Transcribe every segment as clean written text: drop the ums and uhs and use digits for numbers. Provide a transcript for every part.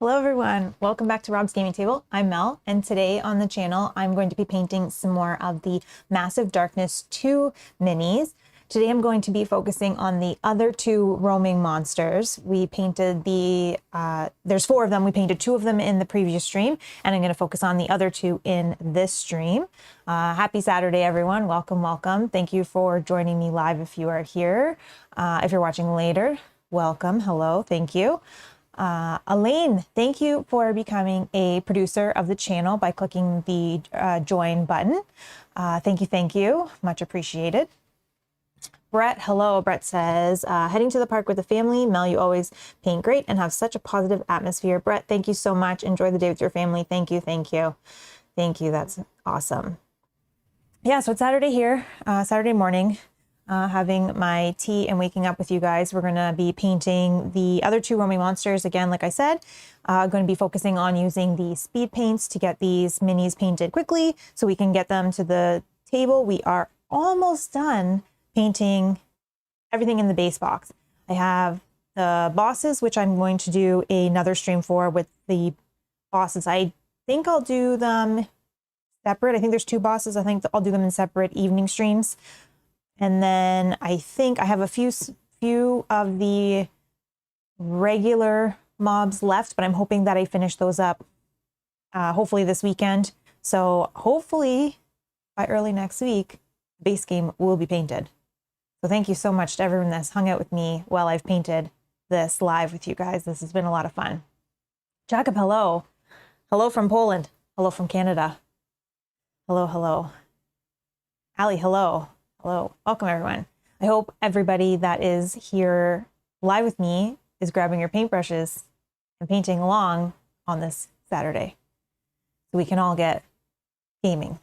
Hello everyone, welcome back to Rob's Gaming Table. I'm Mel, and today on the channel I'm going to be painting some more of the Massive Darkness 2 minis. Today I'm going to be focusing on the other two roaming monsters. We painted there's 4 of them, we painted 2 of them in the previous stream, and I'm going to focus on the other 2 in this stream. Happy Saturday everyone, welcome. Thank you for joining me live if you are here. If you're watching later, welcome, hello, thank you. Elaine, thank you for becoming a producer of the channel by clicking the join button. Thank you, much appreciated. Brett, hello. Brett says, heading to the park with the family. Mel, you always paint great and have such a positive atmosphere. Brett, thank you so much. Enjoy the day with your family. Thank you. That's awesome. Yeah, so it's Saturday here, Saturday morning. Having my tea and waking up with you guys. We're going to be painting the other 2 roaming monsters again, like I said. Going to be focusing on using the speed paints to get these minis painted quickly so we can get them to the table. We are almost done painting everything in the base box. I have the bosses, which I'm going to do another stream for with the bosses. I think I'll do them separate. I think there's 2 bosses. I think I'll do them in separate evening streams. And then I think I have a few of the regular mobs left, but I'm hoping that I finish those up hopefully this weekend. So hopefully by early next week, the base game will be painted. So thank you so much to everyone that's hung out with me while I've painted this live with you guys. This has been a lot of fun. Jacob, hello. Hello from Poland. Hello from Canada. Hello. Ali, hello. Hello, welcome everyone. I hope everybody that is here live with me is grabbing your paintbrushes and painting along on this Saturday so we can all get gaming.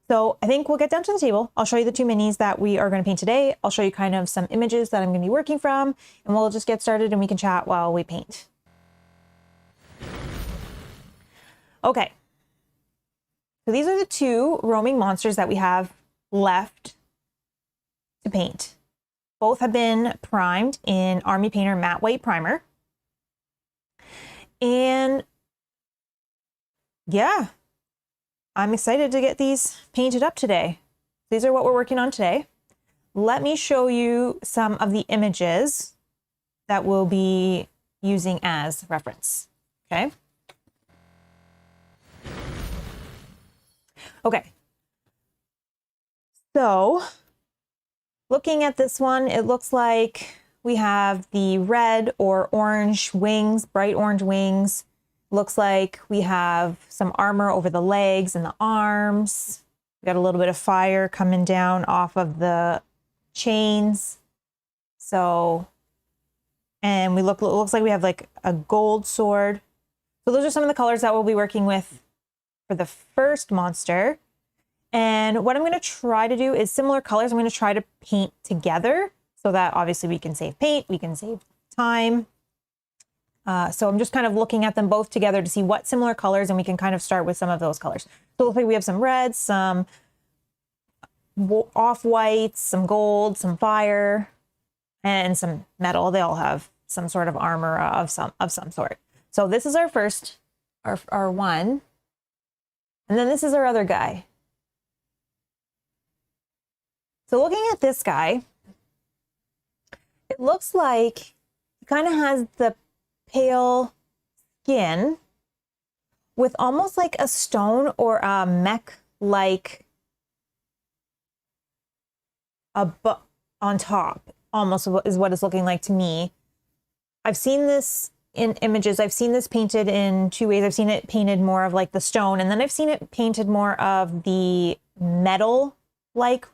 So I think we'll get down to the table. I'll show you the 2 minis that we are going to paint today. I'll show you kind of some images that I'm going to be working from, and we'll just get started and we can chat while we paint. Okay, so these are the 2 roaming monsters that we have left to paint. Both have been primed in Army Painter Matte White Primer. And yeah, I'm excited to get these painted up today. These are what we're working on today. Let me show you some of the images that we'll be using as reference. Okay. So looking at this one, it looks like we have the red or orange wings, bright orange wings. Looks like we have some armor over the legs and the arms. We got a little bit of fire coming down off of the chains. So, and it looks like we have like a gold sword. So those are some of the colors that we'll be working with for the first monster. And what I'm going to try to do is similar colors. I'm going to try to paint together so that obviously we can save paint, we can save time. So I'm just kind of looking at them both together to see what similar colors, and we can kind of start with some of those colors. So it looks like we have some reds, some off-whites, some gold, some fire, and some metal. They all have some sort of armor of some sort. So this is our first, our one. And then this is our other guy. So looking at this guy, it looks like he kind of has the pale skin with almost like a stone or a mech-like on top, almost is what it's looking like to me. I've seen this in images. I've seen this painted in 2 ways. I've seen it painted more of like the stone, and then I've seen it painted more of the metal, like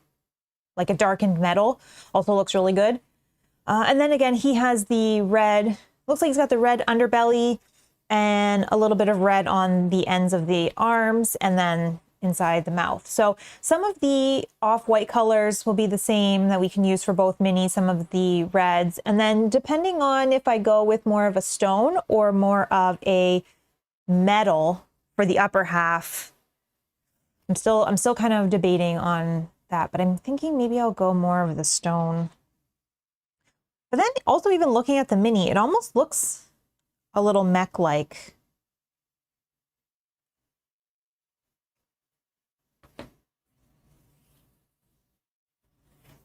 a darkened metal. Also looks really good. And then again, he has the red, looks like he's got the red underbelly and a little bit of red on the ends of the arms and then inside the mouth. So some of the off-white colors will be the same that we can use for both minis, some of the reds. And then depending on if I go with more of a stone or more of a metal for the upper half, I'm still kind of debating on that, but I'm thinking maybe I'll go more of the stone. But then also even looking at the mini, it almost looks a little mech-like.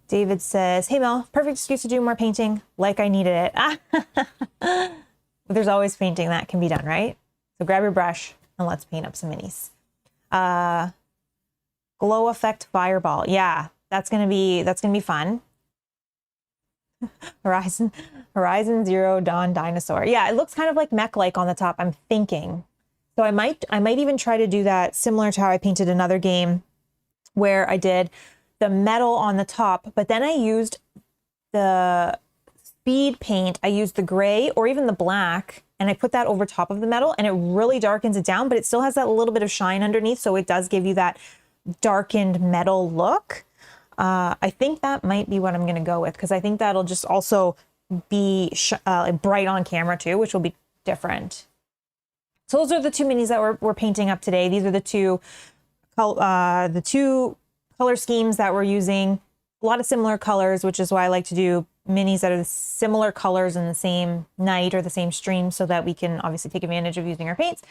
David says, hey Mel, perfect excuse to do more painting like I needed it. There's always painting that can be done, right? So grab your brush and let's paint up some minis. Glow effect fireball. Yeah, that's gonna be fun. Horizon Zero Dawn dinosaur. Yeah, it looks kind of like mech-like on the top, I'm thinking. So I might even try to do that similar to how I painted another game where I did the metal on the top, but then I used the speed paint. I used the gray or even the black, and I put that over top of the metal, and it really darkens it down, but it still has that little bit of shine underneath, so it does give you that darkened metal look. I think that might be what I'm going to go with, because I think that'll just also be bright on camera too, which will be different. So those are the two minis that we're painting up today. These are the two color schemes that we're using. A lot of similar colors, which is why I like to do minis that are similar colors in the same night or the same stream, so that we can obviously take advantage of using our paints.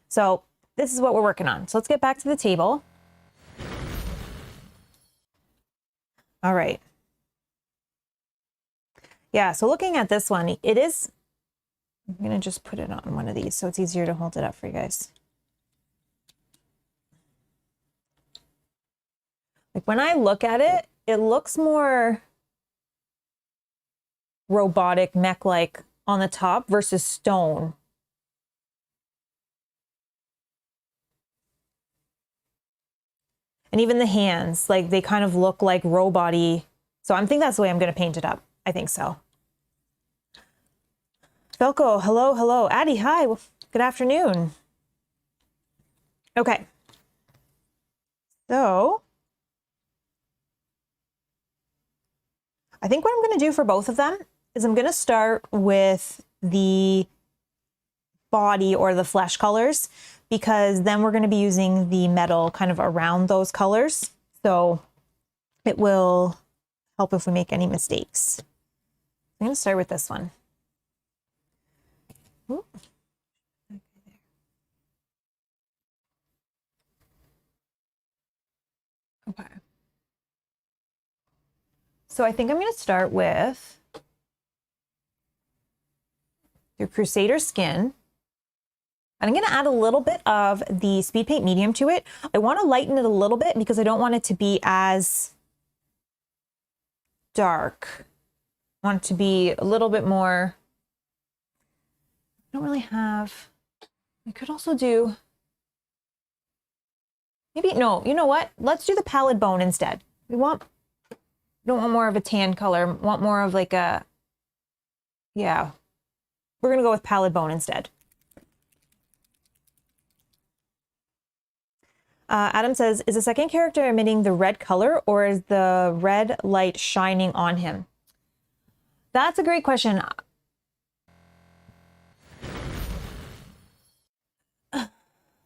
So this is what we're working on. So let's get back to the table. All right. Yeah, so looking at this one, it is, I'm going to just put it on one of these so it's easier to hold it up for you guys. Like when I look at it, it looks more robotic, mech-like on the top versus stone. And even the hands, like they kind of look like robot-y. So I think that's the way I'm going to paint it up. I think so. Velko, hello, hello. Addie, hi. Good afternoon. Okay. So I think what I'm going to do for both of them is I'm going to start with the body or the flesh colors, because then we're going to be using the metal kind of around those colors. So it will help if we make any mistakes. I'm going to start with this one. Ooh. Okay. So I think I'm going to start with your Crusader skin. And I'm going to add a little bit of the speed paint medium to it. I want to lighten it a little bit because I don't want it to be as dark. I want it to be a little bit more, I don't really have, I could also do, maybe, no, you know what? Let's do the pallid bone instead. We don't want more of a tan color, want more of like a, yeah. We're going to go with pallid bone instead. Adam says, is the second character emitting the red color, or is the red light shining on him? That's a great question.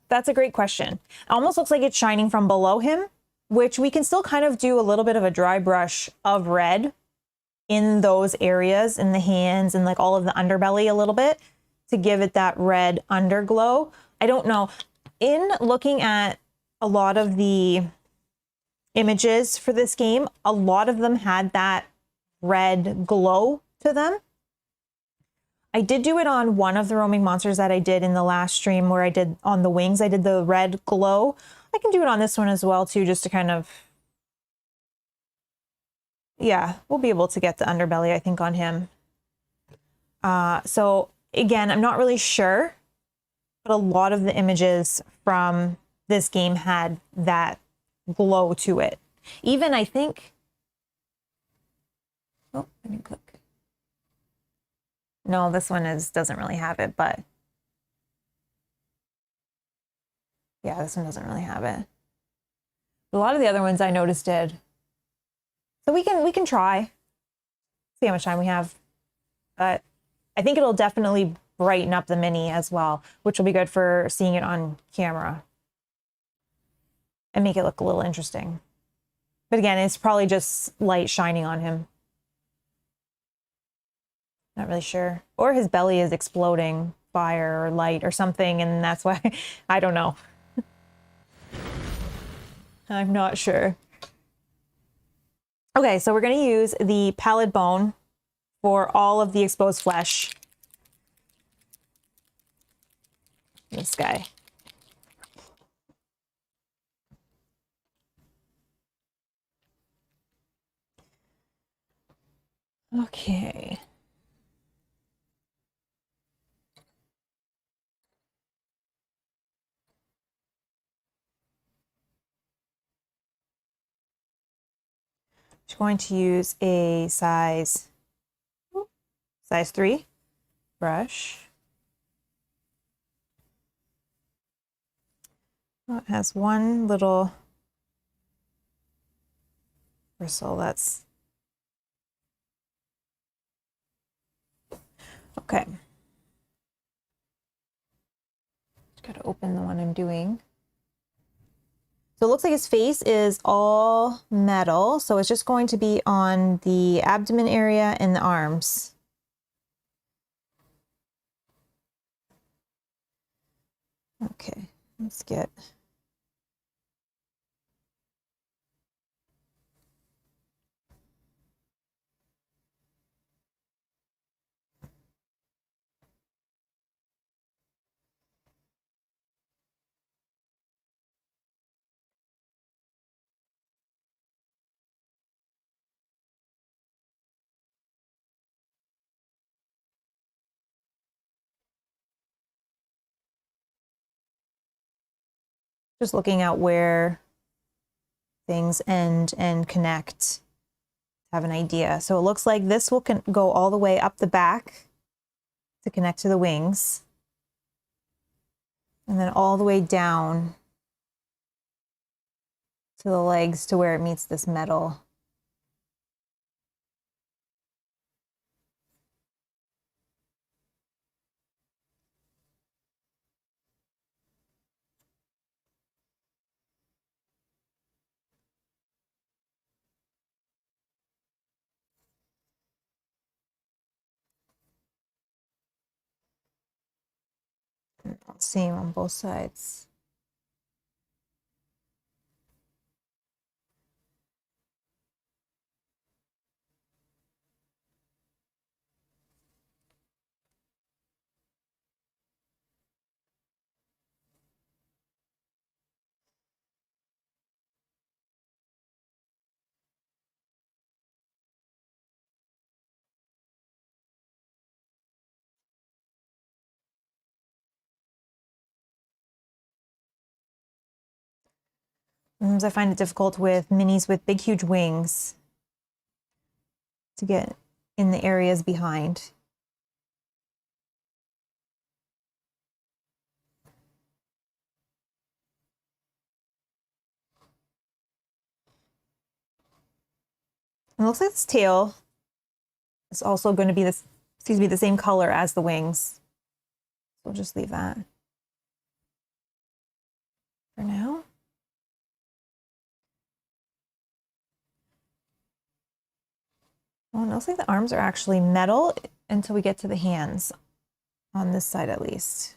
That's a great question. It almost looks like it's shining from below him, which we can still kind of do a little bit of a dry brush of red in those areas, in the hands and like all of the underbelly a little bit, to give it that red underglow. I don't know. In looking at a lot of the images for this game, a lot of them had that red glow to them. I did do it on one of the roaming monsters that I did in the last stream, where I did on the wings, I did the red glow. I can do it on this one as well too, just to kind of, yeah, we'll be able to get the underbelly, I think, on him. So again, I'm not really sure, but a lot of the images from this game had that glow to it. Even I think, oh, let me click. No, this one doesn't really have it, but yeah, this one doesn't really have it. A lot of the other ones I noticed did. So we can try, see how much time we have. But I think it'll definitely brighten up the mini as well, which will be good for seeing it on camera and make it look a little interesting. But again, it's probably just light shining on him. Not really sure. Or his belly is exploding fire or light or something, and that's why I don't know. I'm not sure. Okay, so we're going to use the pallid bone for all of the exposed flesh. This guy. Okay. I'm going to use a size 3 brush. Oh, it has one little bristle. That's okay. Just gotta open the one I'm doing. So it looks like his face is all metal, so it's just going to be on the abdomen area and the arms. Okay, let's get... Just looking at where things end and connect, have an idea. So it looks like this will go all the way up the back to connect to the wings, and then all the way down to the legs to where it meets this metal. Same on both sides. Sometimes I find it difficult with minis with big, huge wings to get in the areas behind. It looks like this tail is also going to be this, excuse me, the same color as the wings. So we'll just leave that for now. Well, it looks like the arms are actually metal until we get to the hands, on this side at least.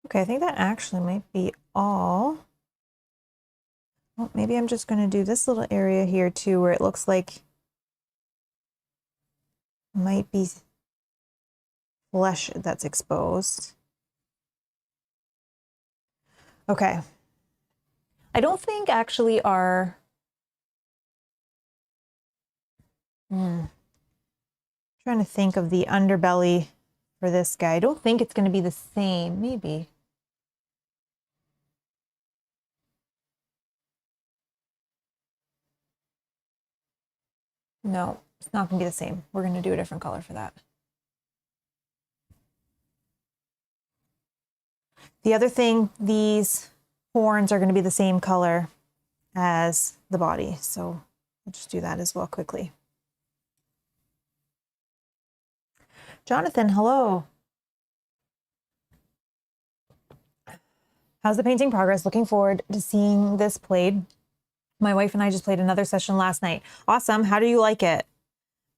Okay, I think that actually might be all. Well, maybe I'm just going to do this little area here too, where it looks like might be flesh that's exposed. Okay. I don't think actually our... Trying to think of the underbelly for this guy. I don't think it's going to be the same. Maybe. No, it's not going to be the same. We're going to do a different color for that. The other thing, these horns are going to be the same color as the body. So I'll just do that as well quickly. Jonathan, hello. How's the painting progress? Looking forward to seeing this played. My wife and I just played another session last night. Awesome. How do you like it?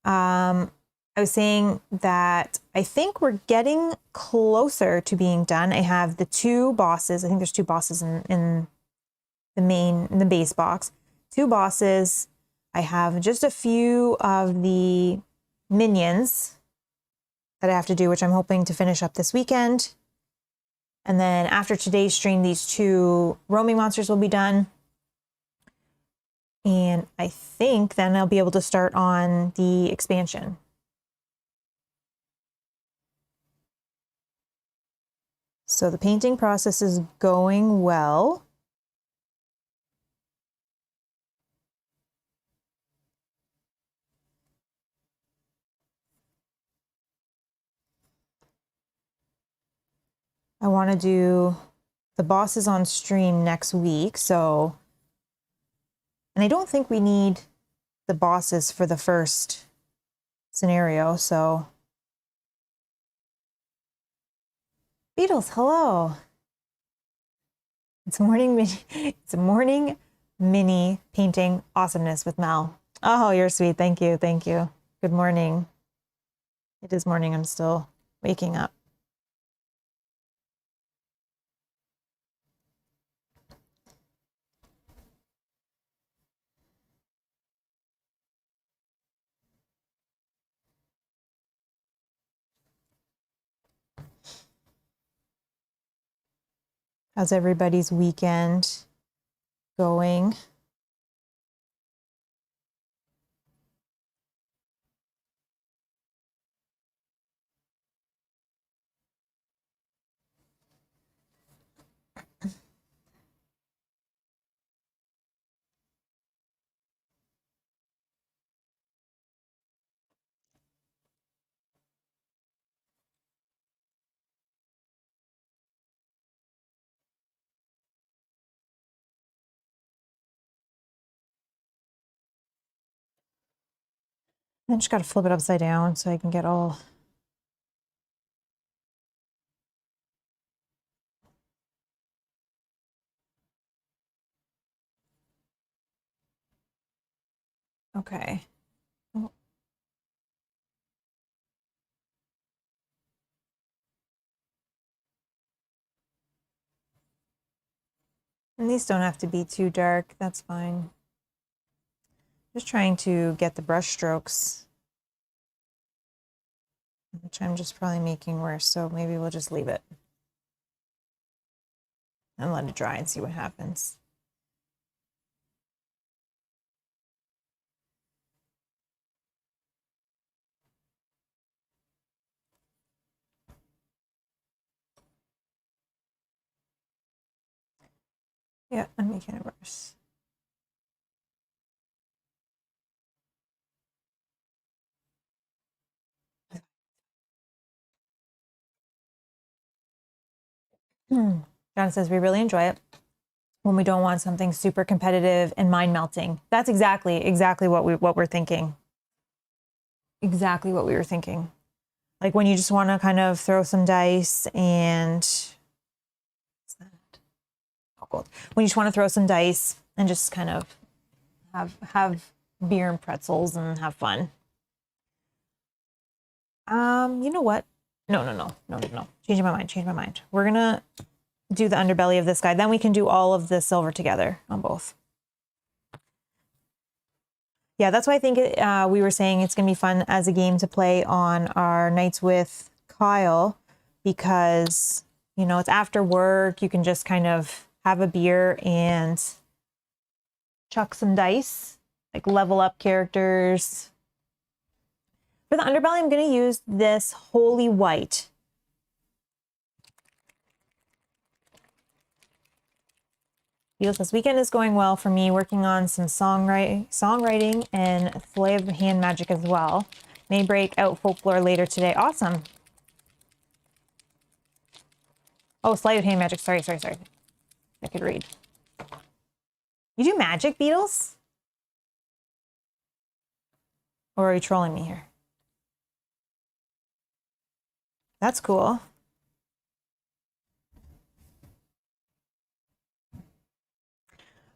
I was saying that I think we're getting closer to being done. I have the two bosses. I think there's two bosses in the base box. Two bosses. I have just a few of the minions that I have to do, which I'm hoping to finish up this weekend. And then after today's stream, these two roaming monsters will be done. And I think then I'll be able to start on the expansion. So the painting process is going well. I want to do the bosses on stream next week, so, and I don't think we need the bosses for the first scenario, so. Beatles, hello. It's a morning mini painting awesomeness with Mel. Oh, you're sweet. Thank you. Thank you. Good morning. It is morning. I'm still waking up. How's everybody's weekend going? I just got to flip it upside down so I can get all. Okay. Oh. And these don't have to be too dark. That's fine. Just trying to get the brush strokes, which I'm just probably making worse. So maybe we'll just leave it and let it dry and see what happens. Yeah, I'm making it worse. John says we really enjoy it when we don't want something super competitive and mind melting. That's exactly what we're thinking. Exactly what we were thinking. Like when you just want to kind of throw some dice and what's that? Oh, gold. When you just want to throw some dice and just kind of have beer and pretzels and have fun. You know what? No. Changing my mind. We're gonna do the underbelly of this guy. Then we can do all of the silver together on both. Yeah, that's why I think we were saying it's gonna be fun as a game to play on our nights with Kyle, because, you know, it's after work. You can just kind of have a beer and chuck some dice, like level up characters. For the underbelly, I'm going to use this Holy White. This weekend is going well for me, working on some songwriting and sleight of hand magic as well. May break out folklore later today. Awesome. Oh, sleight of hand magic. Sorry. I could read. You do magic, Beatles? Or are you trolling me here? That's cool.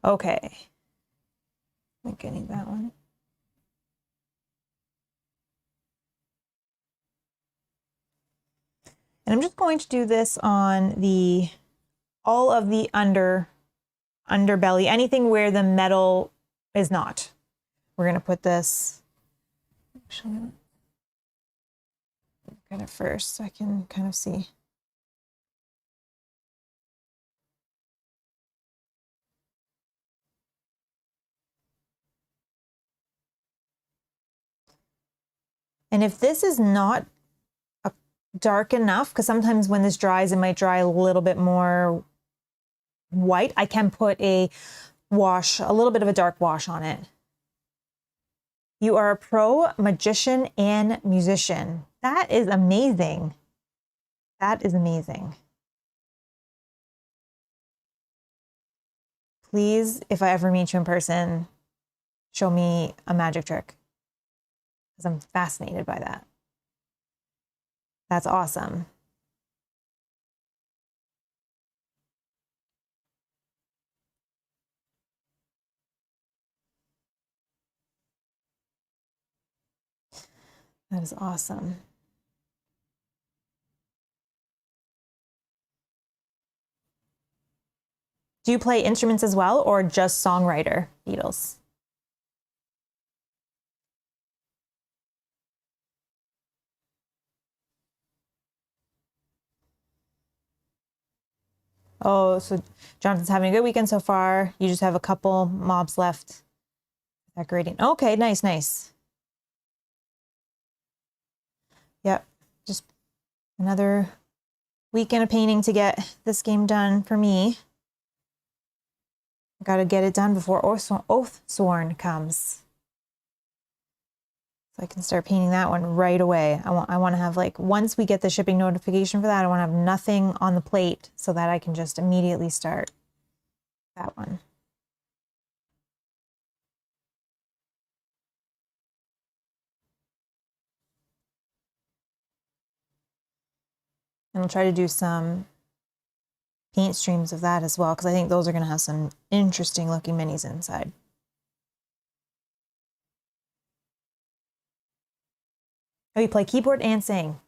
Okay. I think I need that one. And I'm just going to do this on all of the underbelly, anything where the metal is not. We're going to put this, actually, get it first so I can kind of see. And if this is not dark enough, because sometimes when this dries, it might dry a little bit more white, I can put a little bit of a dark wash on it. You are a pro magician and musician. That is amazing. That is amazing. Please, if I ever meet you in person, show me a magic trick, because I'm fascinated by that. That's awesome. That is awesome. Do you play instruments as well, or just songwriter, Beatles? Oh, so Jonathan's having a good weekend so far. You just have a couple mobs left decorating. Okay, nice. Yep, just another weekend of painting to get this game done for me. Got to get it done before Oathsworn comes, so I can start painting that one right away. I want to have, like, once we get the shipping notification for that, I want to have nothing on the plate so that I can just immediately start that one. And I'll try to do some paint streams of that as well, because I think those are going to have some interesting looking minis inside. Oh, you play keyboard and sing.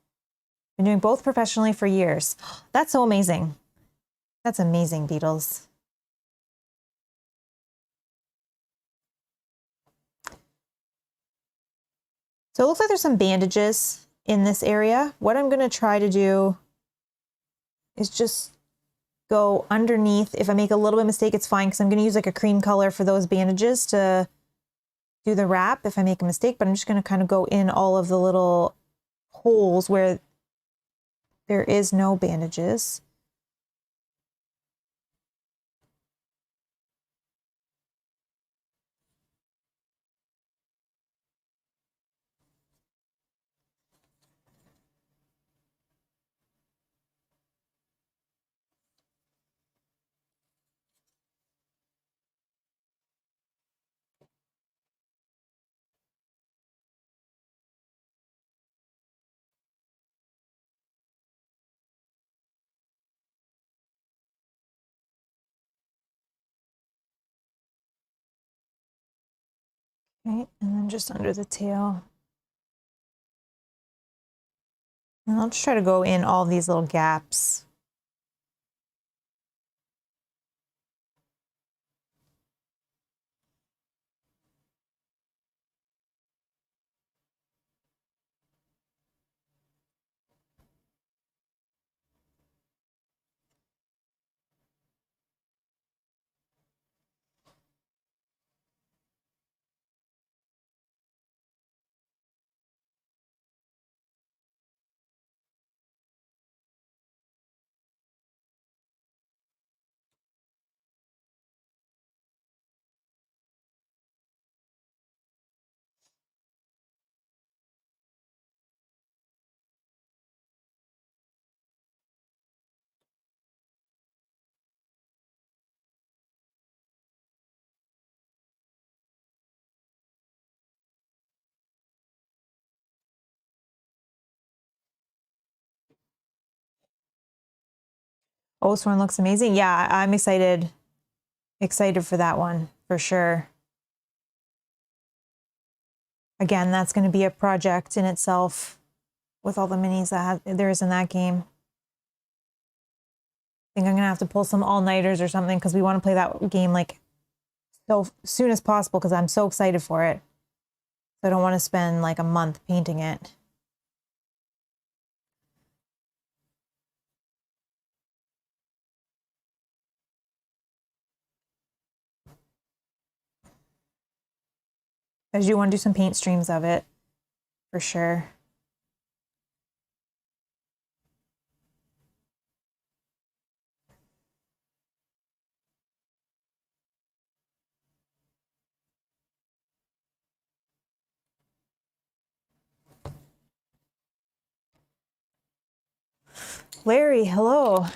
Been doing both professionally for years. That's so amazing. That's amazing, Beatles. So it looks like there's some bandages in this area. What I'm going to try to do is just go underneath. If I make a little bit of mistake, it's fine, because I'm going to use like a cream color for those bandages to do the wrap if I make a mistake, but I'm just going to kind of go in all of the little holes where there is no bandages. Okay, and then just under the tail. And I'll just try to go in all these little gaps. Oathsworn looks amazing. Yeah, I'm excited for that one for sure. Again, that's going to be a project in itself with all the minis that there is in that game. I think I'm going to have to pull some all-nighters or something because we want to play that game like so soon as possible because I'm so excited for it. So I don't want to spend like a month painting it. I do want to do some paint streams of it for sure. Larry, hello.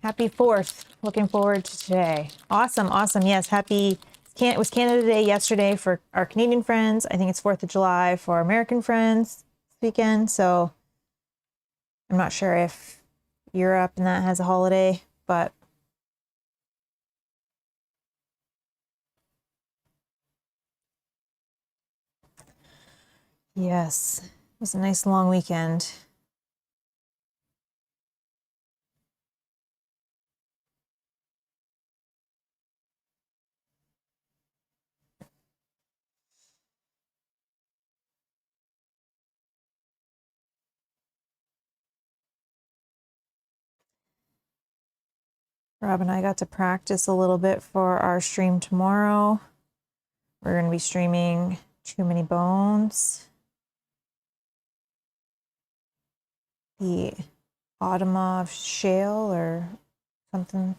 Happy 4th. Looking forward to today. Awesome, awesome. Yes, it was Canada Day yesterday for our Canadian friends. I think it's 4th of July for American friends this weekend. So I'm not sure if Europe and that has a holiday, but yes, it was a nice long weekend. Rob and I got to practice a little bit for our stream tomorrow. We're going to be streaming Too Many Bones, the Automa of Shale, or something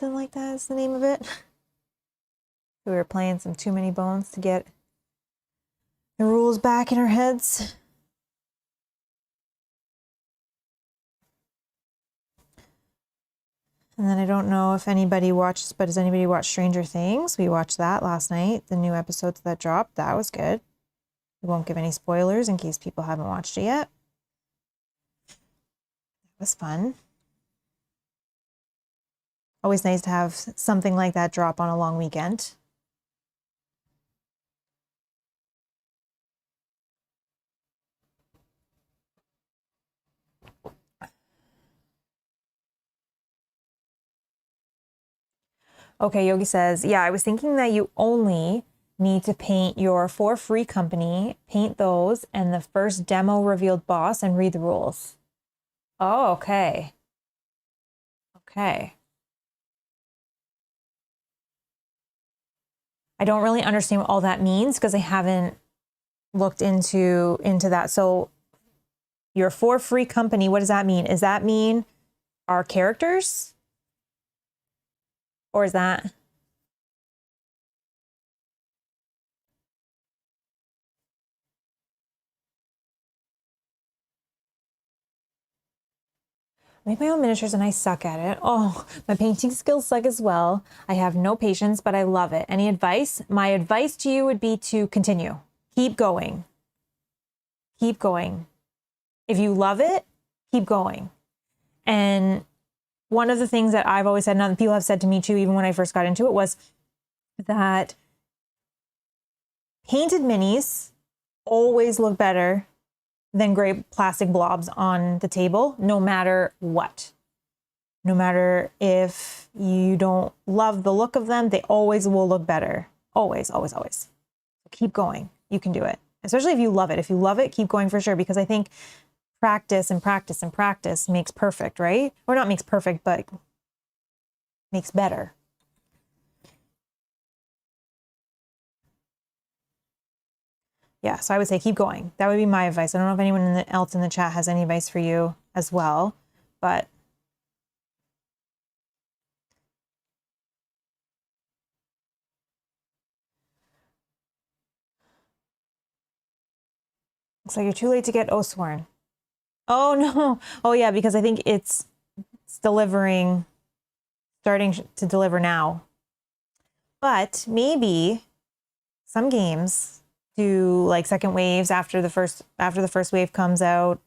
like that is the name of it. We were playing some Too Many Bones to get the rules back in our heads. And then I don't know if anybody watched, but has anybody watched Stranger Things? We watched that last night, the new episodes that dropped. That was good. We won't give any spoilers in case people haven't watched it yet. That was fun. Always nice to have something like that drop on a long weekend. Okay, Yogi says, yeah, I was thinking that you only need to paint your 4 free company, paint those, and the first demo revealed boss, and read the rules. Oh, okay. Okay. I don't really understand what all that means because I haven't looked into that. So your 4 free company, what does that mean? Does that mean our characters? Or is that... I make my own miniatures and I suck at it. Oh, my painting skills suck as well. I have no patience, but I love it. Any advice? My advice to you would be to continue. Keep going. Keep going. If you love it, keep going. And one of the things that I've always said, and other people have said to me too, even when I first got into it, was that painted minis always look better than gray plastic blobs on the table, no matter what. No matter if you don't love the look of them, they always will look better. Always, always, always. Keep going. You can do it. Especially if you love it. If you love it, keep going for sure, because I think practice and practice and practice makes perfect, right? Or not makes perfect, but makes better. Yeah, so I would say keep going. That would be my advice. I don't know if anyone else in the chat has any advice for you as well, but looks like you're too late to get Oathsworn. Oh no. Oh yeah, because I think it's delivering, starting to deliver now. But maybe some games do like second waves after the first wave comes out.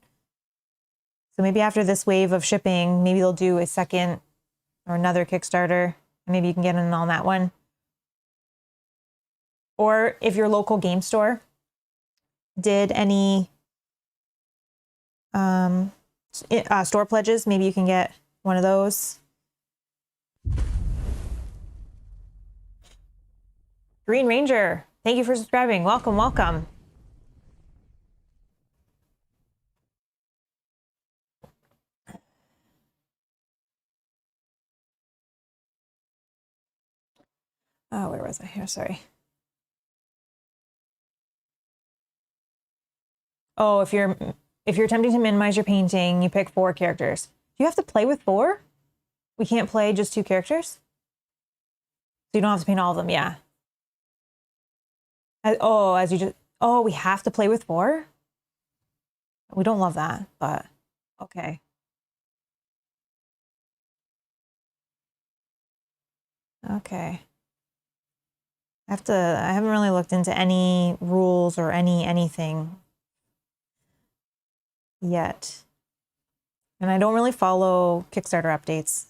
So maybe after this wave of shipping, maybe they'll do a second or another Kickstarter. Maybe you can get in on that one. Or if your local game store did any store pledges, maybe you can get one of those. Green Ranger, thank you for subscribing. Welcome, welcome. Oh, where was I here? Sorry. Oh, if you're attempting to minimize your painting, you pick 4 characters. You have to play with 4? We can't play just 2 characters? So you don't have to paint all of them, yeah. Oh, we have to play with 4? We don't love that, but okay. Okay. I haven't really looked into any rules or anything yet. And I don't really follow Kickstarter updates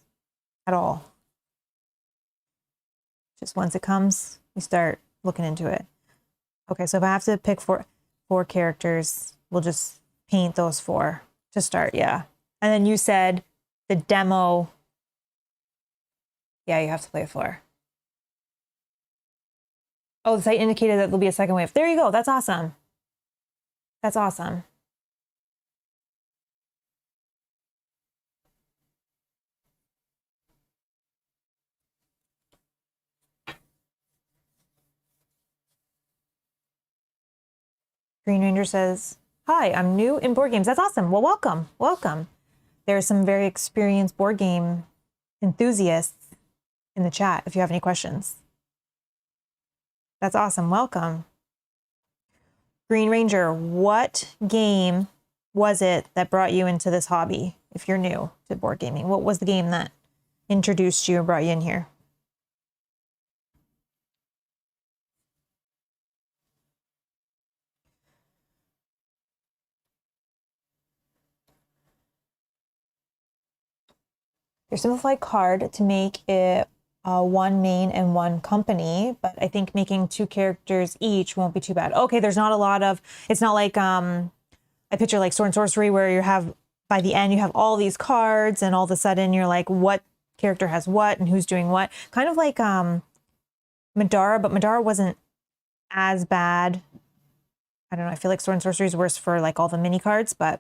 at all. Just once it comes, we start looking into it. Okay, so if I have to pick four characters, we'll just paint those 4 to start, yeah. And then you said the demo, yeah, you have to play with 4. Oh, the site indicated that there'll be a second wave. There you go, that's awesome. That's awesome. Green Ranger says, hi, I'm new in board games. That's awesome. Well, welcome, welcome. There are some very experienced board game enthusiasts in the chat if you have any questions. That's awesome, welcome. Green Ranger, what game was it that brought you into this hobby if you're new to board gaming? What was the game that introduced you and brought you in here? There's simplified card to make it 1 main and 1 company, but I think making 2 characters each won't be too bad. Okay, there's not a lot of, it's not like I picture like Sword and Sorcery where you have, by the end, you have all these cards and all of a sudden you're like, what character has what and who's doing what? Kind of like Madara, but Madara wasn't as bad. I don't know, I feel like Sword and Sorcery is worse for like all the mini cards, but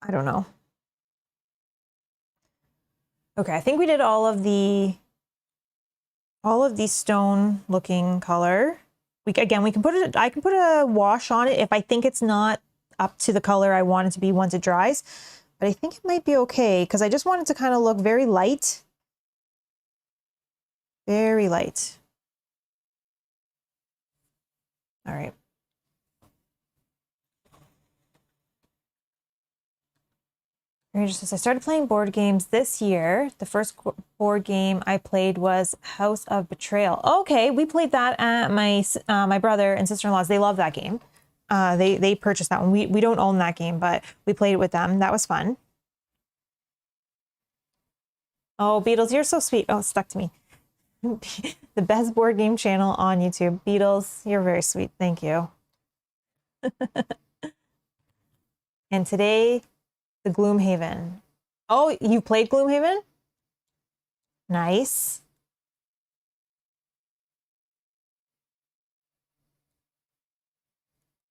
I don't know. Okay, I think we did all of the stone looking color. I can put a wash on it if I think it's not up to the color I want it to be once it dries. But I think it might be okay because I just want it to kind of look very light. Very light. All right. I started playing board games this year. The first board game I played was House of Betrayal. Okay, we played that at my brother and sister-in-law's. They love that game. They purchased that one. We don't own that game, but we played it with them. That was fun. Oh, Beatles, you're so sweet. Oh, it stuck to me. The best board game channel on YouTube. Beatles, you're very sweet. Thank you. And today, the Gloomhaven. Oh, you played Gloomhaven? Nice.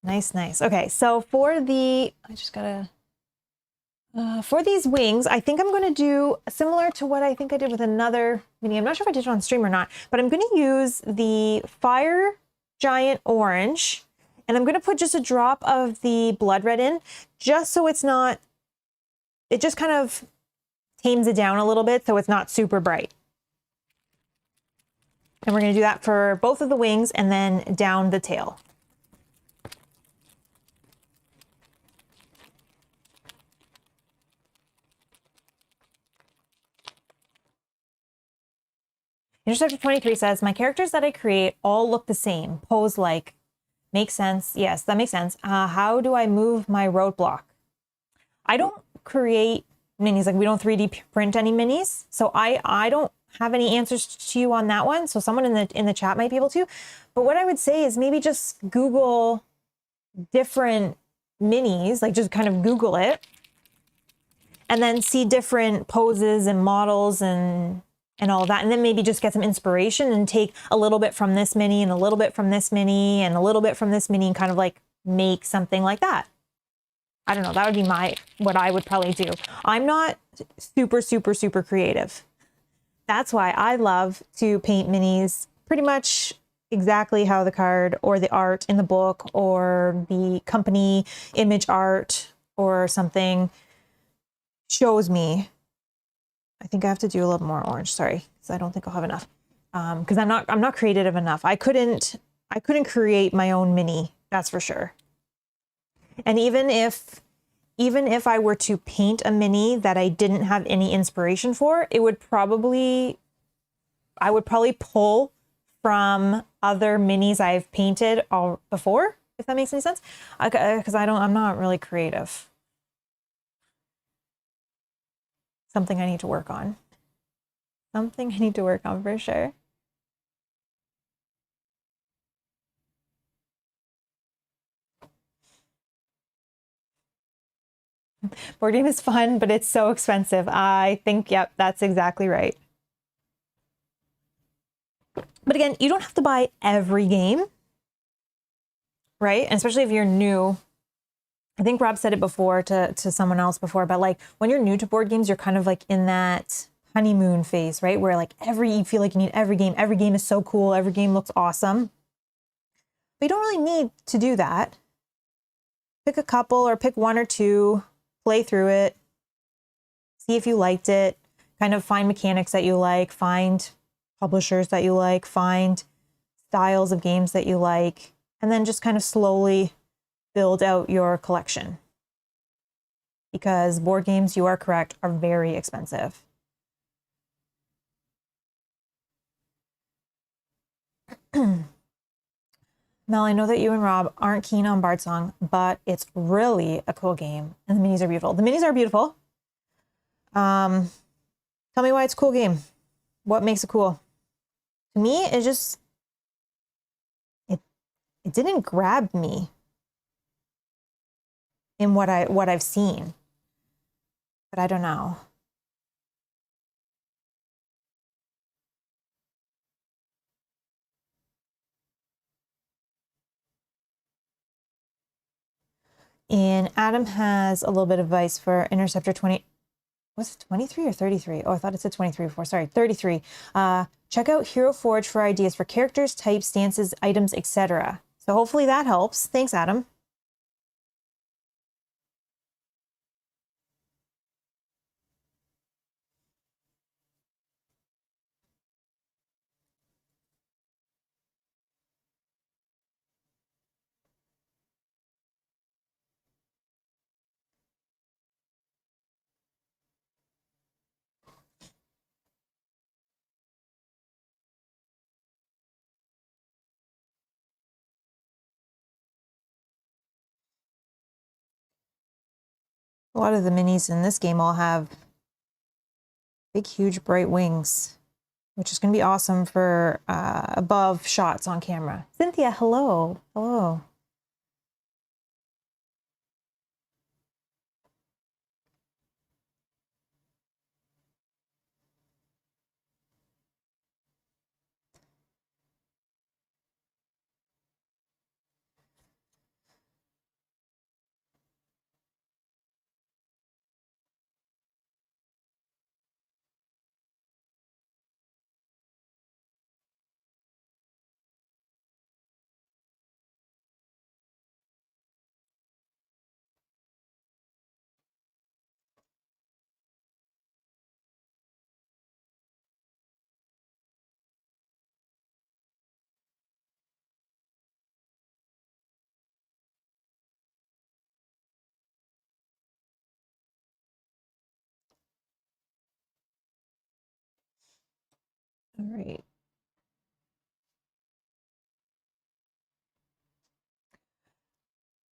Nice, nice. Okay, so for the, for these wings, I think I'm going to do similar to what I think I did with another mini. I'm not sure if I did it on stream or not, but I'm going to use the Fire Giant Orange, and I'm going to put just a drop of the Blood Red in, just so it's not, it just kind of tames it down a little bit so it's not super bright. And we're going to do that for both of the wings and then down the tail. Interceptor 23 says, my characters that I create all look the same, pose like. Makes sense. Yes, that makes sense. How do I move my roadblock? I don't create minis, like we don't 3D print any minis. So I don't have any answers to you on that one. So someone in the chat might be able to. But what I would say is maybe just Google different minis, like just kind of Google it and then see different poses and models and all of that. And then maybe just get some inspiration and take a little bit from this mini and a little bit from this mini and a little bit from this mini and kind of like make something like that. I don't know. That would be what I would probably do. I'm not super, super, super creative. That's why I love to paint minis pretty much exactly how the card or the art in the book or the company image art or something shows me. I think I have to do a little more orange. Sorry, because I don't think I'll have enough. Because I'm not creative enough. I couldn't create my own mini. That's for sure. And even if I were to paint a mini that I didn't have any inspiration for, I would probably pull from other minis I've painted all before, if that makes any sense. Because I'm not really creative. Something I need to work on. Something I need to work on for sure. Board game is fun, but it's so expensive. I think, yep, that's exactly right. But again, you don't have to buy every game, right? And especially if you're new. I think Rob said it before to someone else before, but like when you're new to board games, you're kind of like in that honeymoon phase, right? Where like you feel like you need every game. Every game is so cool. Every game looks awesome. But you don't really need to do that. Pick a couple or pick one or two, play through it, see if you liked it, kind of find mechanics that you like, find publishers that you like, find styles of games that you like, and then just kind of slowly build out your collection. Because board games, you are correct, are very expensive. Mel, I know that you and Rob aren't keen on Bardsong, but it's really a cool game, and the minis are beautiful. The minis are beautiful. Tell me why it's a cool game. What makes it cool? To me, it just it didn't grab me in what I've seen, but I don't know. And Adam has a little bit of advice for Interceptor 20. Was it 23 or 33? Oh, I thought it said 23 before. Sorry, 33. Check out Hero Forge for ideas for characters, types, stances, items, etc. So hopefully that helps. Thanks, Adam. A lot of the minis in this game all have big, huge, bright wings, which is going to be awesome for above shots on camera. Cynthia, hello. Hello. All right.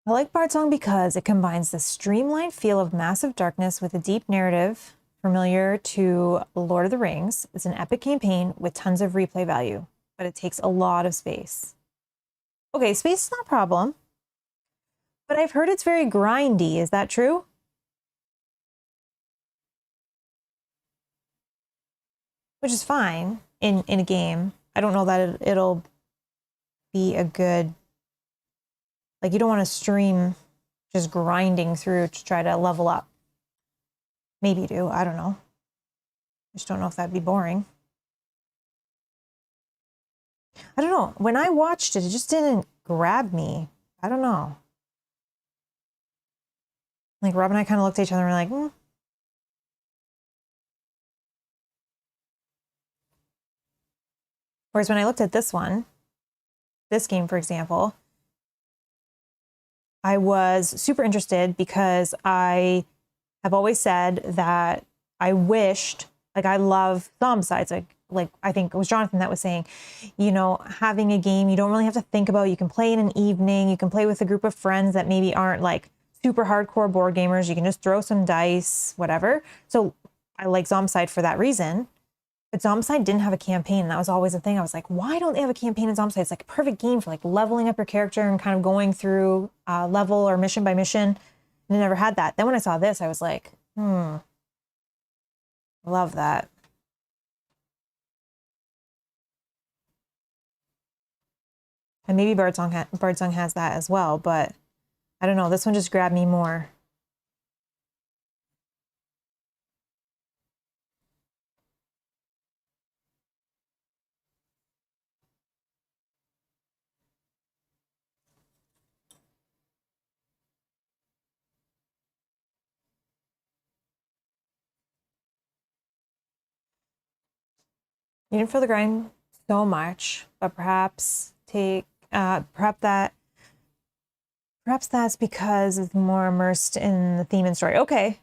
I like Birdsong because it combines the streamlined feel of massive darkness with a deep narrative familiar to Lord of the Rings. It's an epic campaign with tons of replay value, but it takes a lot of space. Okay, space is not a problem, but I've heard it's very grindy. Is that true? Which is fine in a game. I don't know that it'll be a good, like, you don't want to stream just grinding through to try to level up. Maybe you do, I don't know. I just don't know if that'd be boring. I don't know. When I watched it, it just didn't grab me. I don't know. Like, Rob and I kind of looked at each other and were like, Whereas when I looked at this game, for example, I was super interested because I have always said that I wished, like, I love Zombicides. Like I think it was Jonathan that was saying, you know, having a game you don't really have to think about. You can play in an evening. You can play with a group of friends that maybe aren't like super hardcore board gamers. You can just throw some dice, whatever. So I like Zombicide for that reason. But Zombicide didn't have a campaign. And that was always a thing. I was like, why don't they have a campaign in Zombicide? It's like a perfect game for like leveling up your character and kind of going through level or mission by mission. And it never had that. Then when I saw this, I was like, love that. And maybe Birdsong has that as well, but I don't know. This one just grabbed me more. You didn't feel the grind so much, but perhaps that's because it's more immersed in the theme and story. Okay.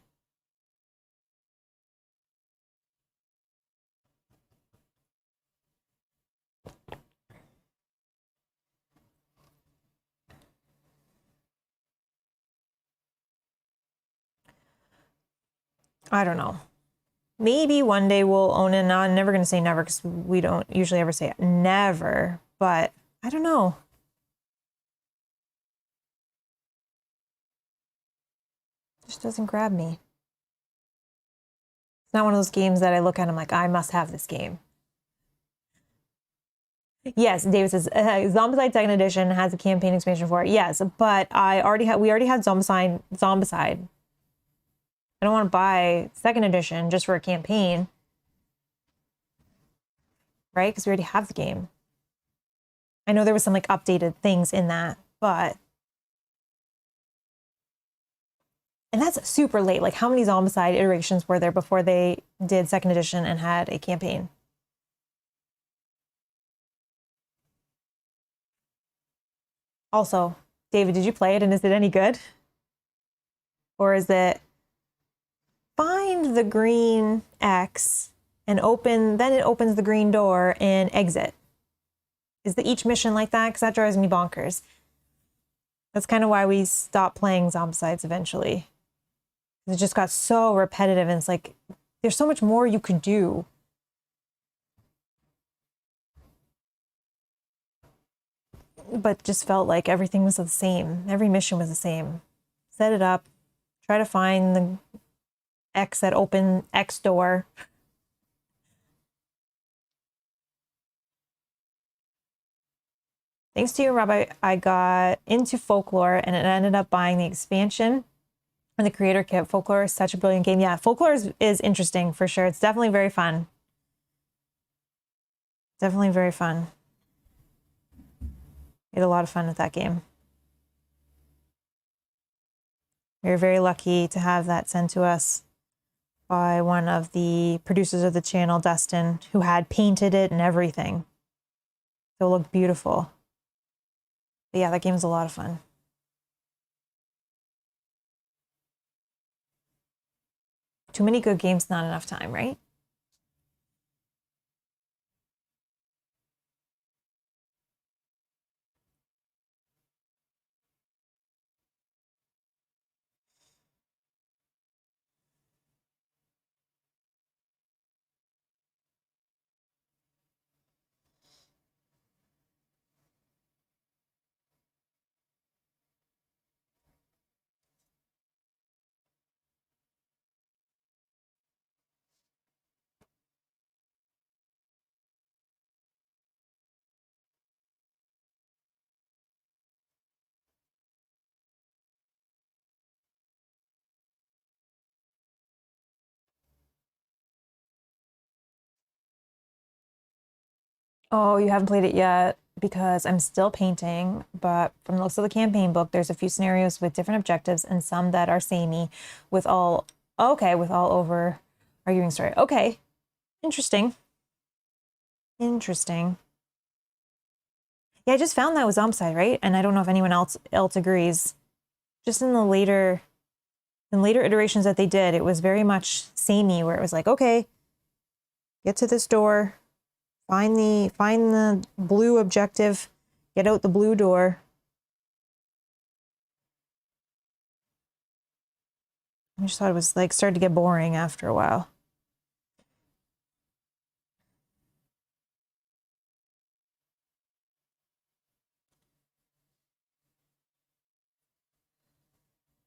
I don't know. Maybe one day we'll own it. Now, I'm never going to say never because we don't usually ever say never, but I don't know. It just doesn't grab me. It's not one of those games that I look at and I'm like, I must have this game. Yes, David says Zombicide Second Edition has a campaign expansion for it. Yes, but we already had Zombicide. I don't want to buy Second Edition just for a campaign, right? Because we already have the game. I know there was some like updated things in that, but and that's super late. Like, how many Zombicide iterations were there before they did Second Edition and had a campaign? Also, David, did you play it and is it any good? Or is it find the green X and then it opens the green door and exit? Is each mission like that? Because that drives me bonkers. That's kind of why we stopped playing Zombicides eventually. It just got so repetitive and it's like, there's so much more you could do. But just felt like everything was the same. Every mission was the same. Set it up, try to find the X that open X door. Thanks to you, Rob, I got into Folklore and it ended up buying the expansion and the creator kit. Folklore is such a brilliant game. Yeah, Folklore is interesting for sure. It's definitely very fun. Definitely very fun. We had a lot of fun with that game. We were very lucky to have that sent to us by one of the producers of the channel, Dustin, who had painted it and everything. So it looked beautiful. But yeah, that game was a lot of fun. Too many good games, not enough time, right? Oh, you haven't played it yet because I'm still painting, but from the looks of the campaign book, there's a few scenarios with different objectives and some that are samey with all, okay, with all over arguing story. Okay, interesting. Interesting. Yeah, I just found that was Zombicide, right? And I don't know if anyone else agrees. Just in later iterations that they did, it was very much samey, where it was like, okay, get to this door, find the blue objective, get out the blue door. I just thought it was like started to get boring after a while.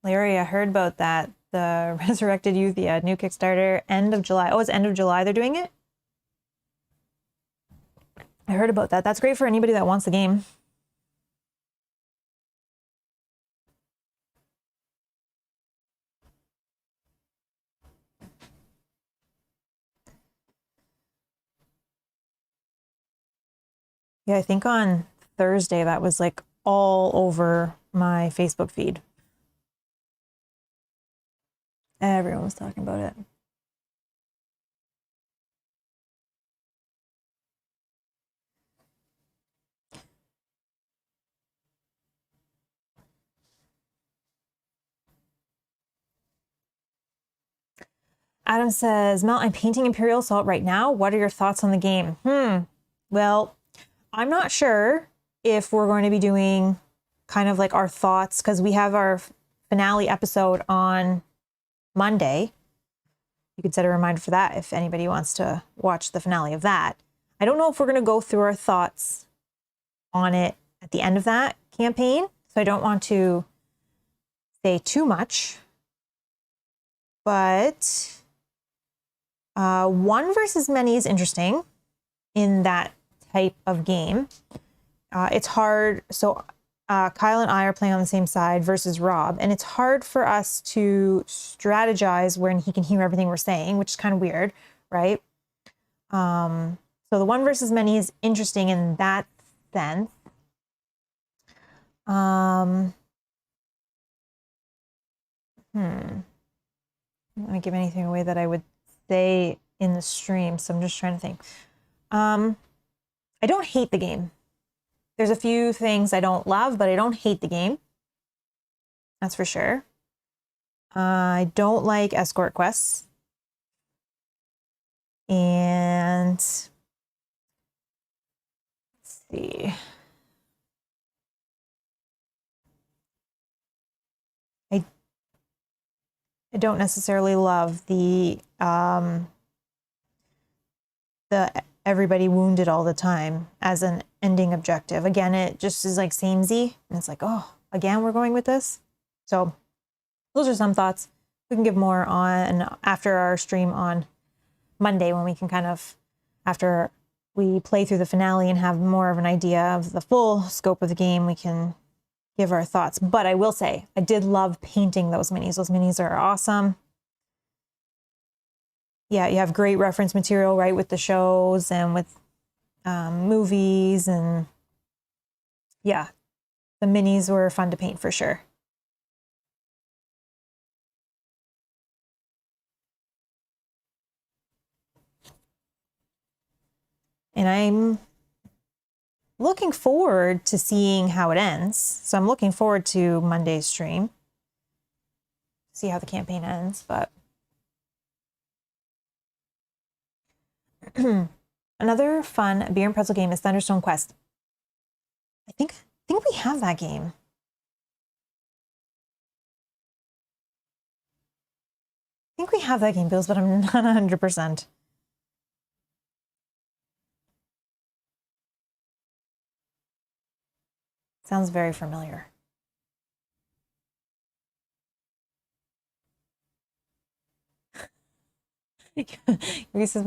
Larry, I heard about that. The Resurrected Youth, yeah, new Kickstarter, end of July. Oh, it's end of July they're doing it? I heard about that. That's great for anybody that wants the game. Yeah, I think on Thursday that was like all over my Facebook feed. Everyone was talking about it. Adam says, Mel, I'm painting Imperial Assault right now. What are your thoughts on the game? Well, I'm not sure if we're going to be doing kind of like our thoughts because we have our finale episode on Monday. You could set a reminder for that if anybody wants to watch the finale of that. I don't know if we're going to go through our thoughts on it at the end of that campaign, so I don't want to say too much. But one versus many is interesting in that type of game. It's hard. So Kyle and I are playing on the same side versus Rob, and it's hard for us to strategize when he can hear everything we're saying, which is kind of weird, right? So the one versus many is interesting in that sense. I don't want to give anything away that I would say in the stream, so I'm just trying to think. I don't hate the game. There's a few things I don't love, but I don't hate the game. That's for sure. I don't like escort quests. And let's see. I don't necessarily love the everybody wounded all the time as an ending objective. Again, it just is like samey, and it's like, oh, again, we're going with this. So those are some thoughts. We can give more on after our stream on Monday when we can kind of, after we play through the finale and have more of an idea of the full scope of the game, we can give our thoughts. But I will say, I did love painting those minis. Those minis are awesome. Yeah, you have great reference material, right, with the shows and with movies. And yeah, the minis were fun to paint for sure. And I'm looking forward to seeing how it ends. So I'm looking forward to Monday's stream, see how the campaign ends. But another fun beer and pretzel game is Thunderstone Quest. I think we have that game. I think we have that game, Bills, but I'm not 100%. Sounds very familiar. This is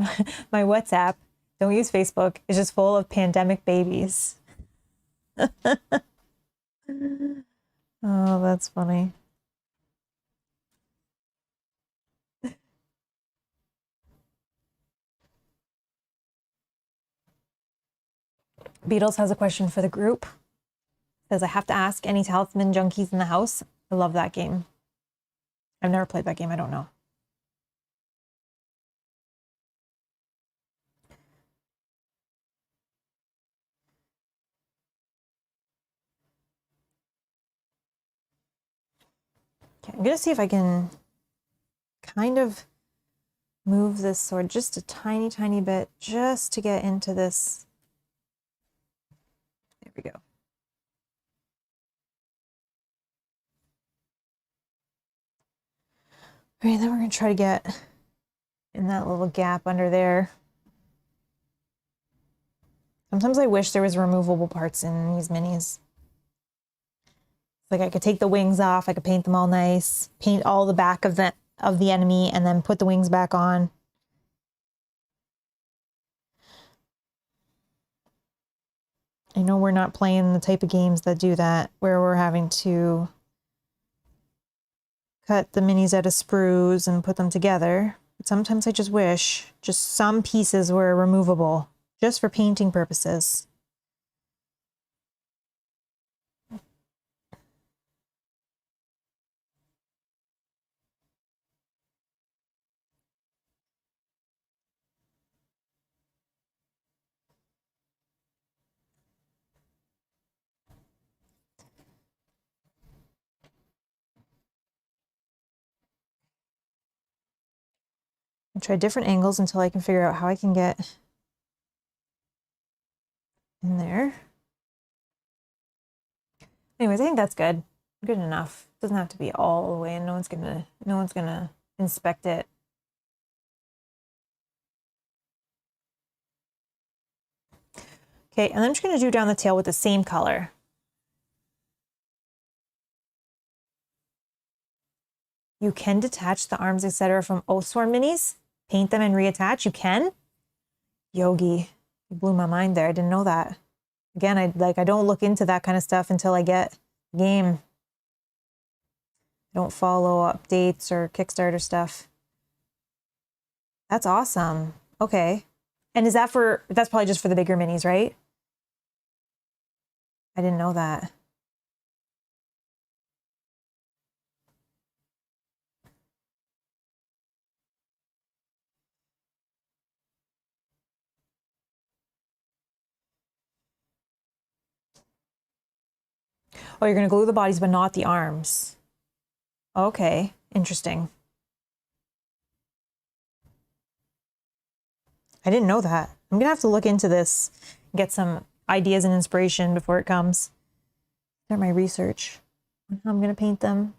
my WhatsApp. Don't use Facebook. It's just full of pandemic babies. Oh, that's funny. Beatles has a question for the group. Says, I have to ask, any talisman junkies in the house? I love that game. I've never played that game. I don't know. Okay, I'm going to see if I can kind of move this sword just a tiny, tiny bit just to get into this. There we go. All right, then we're going to try to get in that little gap under there. Sometimes I wish there was removable parts in these minis. Like I could take the wings off, I could paint them all nice, paint all the back of the enemy, and then put the wings back on. I know we're not playing the type of games that do that, where we're having to cut the minis out of sprues and put them together. But sometimes I just wish just some pieces were removable, just for painting purposes. I'll try different angles until I can figure out how I can get in there. Anyways, I think that's good. Good enough. Doesn't have to be all the way in. No one's gonna inspect it. Okay, and I'm just gonna do down the tail with the same color. You can detach the arms, etc. from Oathsworn minis, paint them and reattach. You can? Yogi, you blew my mind there. I didn't know that. Again, I don't look into that kind of stuff until I get the game. I don't follow updates or Kickstarter stuff. That's awesome. Okay. And is that that's probably just for the bigger minis, right? I didn't know that. Oh, you're going to glue the bodies, but not the arms. Okay, interesting. I didn't know that. I'm going to have to look into this, get some ideas and inspiration before it comes. Start my research on how I'm going to paint them.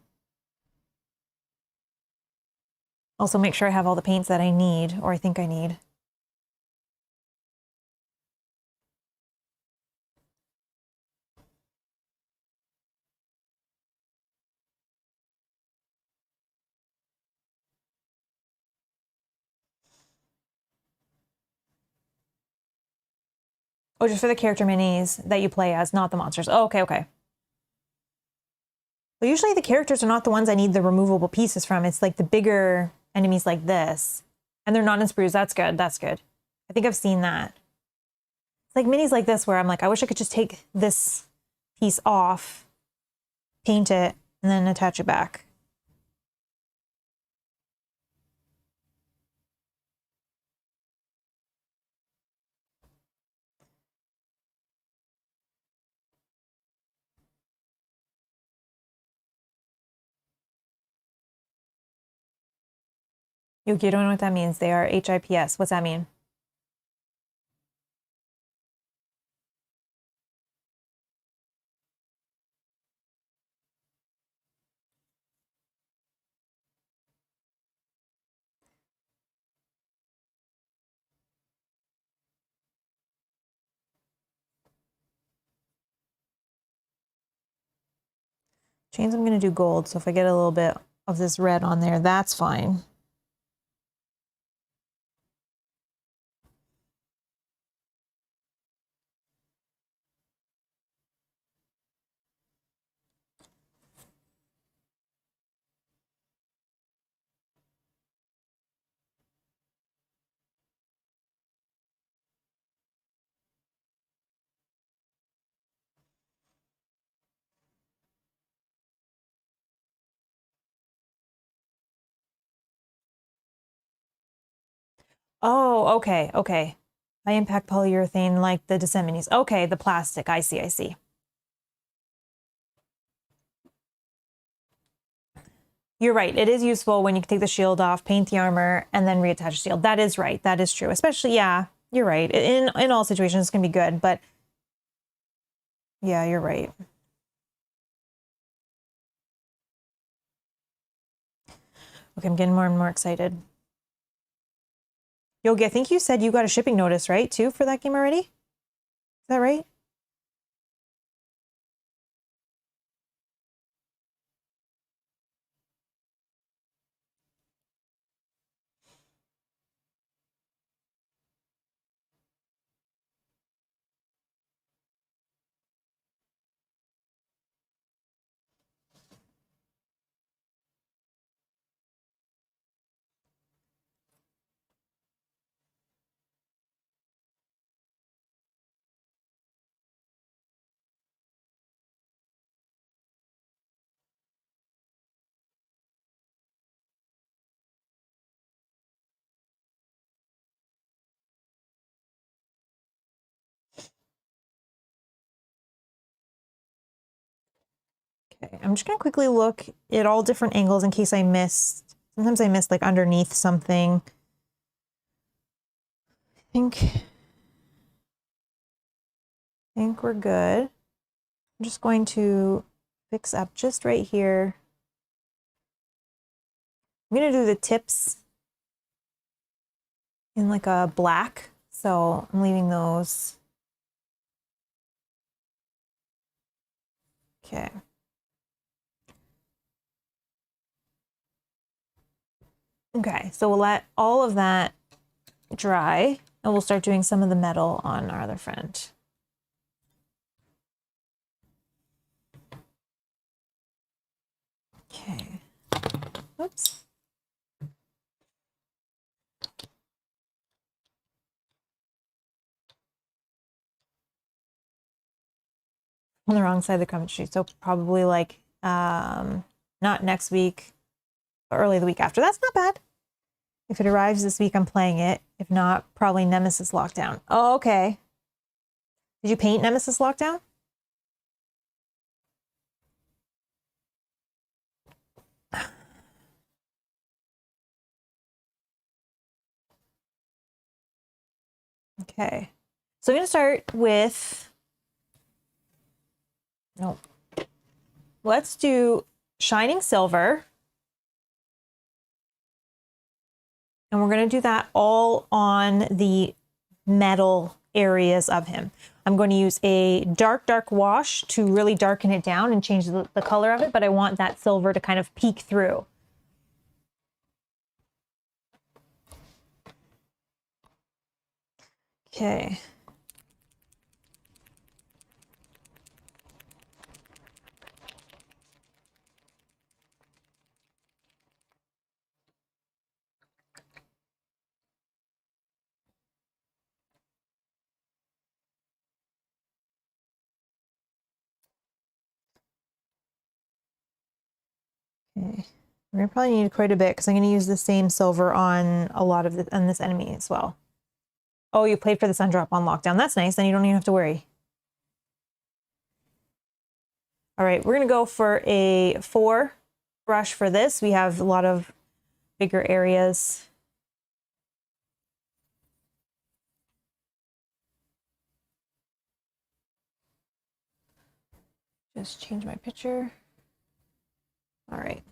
Also make sure I have all the paints that I need, or I think I need. Oh, just for the character minis that you play as, not the monsters. Oh, okay, okay. Well, usually the characters are not the ones I need the removable pieces from. It's like the bigger enemies like this. And they're not in sprues. That's good. That's good. I think I've seen that. It's like minis like this where I'm like, I wish I could just take this piece off, paint it, and then attach it back. Yuki, I don't know what that means. They are HIPS. What's that mean? Chains, I'm going to do gold. So if I get a little bit of this red on there, that's fine. Oh, okay, okay. High impact polyurethane like the disseminates. Okay, the plastic. I see, I see. You're right. It is useful when you can take the shield off, paint the armor, and then reattach the shield. That is right. That is true. Especially, yeah, you're right. In all situations, it's gonna be good, but yeah, you're right. Okay, I'm getting more and more excited. Yogi, I think you said you got a shipping notice, right, too, for that game already? Is that right? Okay, I'm just gonna quickly look at all different angles in case I missed. Sometimes I missed like underneath something. I think we're good. I'm just going to fix up just right here. I'm gonna do the tips in like a black, so I'm leaving those. Okay. Okay, so we'll let all of that dry and we'll start doing some of the metal on our other friend. Okay. Oops. On the wrong side of the comment sheet, so probably like not next week, but early the week after. That's not bad. If it arrives this week, I'm playing it. If not, probably Nemesis Lockdown. Oh, okay. Did you paint Nemesis Lockdown? Okay. So I'm going to start with, no, let's do Shining Silver. And we're going to do that all on the metal areas of him. I'm going to use a dark, dark wash to really darken it down and change the color of it, but I want that silver to kind of peek through. Okay. Okay. We're gonna probably need quite a bit because I'm gonna use the same silver on a lot of on this enemy as well. Oh, you played for the sun drop on lockdown. That's nice. Then you don't even have to worry. All right, we're gonna go for a 4 brush for this. We have a lot of bigger areas. Just change my picture. All right.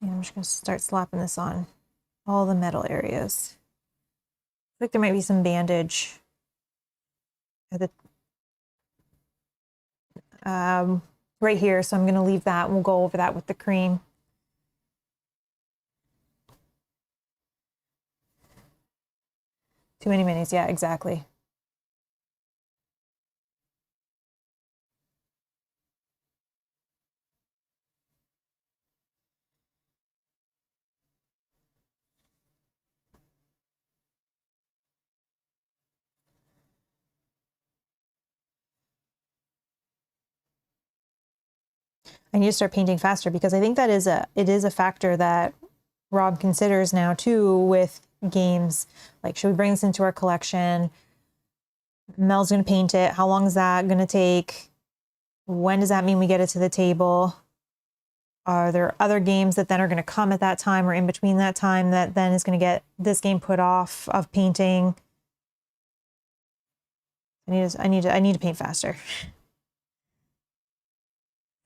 And I'm just gonna start slapping this on all the metal areas. I think there might be some bandage at the right here, so I'm gonna leave that and we'll go over that with the cream. Too many minis, yeah, exactly. I need to start painting faster because I think that is it is a factor that Rob considers now too with games. Like, should we bring this into our collection? Mel's going to paint it. How long is that going to take? When does that mean we get it to the table? Are there other games that then are going to come at that time or in between that time that then is going to get this game put off of painting? I need to paint faster.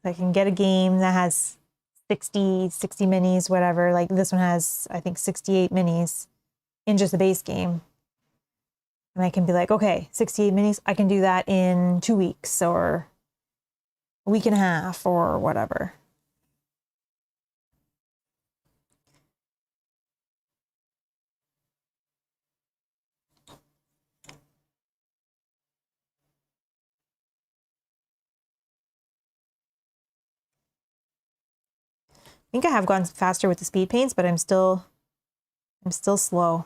I can get a game that has 60 minis, whatever. Like this one has, I think, 68 minis in just the base game. And I can be like, okay, 68 minis, I can do that in 2 weeks or a week and a half or whatever. I think I have gone faster with the speed paints, but I'm still slow.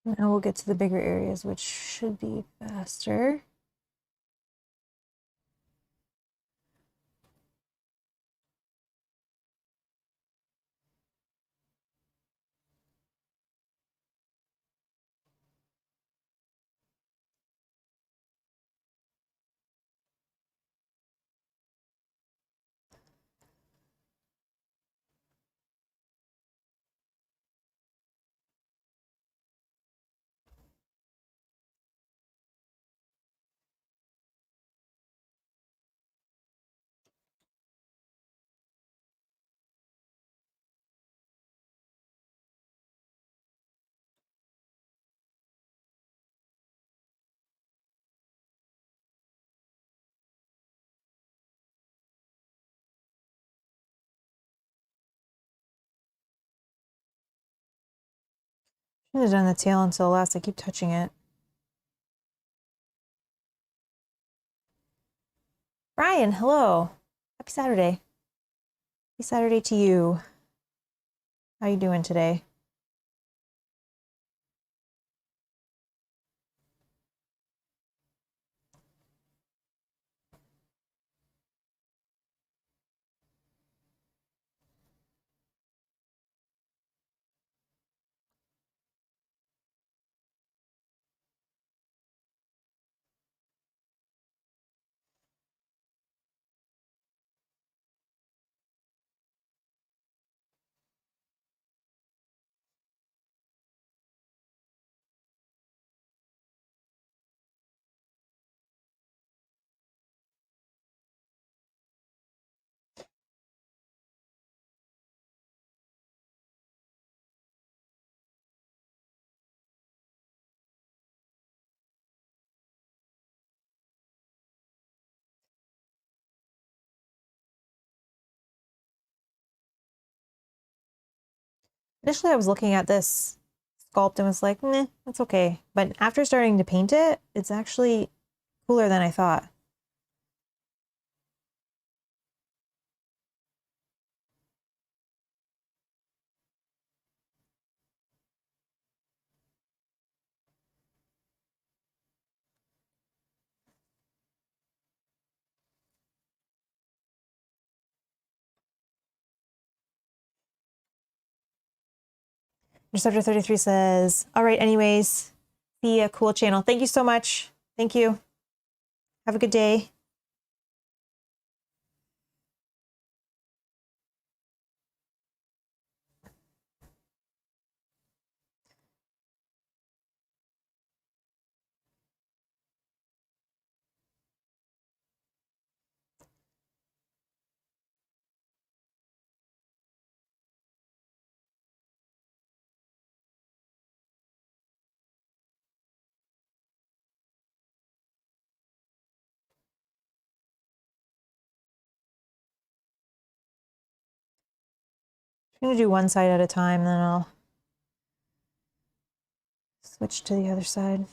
Now we'll get to the bigger areas, which should be faster. Should have done the tail until last. I keep touching it. Brian, hello. Happy Saturday. Happy Saturday to you. How you doing today? Initially, I was looking at this sculpt and was like, meh, that's okay. But after starting to paint it, it's actually cooler than I thought. Interceptor 33 says, all right, anyways, be a cool channel. Thank you so much. Thank you. Have a good day. I'm gonna do one side at a time, then I'll switch to the other side.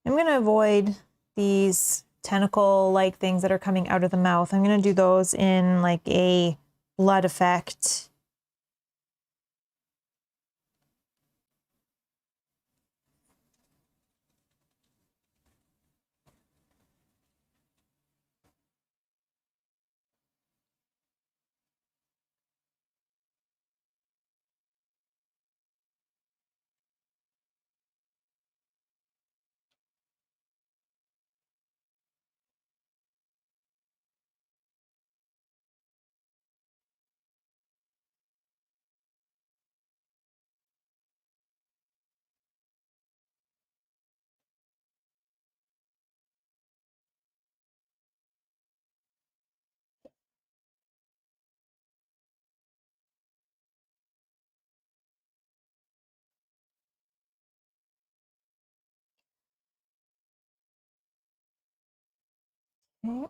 I'm going to avoid these tentacle-like things that are coming out of the mouth. I'm going to do those in like a blood effect. Okay.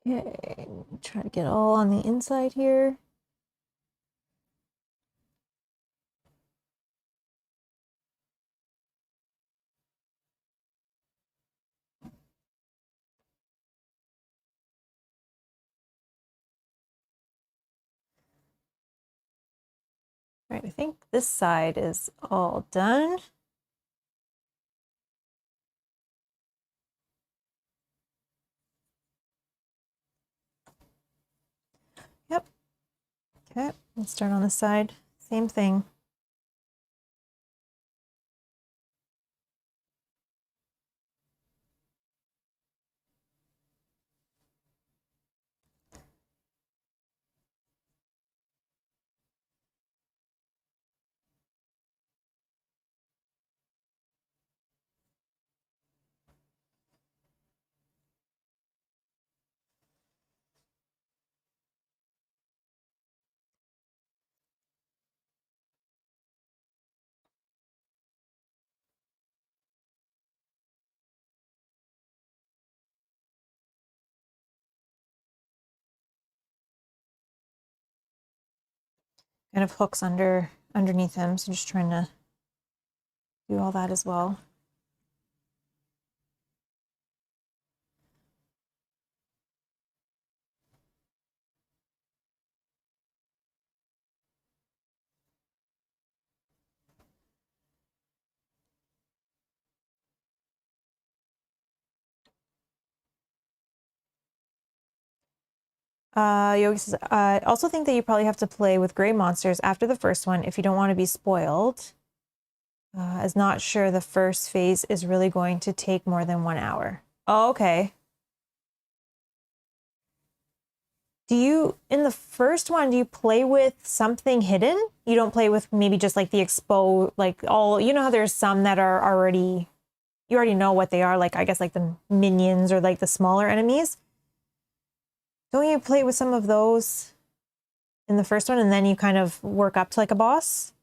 Okay, try to get all on the inside here. All right, I think this side is all done. Yep. Okay, let's start on this side. Same thing. kind of hooks underneath him. So just trying to do all that as well. Yogi says, I also think that you probably have to play with gray monsters after the first one if you don't want to be spoiled. Is not sure the first phase is really going to take more than 1 hour. Oh, okay. Do you, in the first one, do you play with something hidden? You don't play with maybe just like the expo, like all, you know how there's some that are already, you already know what they are, like I guess like the minions or like the smaller enemies. Don't you play with some of those in the first one and then you kind of work up to like a boss?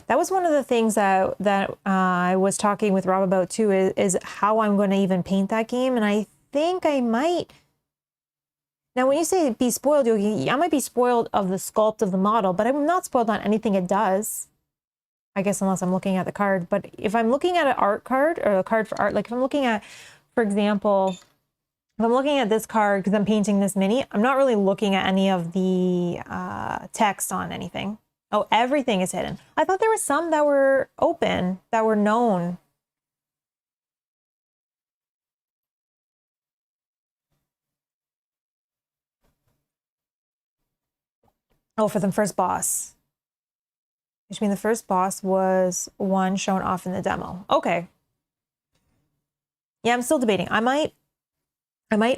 That was one of the things that I was talking with Rob about too, is how I'm going to even paint that game. And I think I might. Now, when you say be spoiled, Yogi, I might be spoiled of the sculpt of the model, but I'm not spoiled on anything it does. I guess unless I'm looking at the card. But if I'm looking at an art card or a card for art, like if I'm looking at, for example, if I'm looking at this card because I'm painting this mini, I'm not really looking at any of the text on anything. Oh, everything is hidden. I thought there were some that were open, that were known. Oh, for the first boss. Which means the first boss was one shown off in the demo. Okay. Yeah, I'm still debating. I might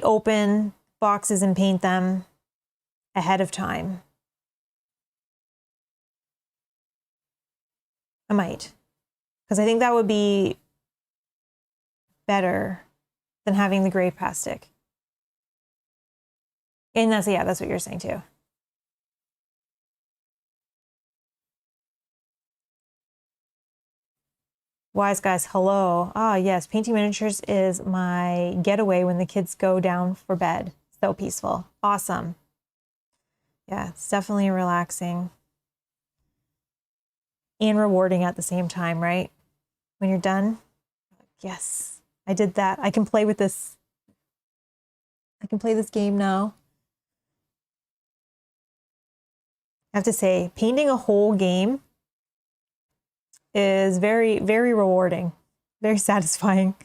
open boxes and paint them ahead of time. I might. Because I think that would be better than having the gray plastic. And that's, yeah, that's what you're saying too. Wise guys, hello. Ah, yes, painting miniatures is my getaway when the kids go down for bed. So peaceful. Awesome. Yeah, it's definitely relaxing and rewarding at the same time, right? When you're done, yes, I did that. I can play with this. I can play this game now. I have to say, painting a whole game is very, very rewarding, very satisfying.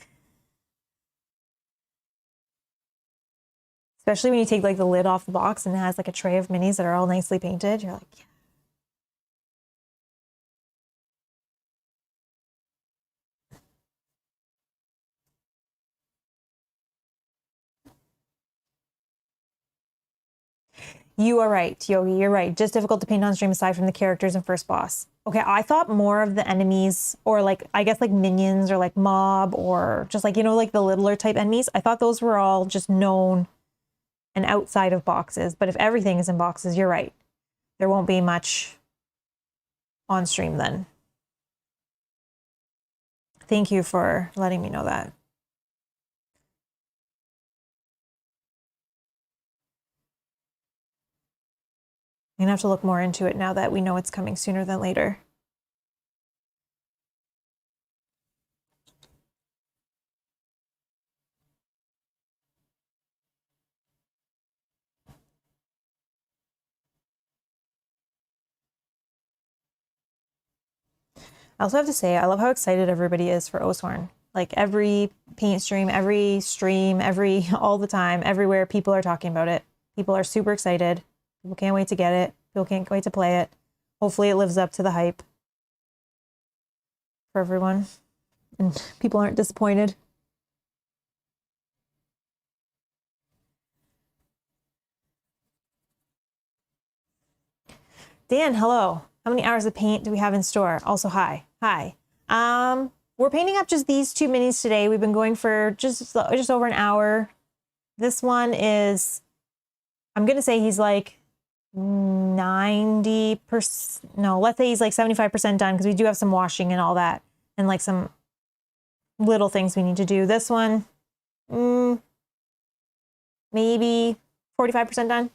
Especially when you take like the lid off the box and it has like a tray of minis that are all nicely painted. You're like, yeah. You are right, Yogi, you're right. Just difficult to paint on stream aside from the characters and first boss. Okay, I thought more of the enemies or like, I guess like minions or like mob or just like, you know, like the littler type enemies. I thought those were all just known and outside of boxes. But if everything is in boxes, you're right. There won't be much on stream then. Thank you for letting me know that. I'm gonna have to look more into it now that we know it's coming sooner than later. I also have to say, I love how excited everybody is for Oathsworn. Like every paint stream, all the time, everywhere, people are talking about it. People are super excited. People can't wait to get it. People can't wait to play it. Hopefully it lives up to the hype for everyone and people aren't disappointed. Dan, hello. How many hours of paint do we have in store? Also, hi. Hi. We're painting up just these two minis today. We've been going for just over an hour. This one is, I'm going to say he's like 90%. No, let's say he's like 75% done because we do have some washing and all that. And like some, little things we need to do. This one, maybe 45% done.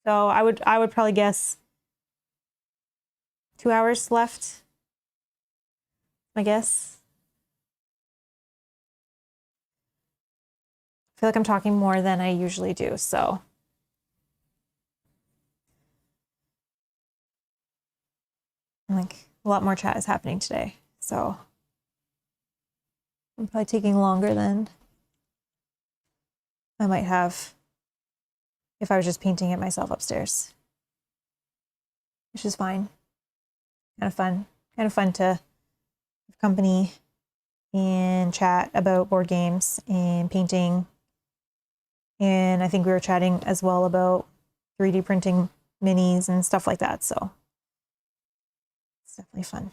So I would probably guess 2 hours left, I guess. I feel like I'm talking more than I usually do, so. Like a lot more chat is happening today, so I'm probably taking longer than I might have if I was just painting it myself upstairs, which is fine. Kind of fun to have company and chat about board games and painting. And I think we were chatting as well about 3D printing minis and stuff like that, so it's definitely fun.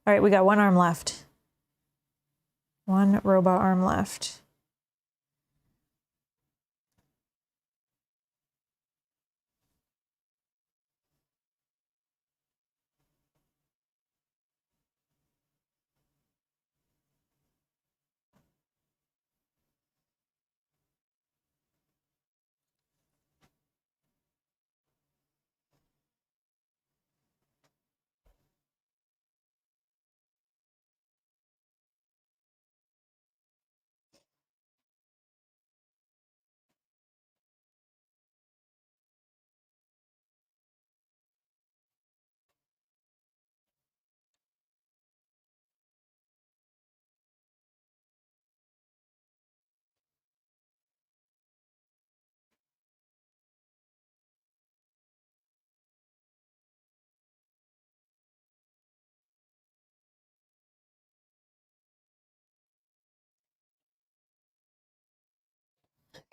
All right, we got one arm left. One robot arm left.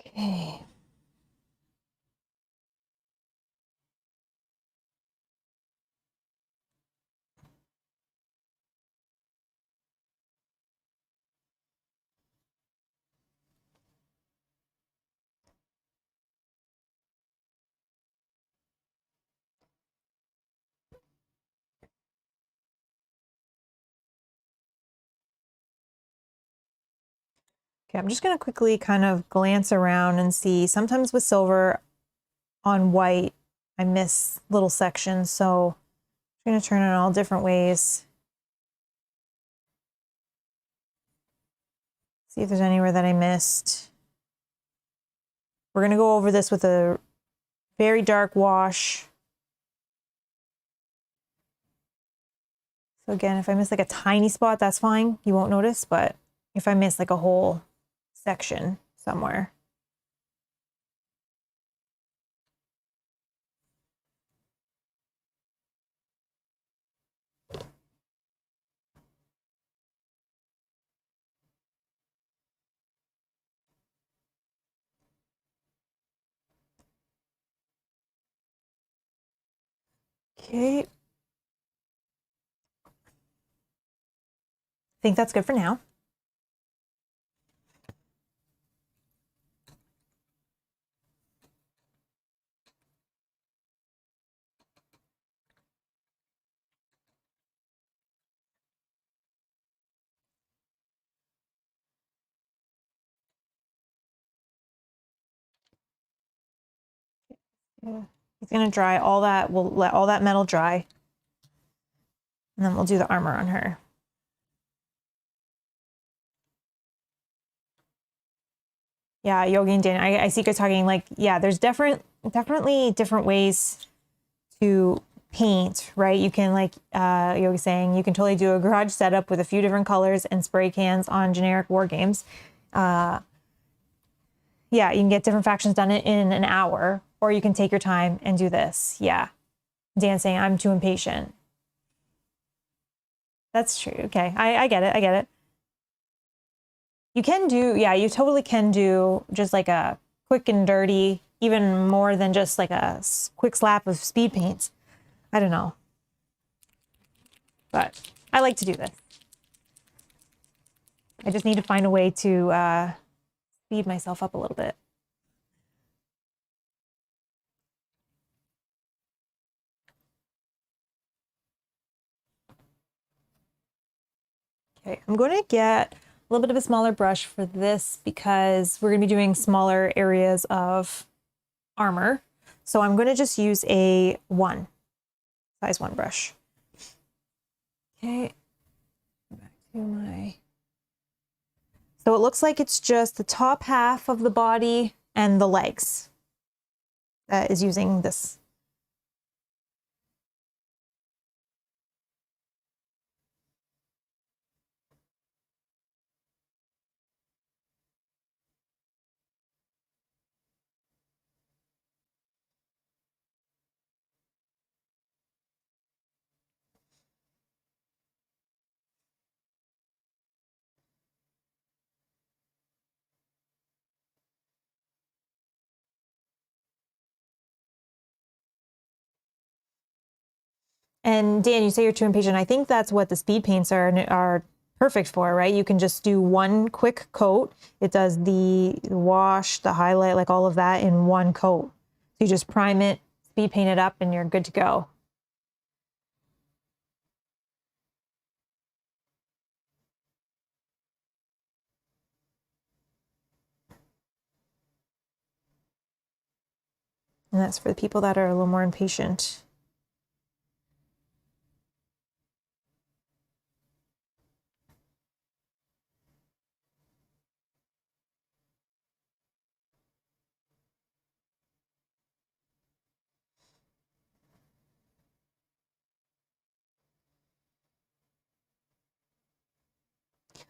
Okay. Okay, I'm just going to quickly kind of glance around and see. Sometimes with silver on white, I miss little sections, so I'm going to turn it all different ways. See if there's anywhere that I missed. We're going to go over this with a very dark wash. So again, if I miss like a tiny spot, that's fine. You won't notice, but if I miss like a whole section somewhere. Okay. I think that's good for now. Yeah. It's gonna dry all that. We'll let all that metal dry. And then we'll do the armor on her. Yeah, Yogi and Dan, I see you guys talking like, yeah, there's definitely different ways to paint, right? You can like Yogi's saying, you can totally do a garage setup with a few different colors and spray cans on generic war games. Yeah, you can get different factions done in an hour, or you can take your time and do this. Yeah. Dan saying, I'm too impatient. That's true. Okay, I get it. I get it. You can do, yeah, you totally can do just like a quick and dirty, even more than just like a quick slap of speed paints. I don't know. But I like to do this. I just need to find a way to speed myself up a little bit. Okay, I'm going to get a little bit of a smaller brush for this because we're going to be doing smaller areas of armor. So I'm going to just use a size 1 brush. Okay, back to my... So it looks like it's just the top half of the body and the legs that is using this. And Dan, you say you're too impatient. I think that's what the speed paints are perfect for, right? You can just do one quick coat. It does the wash, the highlight, like all of that in one coat. So you just prime it, speed paint it up, and you're good to go. And that's for the people that are a little more impatient.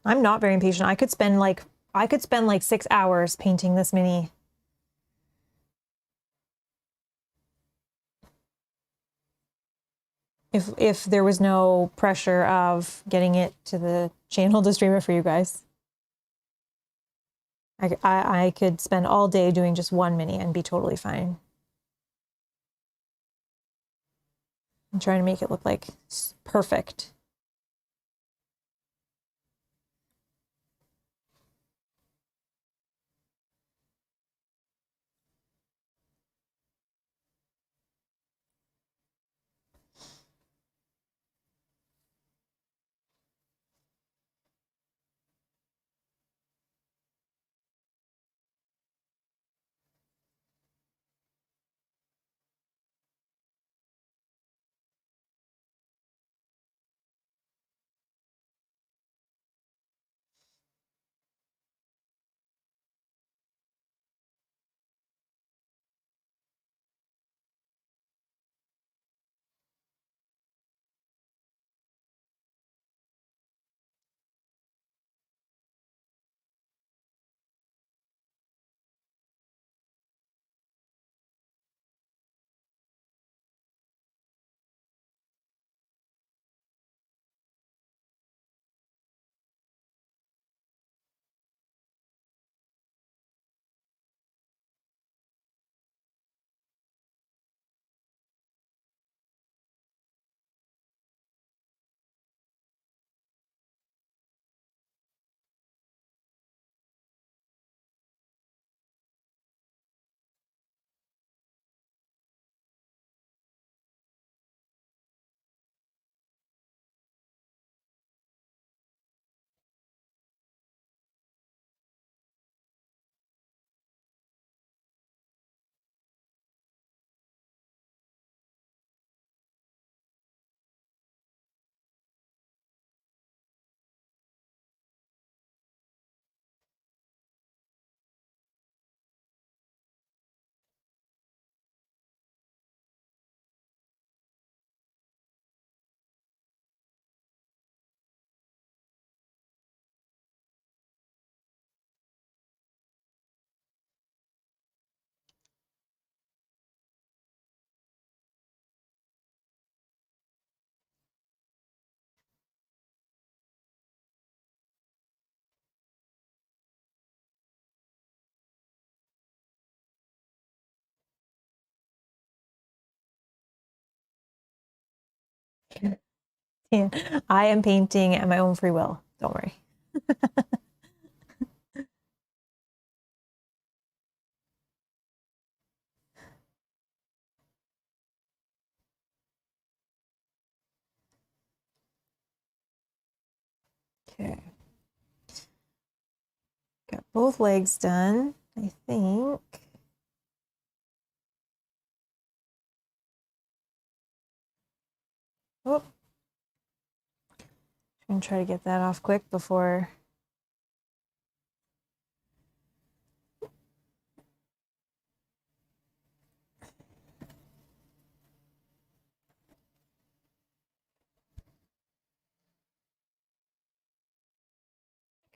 I'm not very impatient. I could spend like 6 hours painting this mini. If there was no pressure of getting it to the channel to stream it for you guys. I could spend all day doing just one mini and be totally fine. I'm trying to make it look like perfect. Yeah, I am painting at my own free will. Don't worry. Okay. Got both legs done, I think. Oh, I'm gonna try to get that off quick before.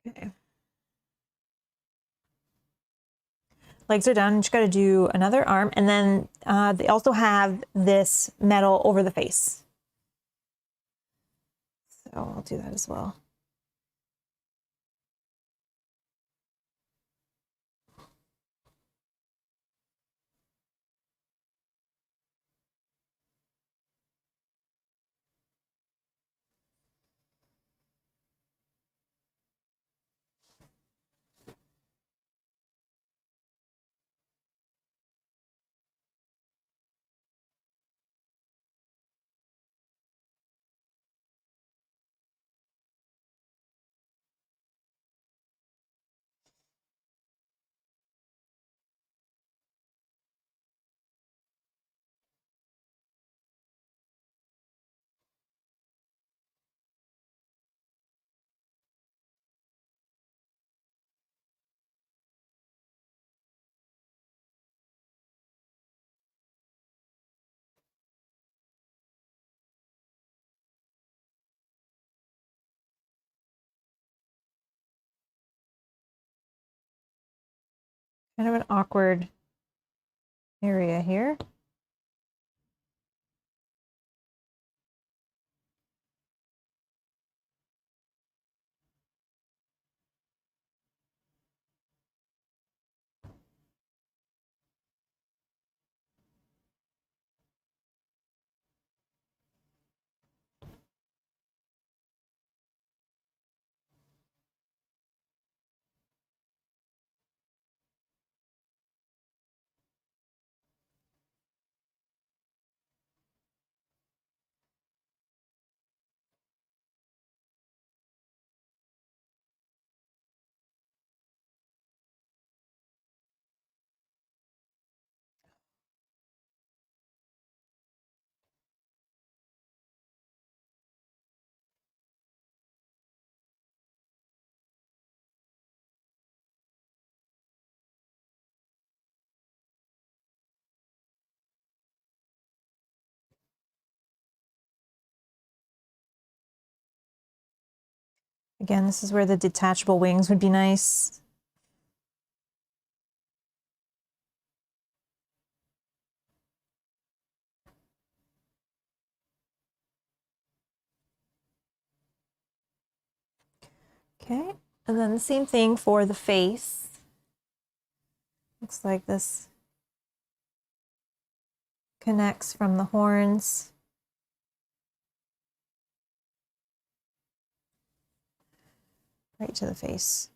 Okay. Legs are done. Just got to do another arm, and then they also have this metal over the face. So I'll do that as well. Kind of an awkward area here. Again, this is where the detachable wings would be nice. Okay, and then the same thing for the face. Looks like this connects from the horns right to the face.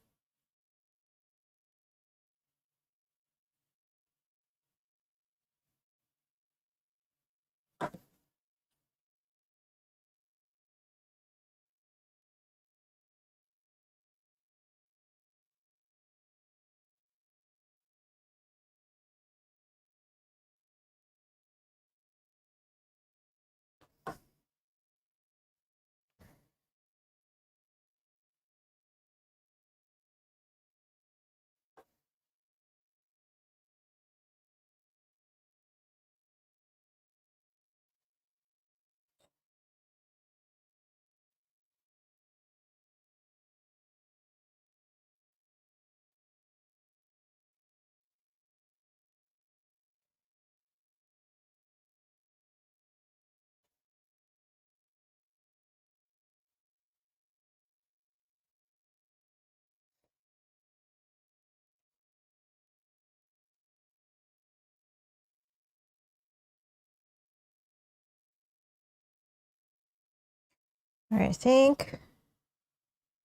All right, I think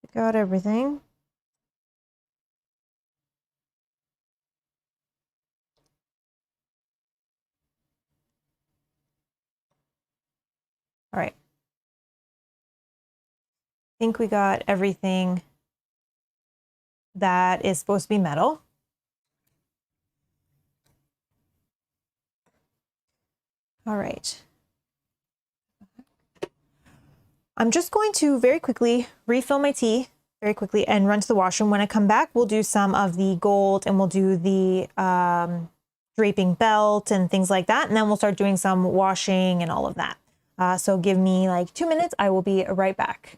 we got everything. All right. think we got everything that is supposed to be metal. All right. I'm just going to very quickly refill my tea very quickly and run to the washroom. When I come back, we'll do some of the gold and we'll do the draping belt and things like that. And then we'll start doing some washing and all of that. So give me like 2 minutes. I will be right back.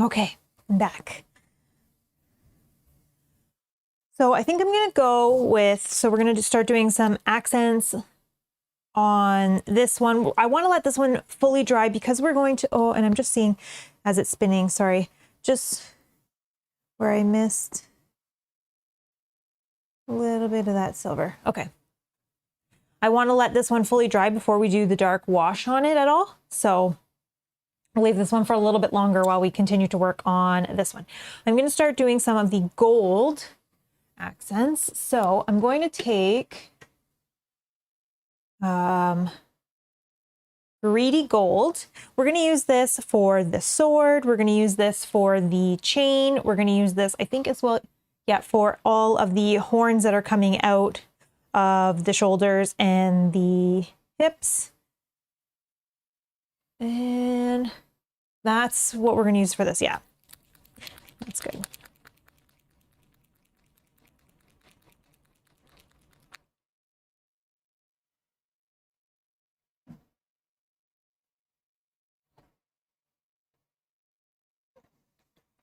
Okay, I'm back. So I think I'm gonna go with, so we're gonna start doing some accents on this one. I wanna let this one fully dry because we're going to, oh, and I'm just seeing as it's spinning, sorry, just where I missed a little bit of that silver. Okay. I wanna let this one fully dry before we do the dark wash on it at all. So I'll leave this one for a little bit longer while we continue to work on this one. I'm gonna start doing some of the gold accents. So I'm going to take Greedy Gold. We're going to use this for the sword. We're going to use this for the chain. We're going to use this, I think as well, yeah, for all of the horns that are coming out of the shoulders and the hips. And that's what we're going to use for this. Yeah, that's good.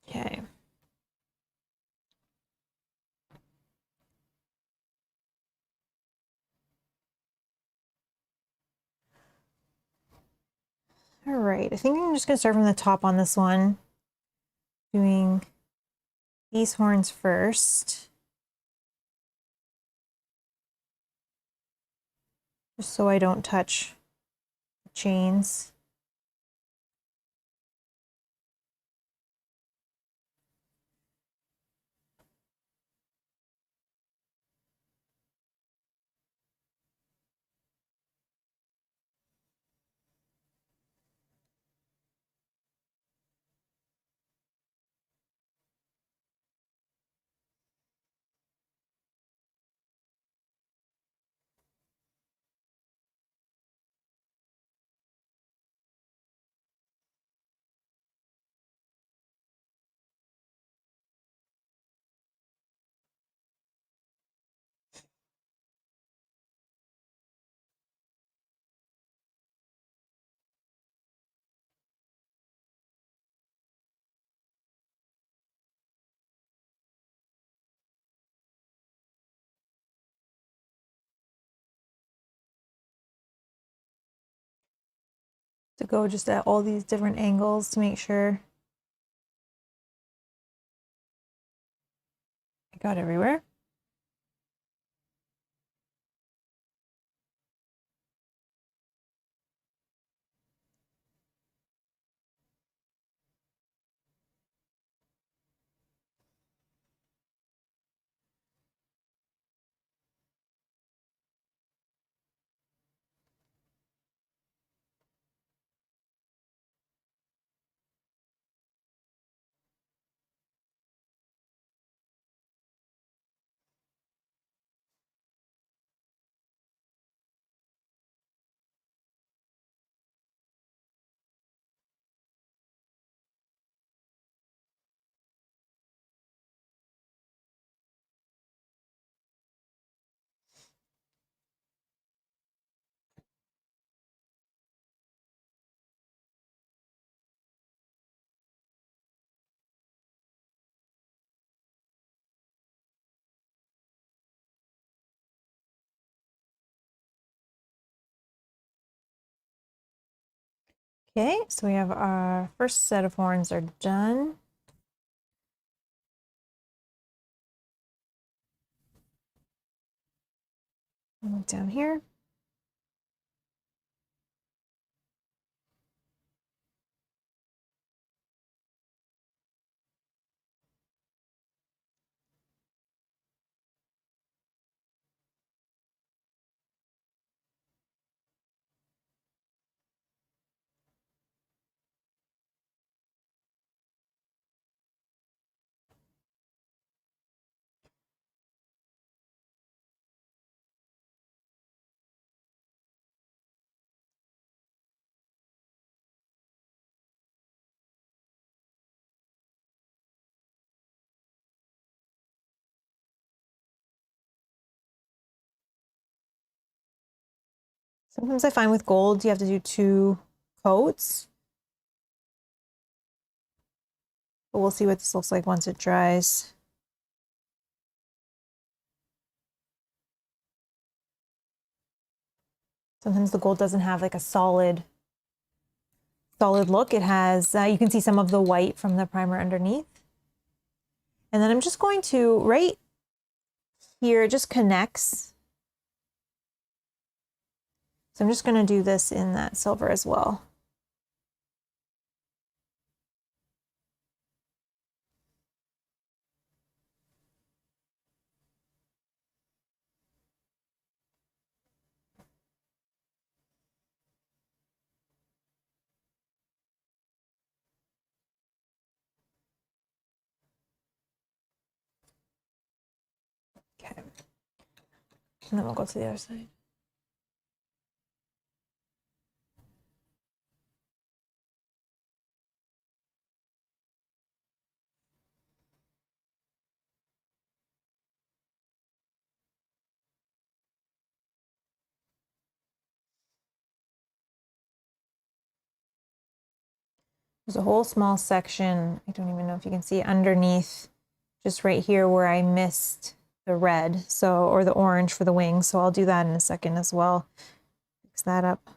Okay. All right, I think I'm just going to start from the top on this one, doing these horns first, just so I don't touch the chains. To go just at all these different angles to make sure I got everywhere. Okay, so we have our first set of horns are done. Down here. Sometimes I find with gold, you have to do 2 coats. But we'll see what this looks like once it dries. Sometimes the gold doesn't have like a solid look. It has, you can see some of the white from the primer underneath. And then I'm just going to, right here, it just connects. So I'm just going to do this in that silver as well. And then we'll go to the other side. There's a whole small section, I don't even know if you can see underneath, just right here where I missed the red, so, or the orange for the wings. So I'll do that in a second as well. Fix that up.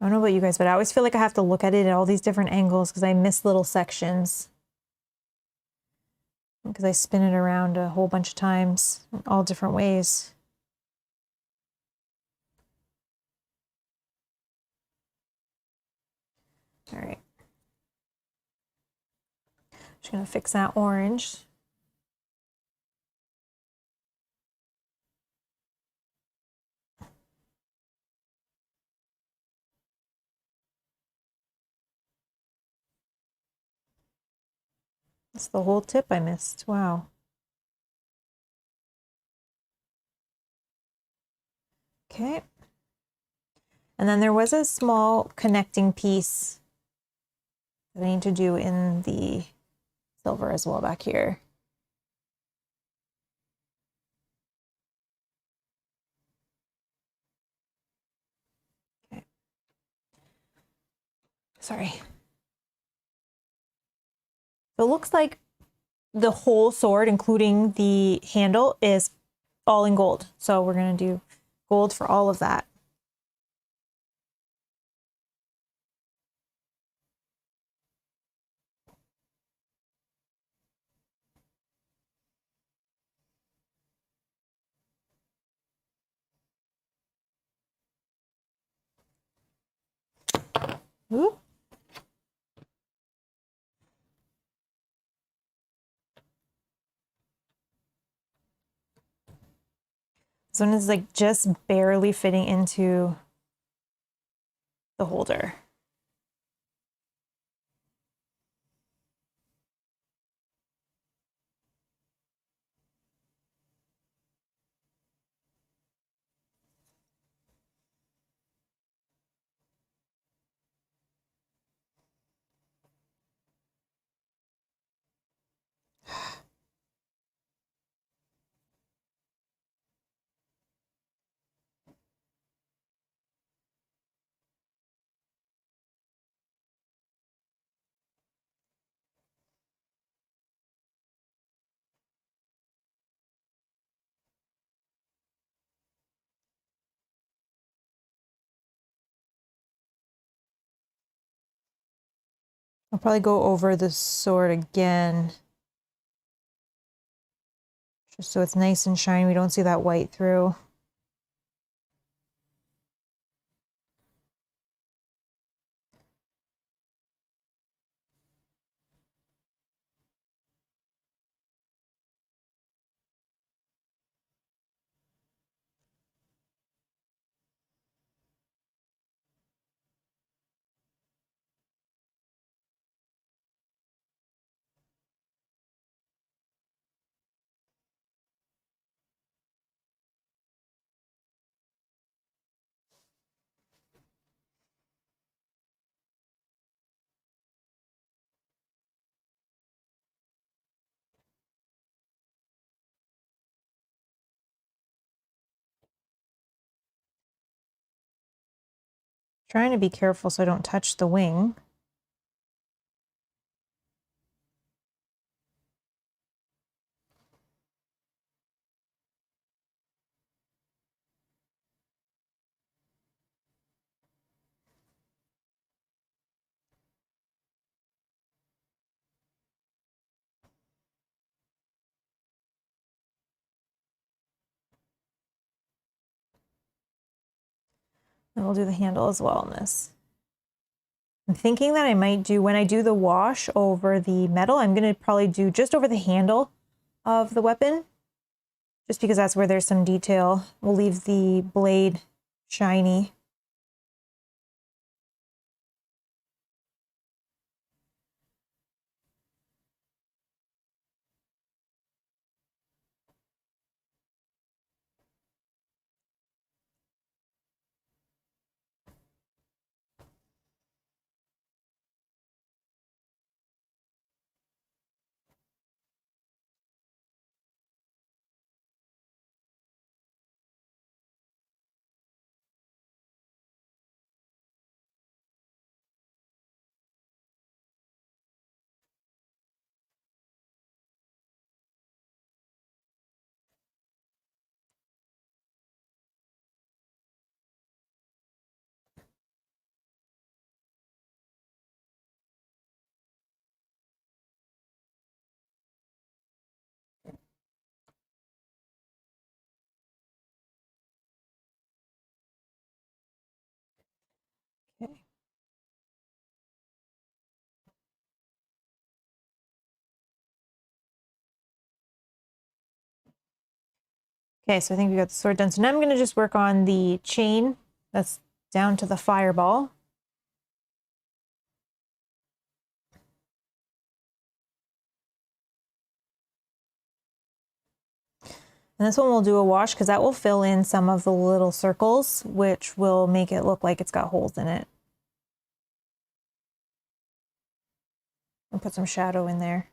I don't know about you guys, but I always feel like I have to look at it at all these different angles because I miss little sections. Because I spin it around a whole bunch of times, in all different ways. All right. Just gonna fix that orange. That's the whole tip I missed. Wow. Okay. And then there was a small connecting piece that I need to do in the silver as well back here. Okay. Sorry. So it looks like the whole sword, including the handle, is all in gold. So we're going to do gold for all of that. Ooh. This one is like just barely fitting into the holder. I'll probably go over the sword again, just so it's nice and shiny. We don't see that white through. Trying to be careful so I don't touch the wing. And we'll do the handle as well on this. I'm thinking that I might do, when I do the wash over the metal, I'm going to probably do just over the handle of the weapon, just because that's where there's some detail. We'll leave the blade shiny. Okay. Okay, so I think we got the sword done. So now I'm going to just work on the chain that's down to the fireball. And this one we'll do a wash because that will fill in some of the little circles, which will make it look like it's got holes in it. I'll put some shadow in there.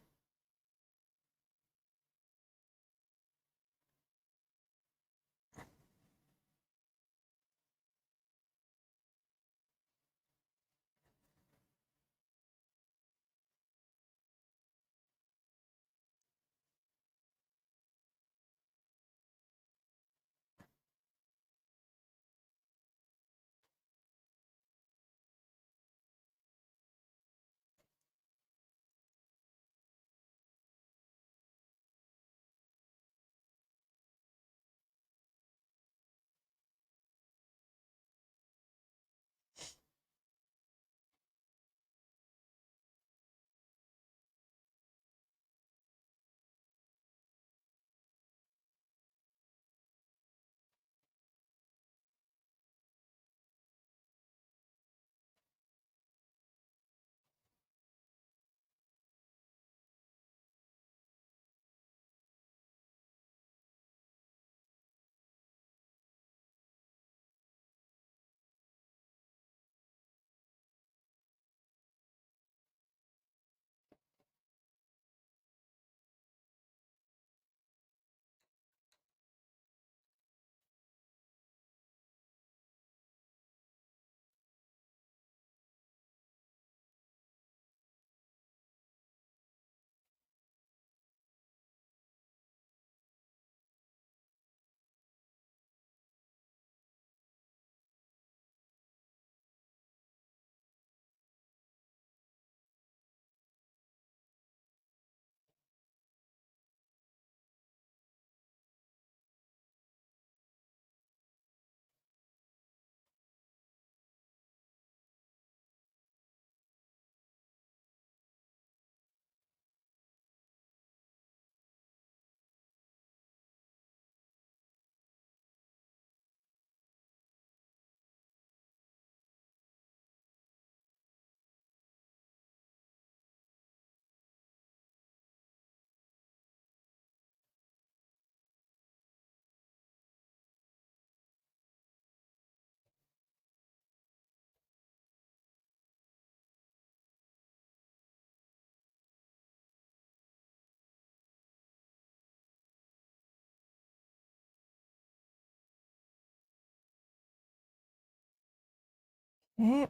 Okay,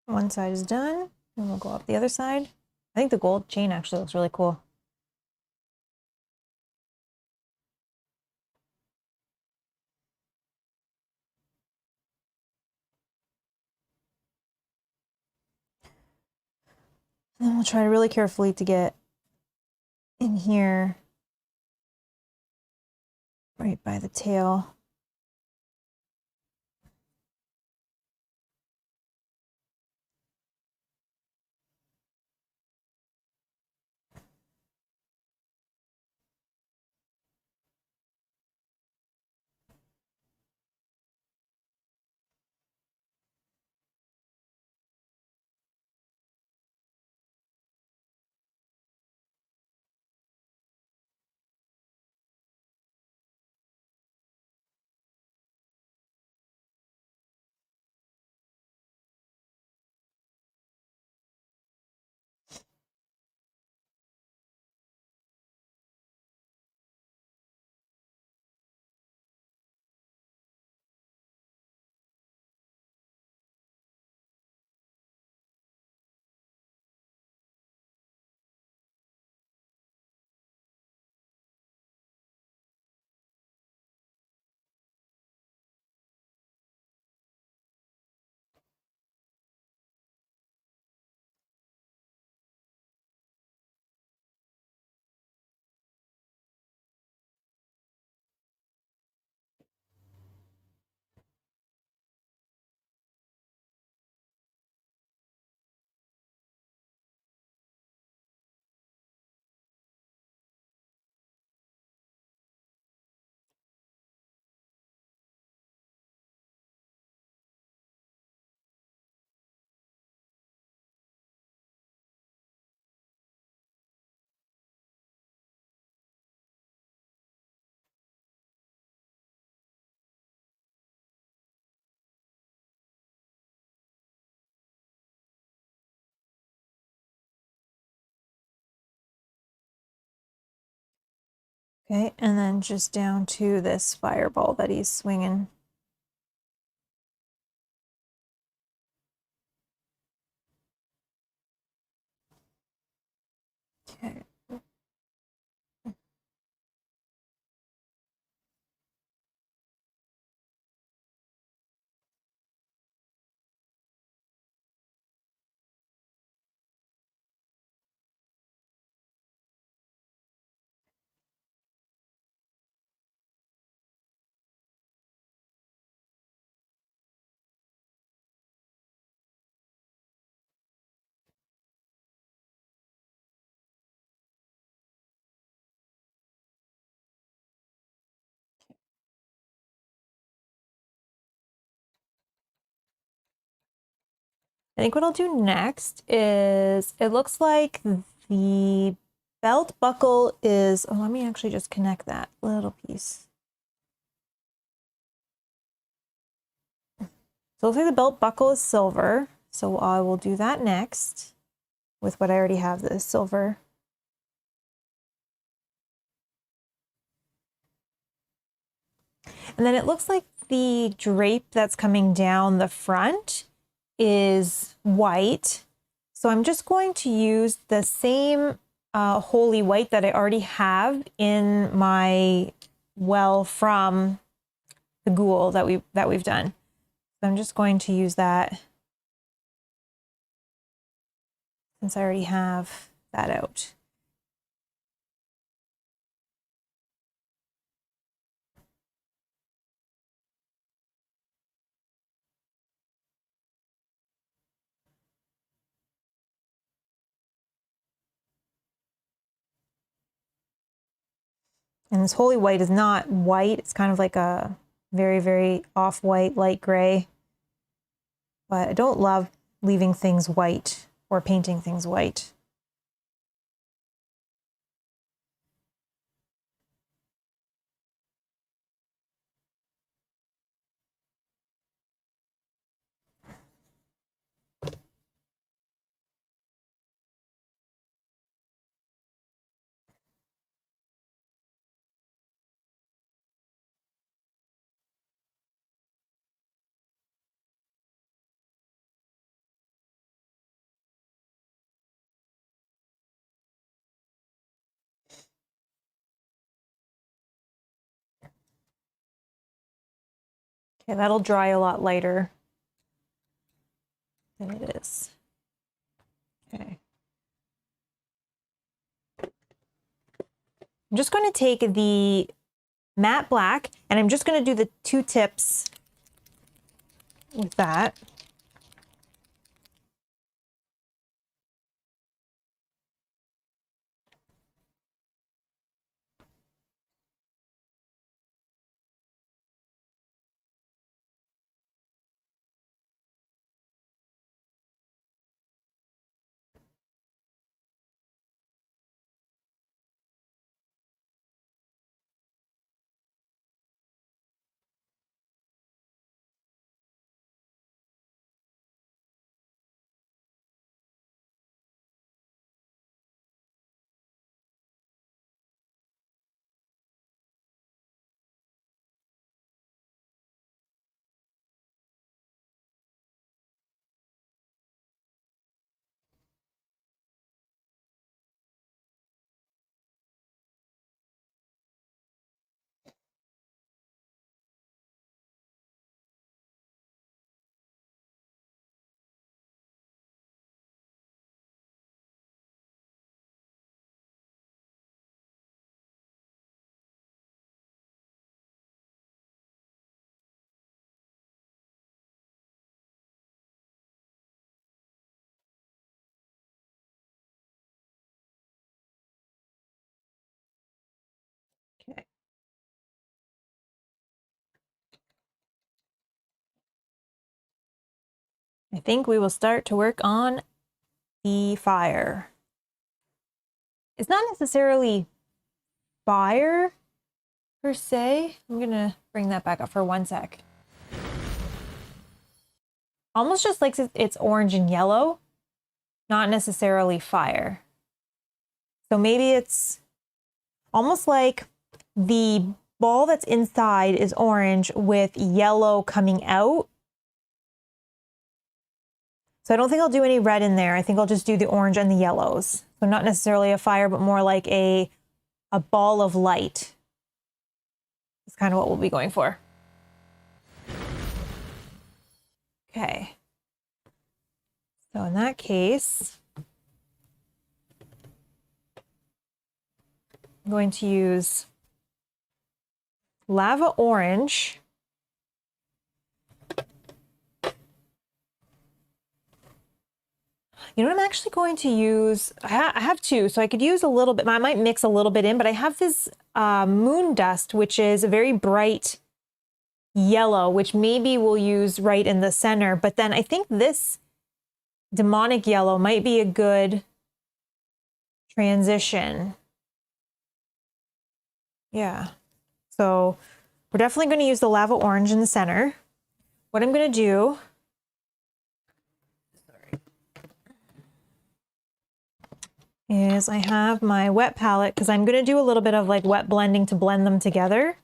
one side is done, and we'll go up the other side. I think the gold chain actually looks really cool. And then we'll try really carefully to get in here right by the tail. Okay, and then just down to this fireball that he's swinging. Okay. I think what I'll do next is, it looks like the belt buckle is, oh, let me actually just connect that little piece. So it looks like the belt buckle is silver, so I will do that next with what I already have, this silver. And then it looks like the drape that's coming down the front is white. So I'm just going to use the same holy white that I already have in my well from the ghoul that we've done. So I'm just going to use that since I already have that out. And this holy white is not white. It's kind of like a very, very off-white, light gray. But I don't love leaving things white or painting things white. Okay, that'll dry a lot lighter than it is. Okay. I'm just going to take the matte black and I'm just going to do the two tips with that. Okay. I think we will start to work on the fire. It's not necessarily fire per se. I'm gonna bring that back up for one sec. Almost just like it's orange and yellow, not necessarily fire. So maybe it's almost like the ball that's inside is orange with yellow coming out. So I don't think I'll do any red in there. I think I'll just do the orange and the yellows. So not necessarily a fire, but more like a ball of light. That's kind of what we'll be going for. Okay. So in that case, I'm going to use lava orange. You know what I'm actually going to use? I have two, so I could use a little bit. I might mix a little bit in, but I have this moon dust, which is a very bright yellow, which maybe we'll use right in the center. But then I think this demonic yellow might be a good transition. Yeah. So we're definitely going to use the lava orange in the center. What I'm going to do is I have my wet palette, because I'm going to do a little bit of like wet blending to blend them together.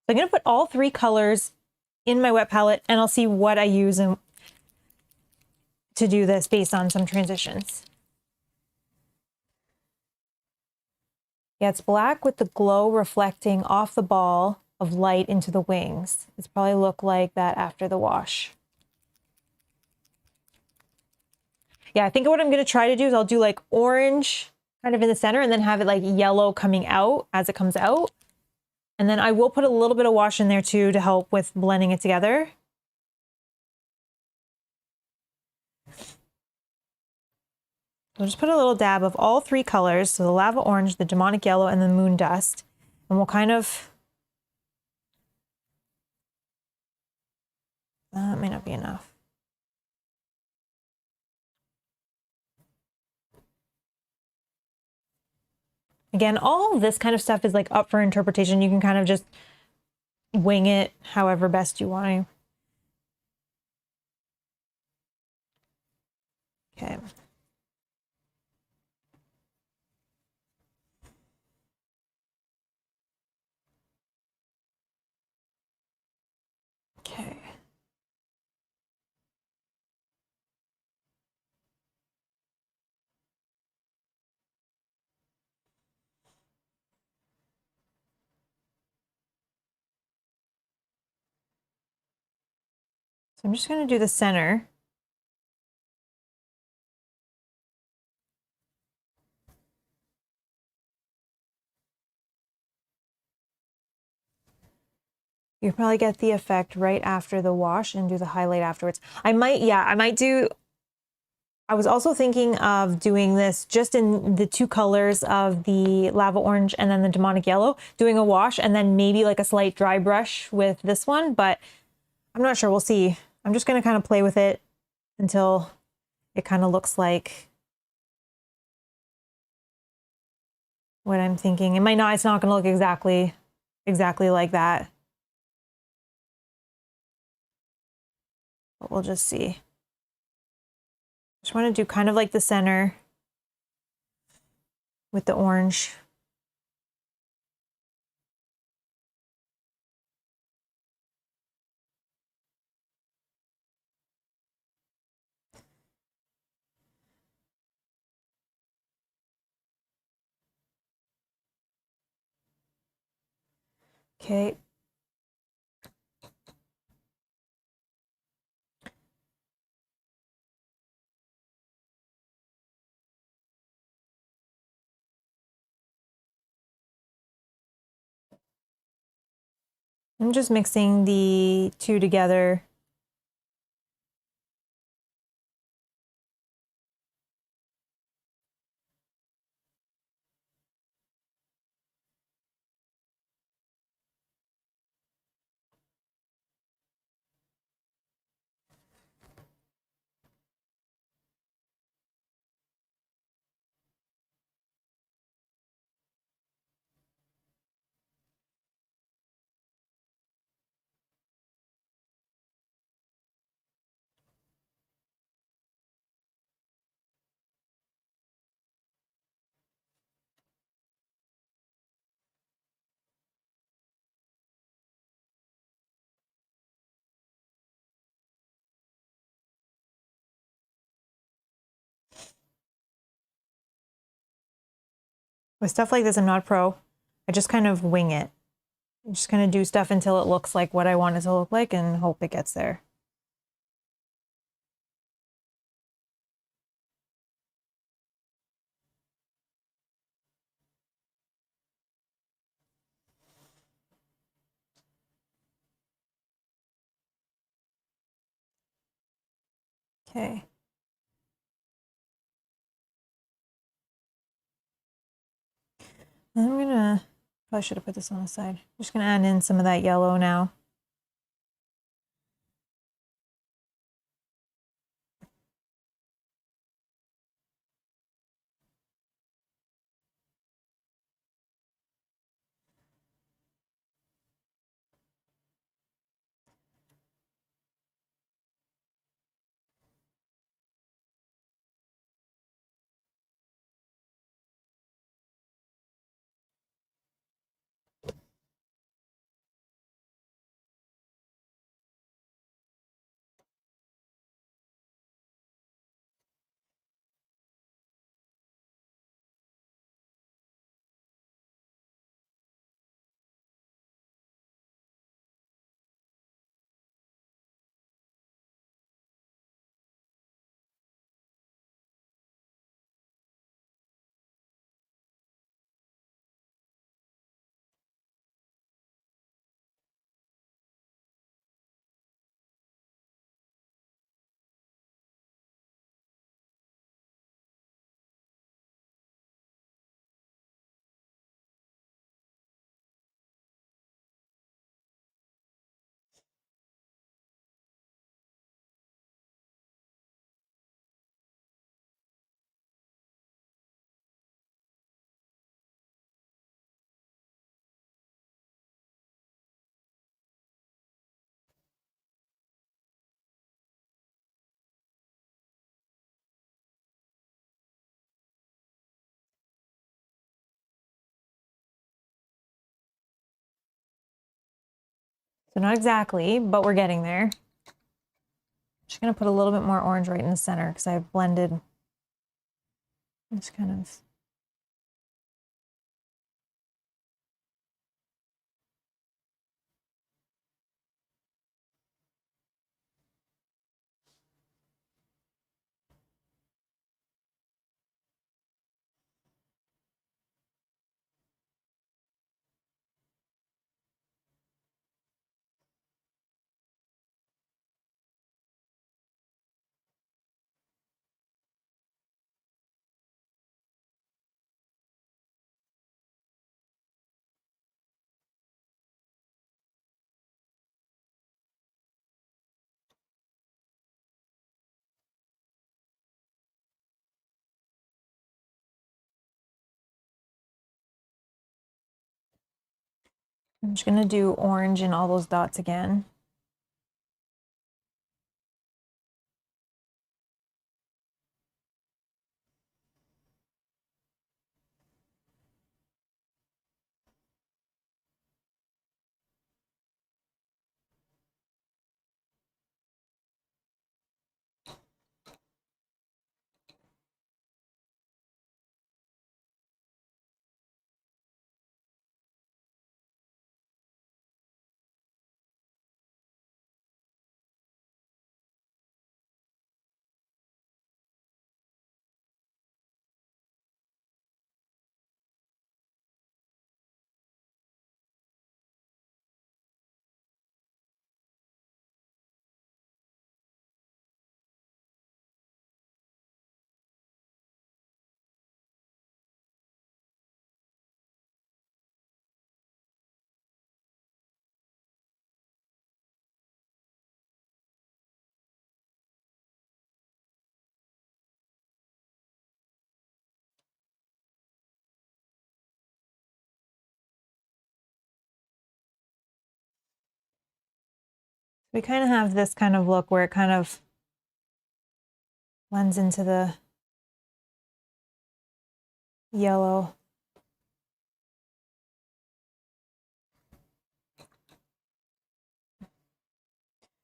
I'm going to put all three colors in my wet palette, and I'll see what I use to do this based on some transitions. Yeah, it's black with the glow reflecting off the ball of light into the wings. It's probably look like that after the wash. Yeah, I think what I'm going to try to do is I'll do like orange kind of in the center and then have it like yellow coming out as it comes out. And then I will put a little bit of wash in there too to help with blending it together. We'll just put a little dab of all three colors. So the lava orange, the demonic yellow, and the moon dust. And we'll kind of, that may not be enough. Again, all of this kind of stuff is like up for interpretation. You can kind of just wing it however best you want to. Okay. Okay. So I'm just going to do the center. You probably get the effect right after the wash and do the highlight afterwards. I might do, I was also thinking of doing this just in the two colors of the lava orange and then the demonic yellow, doing a wash and then maybe like a slight dry brush with this one, but I'm not sure. We'll see. I'm just going to kind of play with it until it kind of looks like what I'm thinking. It might not, it's not going to look exactly like that. But we'll just see. Just want to do kind of like the center with the orange. Okay. I'm just mixing the two together. With stuff like this, I'm not a pro. I just kind of wing it. I'm just going to do stuff until it looks like what I want it to look like and hope it gets there. Okay. I'm gonna, probably should have put this on the side. I'm just gonna add in some of that yellow now. So not exactly, but we're getting there. Just gonna put a little bit more orange right in the center because I've blended. Just kind of. I'm just gonna do orange in all those dots again. We kind of have this kind of look where it kind of blends into the yellow.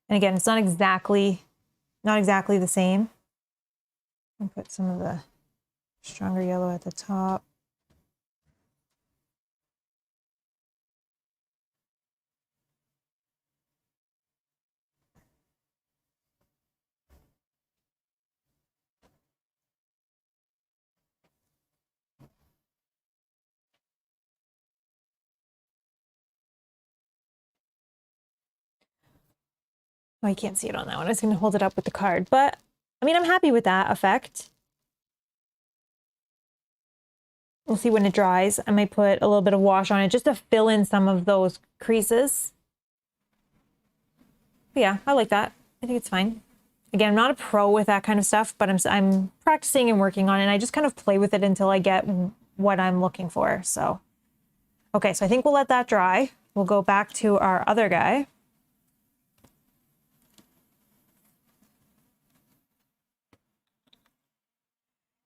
And again, it's not exactly the same. I'll put some of the stronger yellow at the top. Oh, you can't see it on that one. I was going to hold it up with the card, but I mean, I'm happy with that effect. We'll see when it dries. I might put a little bit of wash on it just to fill in some of those creases. But yeah, I like that. I think it's fine. Again, I'm not a pro with that kind of stuff, but I'm practicing and working on it. And I just kind of play with it until I get what I'm looking for. So, okay, so I think we'll let that dry. We'll go back to our other guy.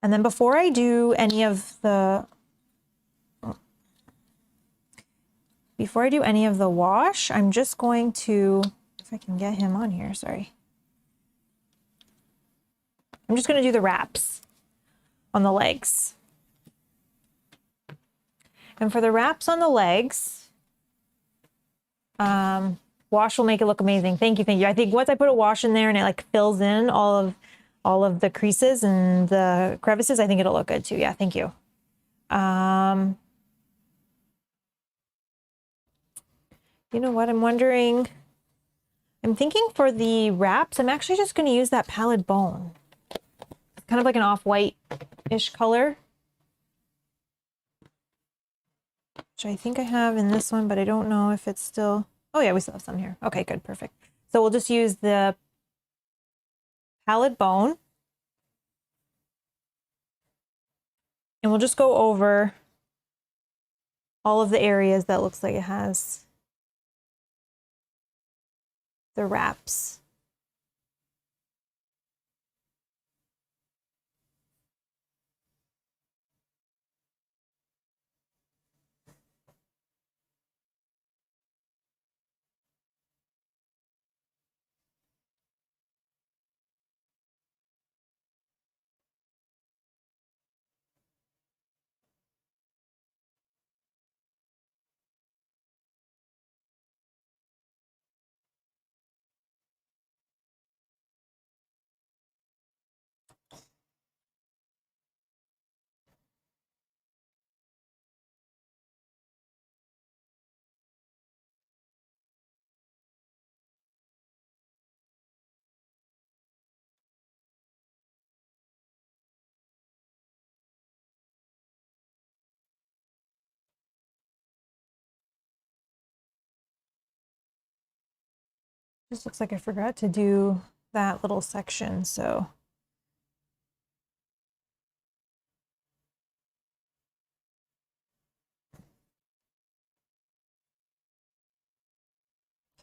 And then before I do any of the wash, I'm just going to, if I can get him on here, sorry. I'm just going to do the wraps on the legs. And for the wraps on the legs, wash will make it look amazing. Thank you, thank you. I think once I put a wash in there and it like fills in all of the creases and the crevices, I think it'll look good too. Yeah, thank you. You know what? I'm wondering, I'm thinking for the wraps, I'm actually just going to use that pallid bone. It's kind of like an off-white-ish color, which I think I have in this one, but I don't know if it's still, oh yeah, we still have some here. Okay, good, perfect. So we'll just use the pallid bone. And we'll just go over all of the areas that looks like it has the wraps. Just looks like I forgot to do that little section, so.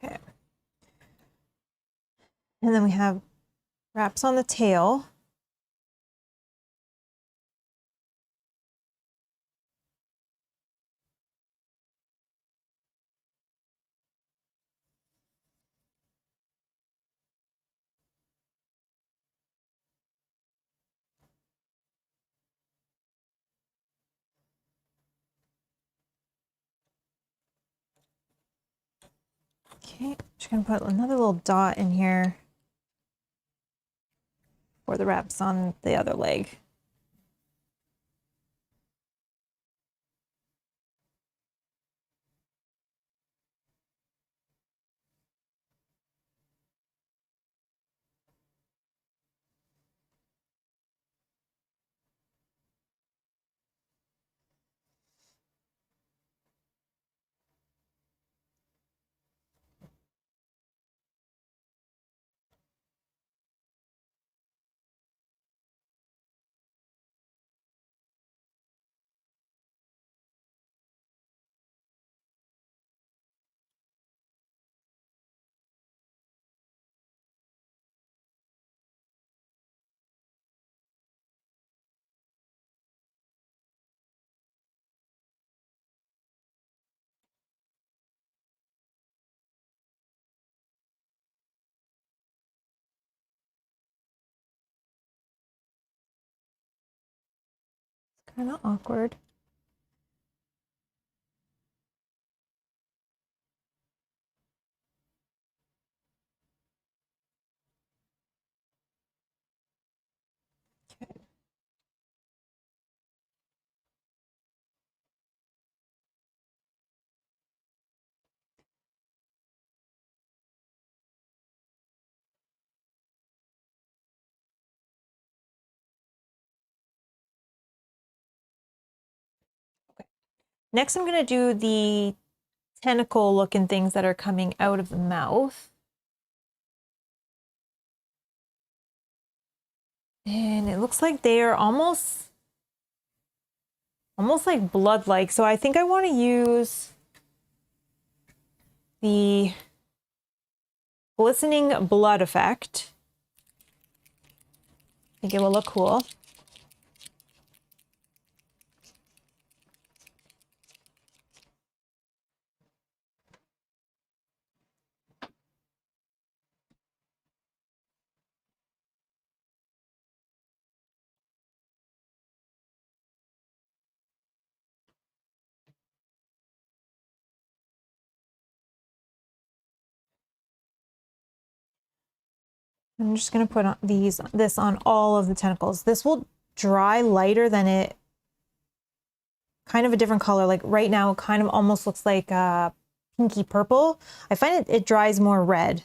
Okay. And then we have wraps on the tail. Okay, just gonna put another little dot in here for the wraps on the other leg. It's kind of awkward. Okay. Next, I'm going to do the tentacle looking things that are coming out of the mouth. And it looks like they are almost like blood-like. So I think I want to use the glistening blood effect. I think it will look cool. I'm just going to put this on all of the tentacles. This will dry lighter than it, kind of a different color. Like right now, it kind of almost looks like pinky purple. I find it dries more red.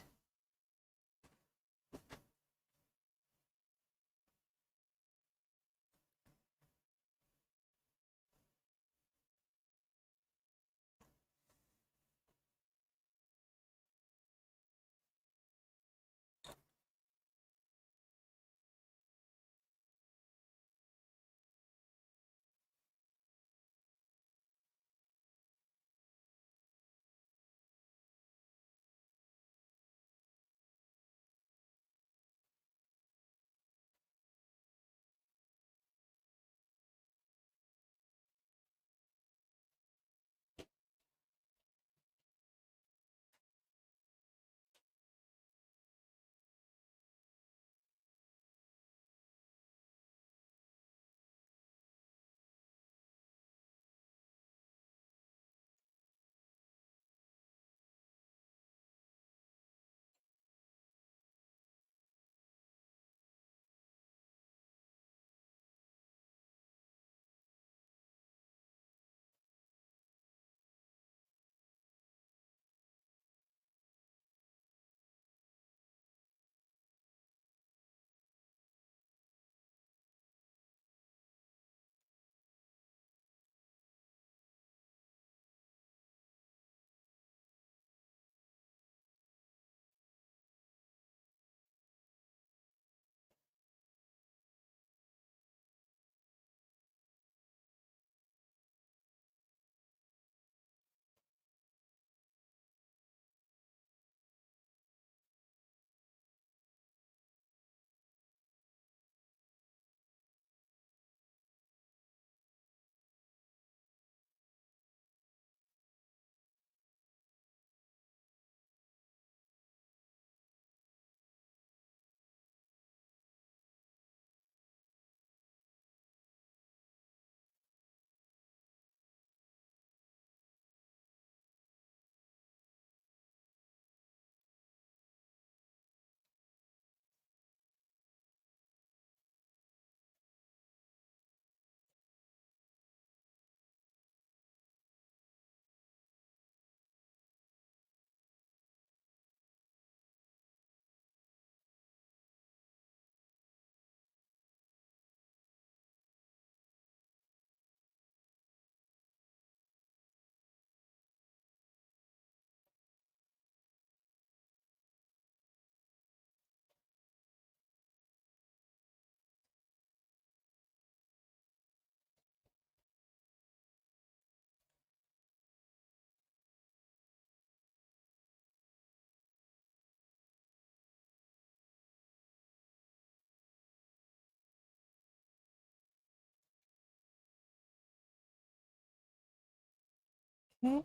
Okay.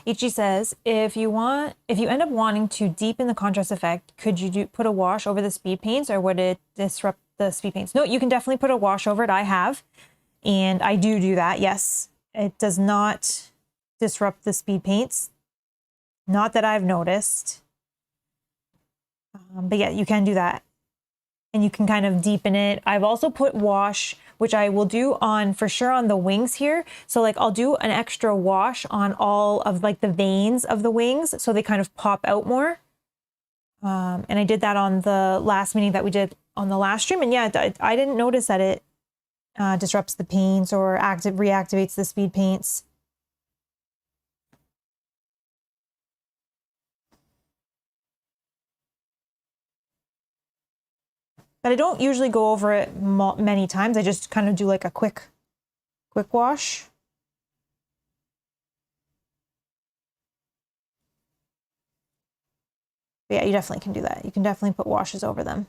Ichi says, if you end up wanting to deepen the contrast effect, could you put a wash over the speed paints, or would it disrupt the speed paints? No, you can definitely put a wash over it. I have, and I do that. Yes, it does not disrupt the speed paints. Not that I've noticed. But yeah, you can do that. and you can kind of deepen it. I've also put wash, which I will do on, for sure, on the wings here. So like I'll do an extra wash on all of like the veins of the wings so they kind of pop out more. And I did that on the last mini that we did on the last stream. And yeah, I didn't notice that it disrupts the paints or reactivates the speed paints. But I don't usually go over it many times. I just kind of do like a quick wash. But yeah, you definitely can do that. You can definitely put washes over them.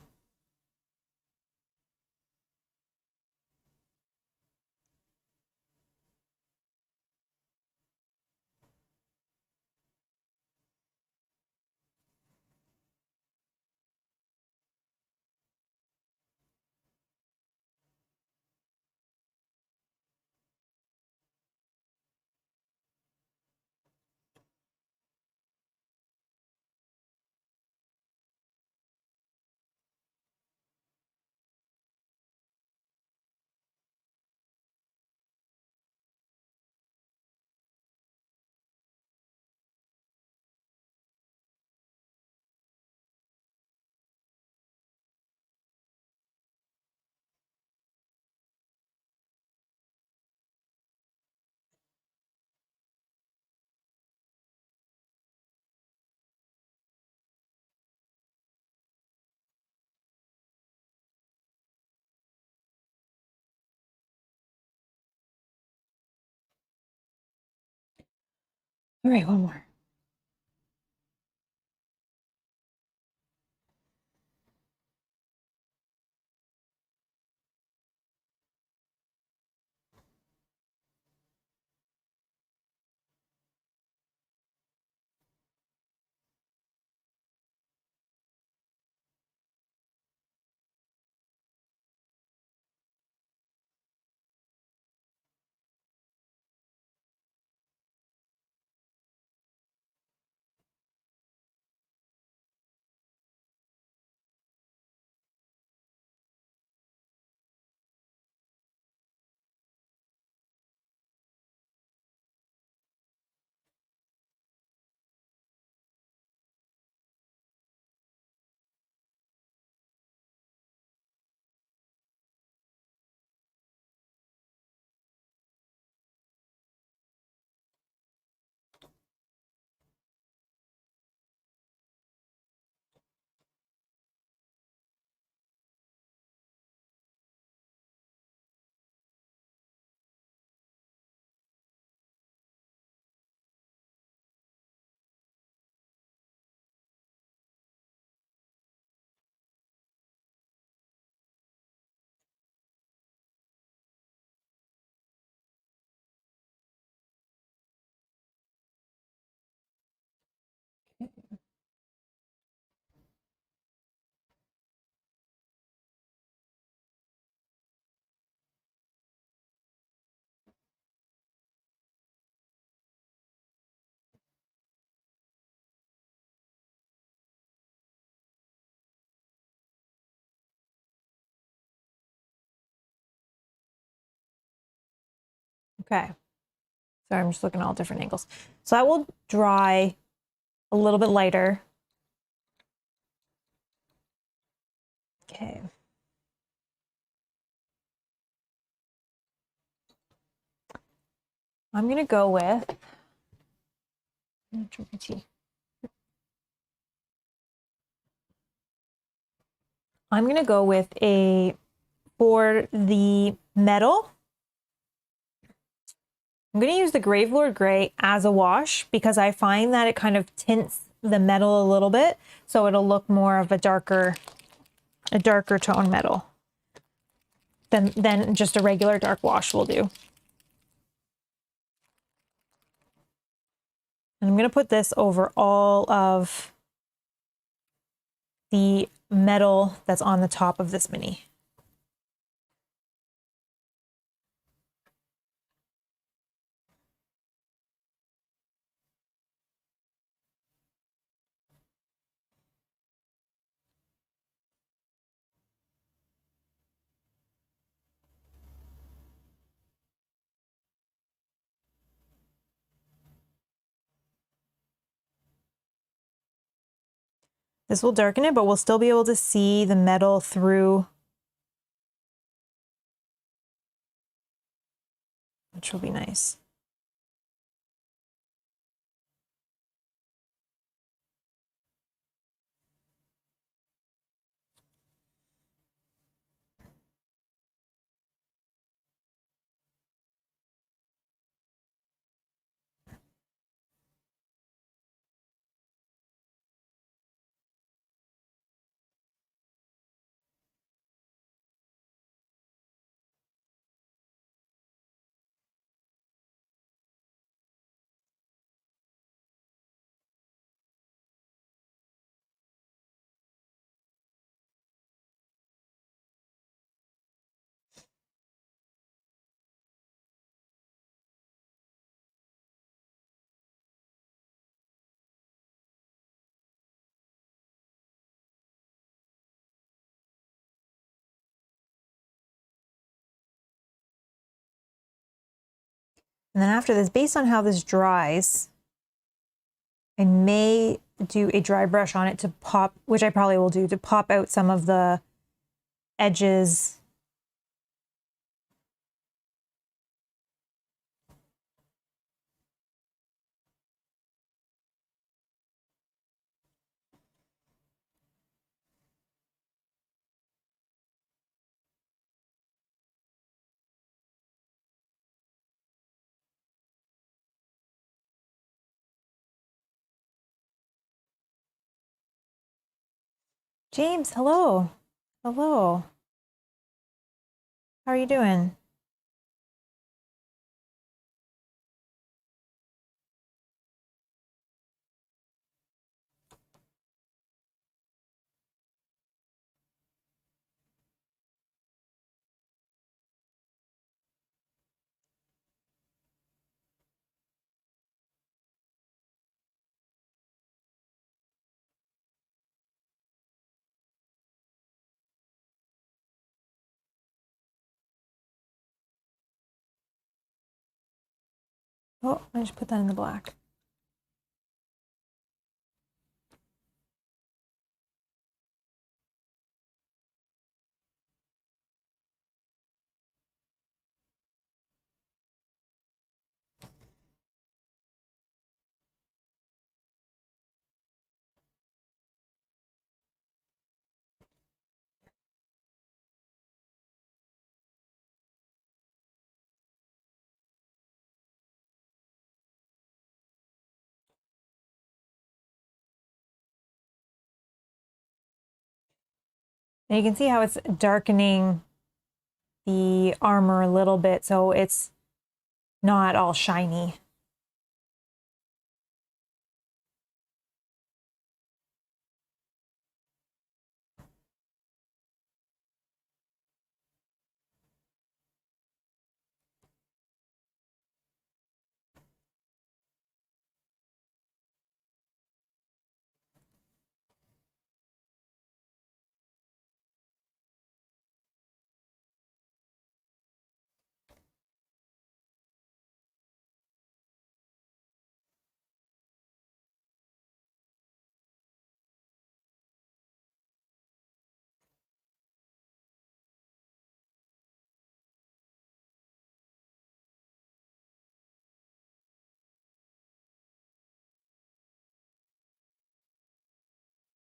All right, one more. Okay. Sorry, I'm just looking at all different angles. So I will dry a little bit lighter. Okay. I'm gonna go with, drink my tea. I'm gonna go with for the metal, I'm gonna use the Gravelord Gray as a wash because I find that it kind of tints the metal a little bit, so it'll look more of a darker tone metal than just a regular dark wash will do. And I'm gonna put this over all of the metal that's on the top of this mini. This will darken it, but we'll still be able to see the metal through, which will be nice. And then after this, based on how this dries, I may do a dry brush on it to pop, which I probably will do, to pop out some of the edges. James, hello. Hello. How are you doing? Oh, I just put that in the black. And you can see how it's darkening the armor a little bit, so it's not all shiny.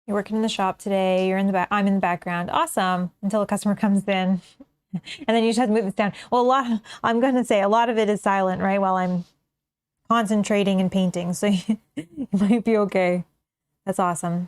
You're working in the shop today, you're in the back, I'm in the background. Awesome. Until a customer comes in. And then you just have to move this down. Well, I'm going to say a lot of it is silent, right? While I'm concentrating and painting. So you might be okay. That's awesome.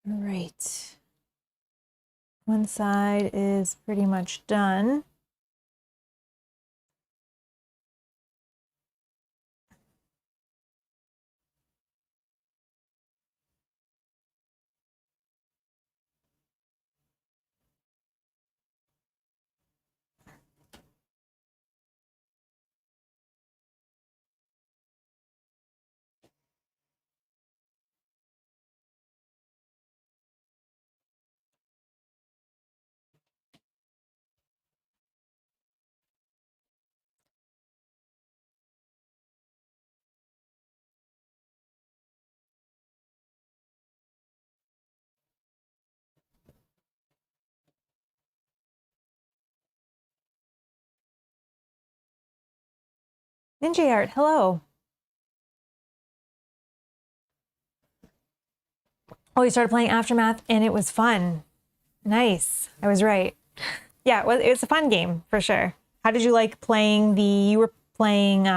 All right. One side is pretty much done. Ninja Art, hello. Oh, you started playing Aftermath and it was fun. Nice. I was right. Yeah, it was a fun game for sure. How did you like playing you were playing, you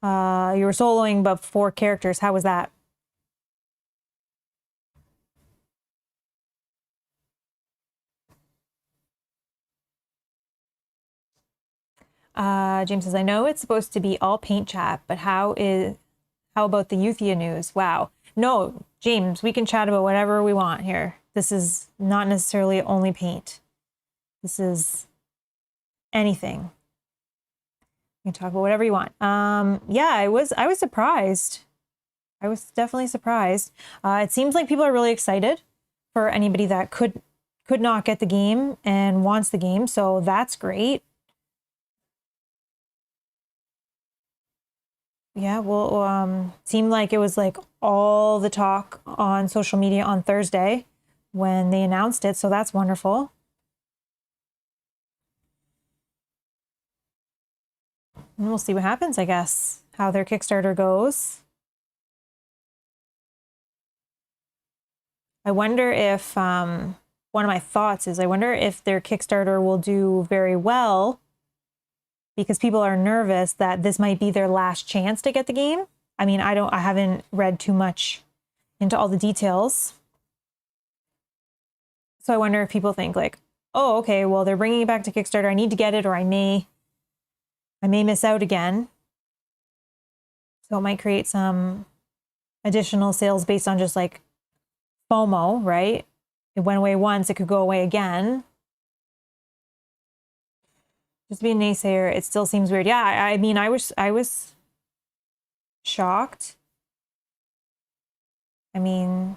were soloing, but 4 characters. How was that? James says, I know it's supposed to be all paint chat, but how about the Euthia news? Wow. No, James, we can chat about whatever we want here. This is not necessarily only paint. This is anything. You can talk about whatever you want. Yeah, I was surprised. I was definitely surprised. It seems like people are really excited for anybody that could not get the game and wants the game, so that's great. Yeah, well, seemed like it was like all the talk on social media on Thursday when they announced it, so that's wonderful. And we'll see what happens, I guess, how their Kickstarter goes. I wonder if, one of my thoughts is I wonder if their Kickstarter will do very well because people are nervous that this might be their last chance to get the game. I mean, I haven't read too much into all the details. So I wonder if people think like, oh, okay, well, they're bringing it back to Kickstarter. I need to get it, or I may miss out again. So it might create some additional sales based on just like FOMO, right? It went away once, it could go away again. Just be a naysayer, it still seems weird. Yeah, I mean, I was shocked. I mean,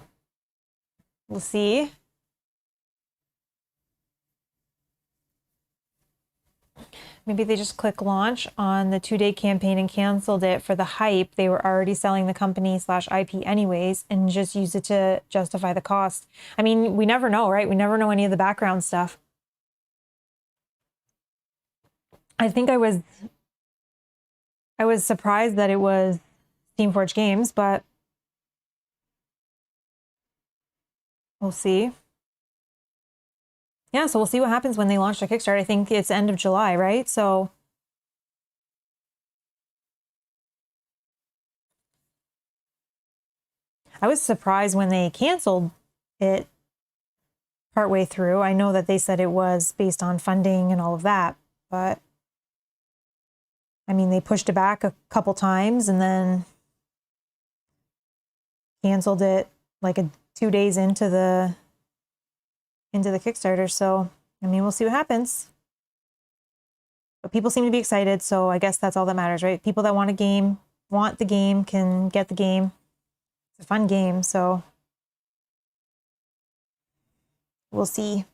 we'll see. Maybe they just click launch on the 2-day campaign and canceled it for the hype. They were already selling the company/IP anyways and just use it to justify the cost. I mean, we never know, right? We never know any of the background stuff. I think I was surprised that it was Steamforged Games, but we'll see. Yeah, so we'll see what happens when they launch the Kickstarter. I think it's end of July, right? So I was surprised when they canceled it partway through. I know that they said it was based on funding and all of that, but I mean, they pushed it back a couple times and then canceled it like 2 days into the Kickstarter. So, I mean, we'll see what happens. But people seem to be excited, so I guess that's all that matters, right? People that want the game can get the game. It's a fun game, so we'll see.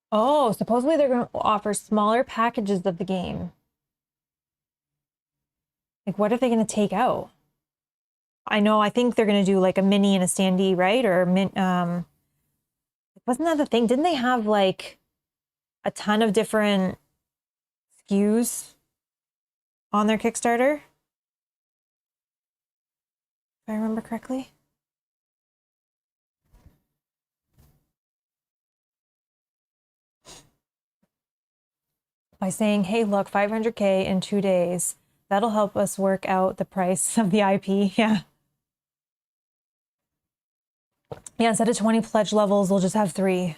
Oh, supposedly they're going to offer smaller packages of the game. Like, what are they going to take out? I think they're going to do like a mini and a standee, right? Or wasn't that the thing? Didn't they have like a ton of different SKUs on their Kickstarter? If I remember correctly. By saying, hey, look, 500K in 2 days, that'll help us work out the price of the IP. Yeah. Yeah, instead of 20 pledge levels, we'll just have 3.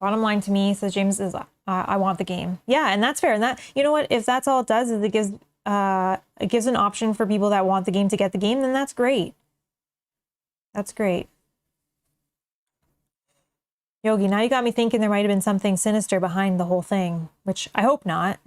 Bottom line to me, says James, is I want the game. Yeah, and that's fair. And that, you know what, if that's all it does is it gives an option for people that want the game to get the game, then that's great. That's great. Yogi, now you got me thinking there might have been something sinister behind the whole thing, which I hope not.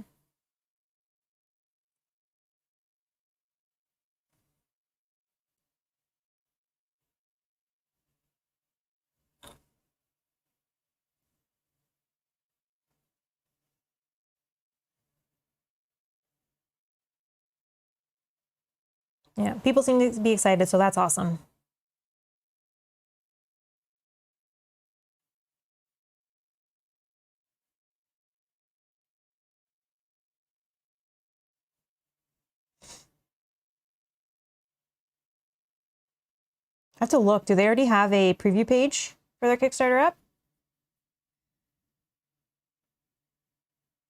Yeah, people seem to be excited, so that's awesome. I have to look. Do they already have a preview page for their Kickstarter up?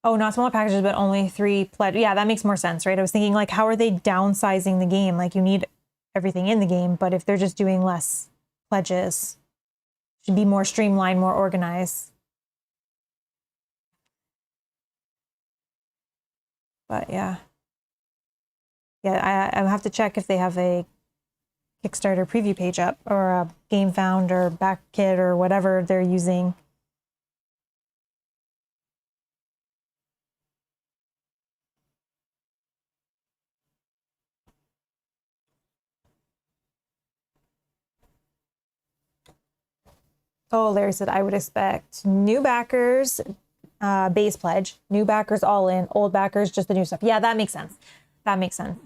Oh, not smaller packages, but only 3 pledge. Yeah, that makes more sense, right? I was thinking, like, how are they downsizing the game? Like, you need everything in the game, but if they're just doing less pledges, it should be more streamlined, more organized. But yeah. Yeah, I have to check if they have a Kickstarter preview page up or a game found or back kit or whatever they're using. Oh, Larry said, I would expect new backers, base pledge, new backers all in, old backers, just the new stuff. Yeah, that makes sense. That makes sense.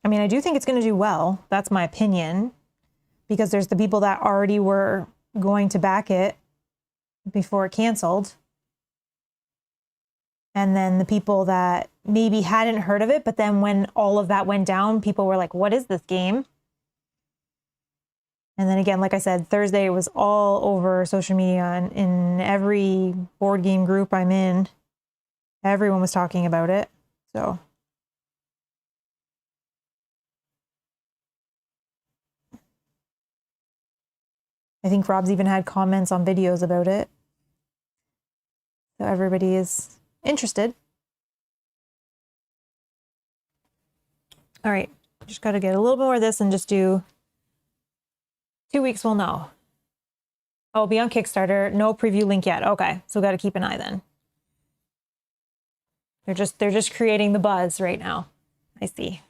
I mean, I do think it's going to do well. That's my opinion, because there's the people that already were going to back it before it canceled. And then the people that maybe hadn't heard of it, but then when all of that went down, people were like, what is this game? And then again, like I said, Thursday was all over social media and in every board game group I'm in, everyone was talking about it. So I think Rob's even had comments on videos about it. So everybody is interested. All right, just got to get a little bit more of this and just do 2 weeks, we'll know. Oh, be on Kickstarter, no preview link yet. Okay, so got to keep an eye then. They're just creating the buzz right now. I see.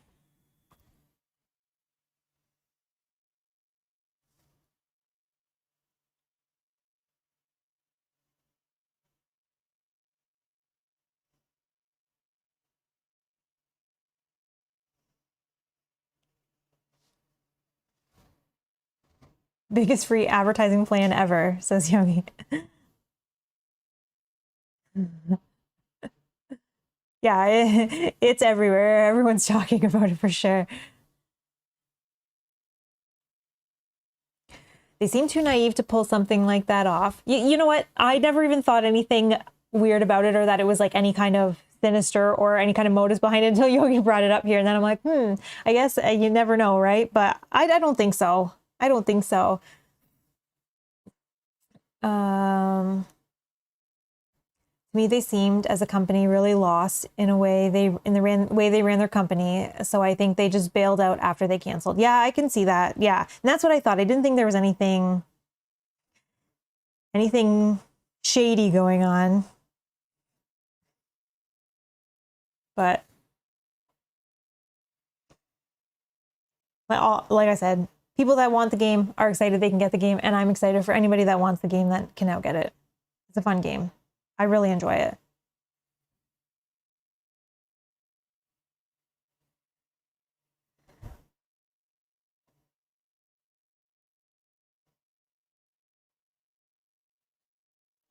Biggest free advertising plan ever, says Yogi. Yeah, it's everywhere. Everyone's talking about it for sure. They seem too naive to pull something like that off. You know what? I never even thought anything weird about it or that it was like any kind of sinister or any kind of motives behind it until Yogi brought it up here. And then I'm like, I guess you never know, right? But I don't think so. I don't think so. To me, they seemed as a company really lost in a way way they ran their company. So I think they just bailed out after they canceled. Yeah, I can see that. Yeah, and that's what I thought. I didn't think there was anything shady going on. But like I said, people that want the game are excited they can get the game, and I'm excited for anybody that wants the game that can now get it. It's a fun game. I really enjoy it.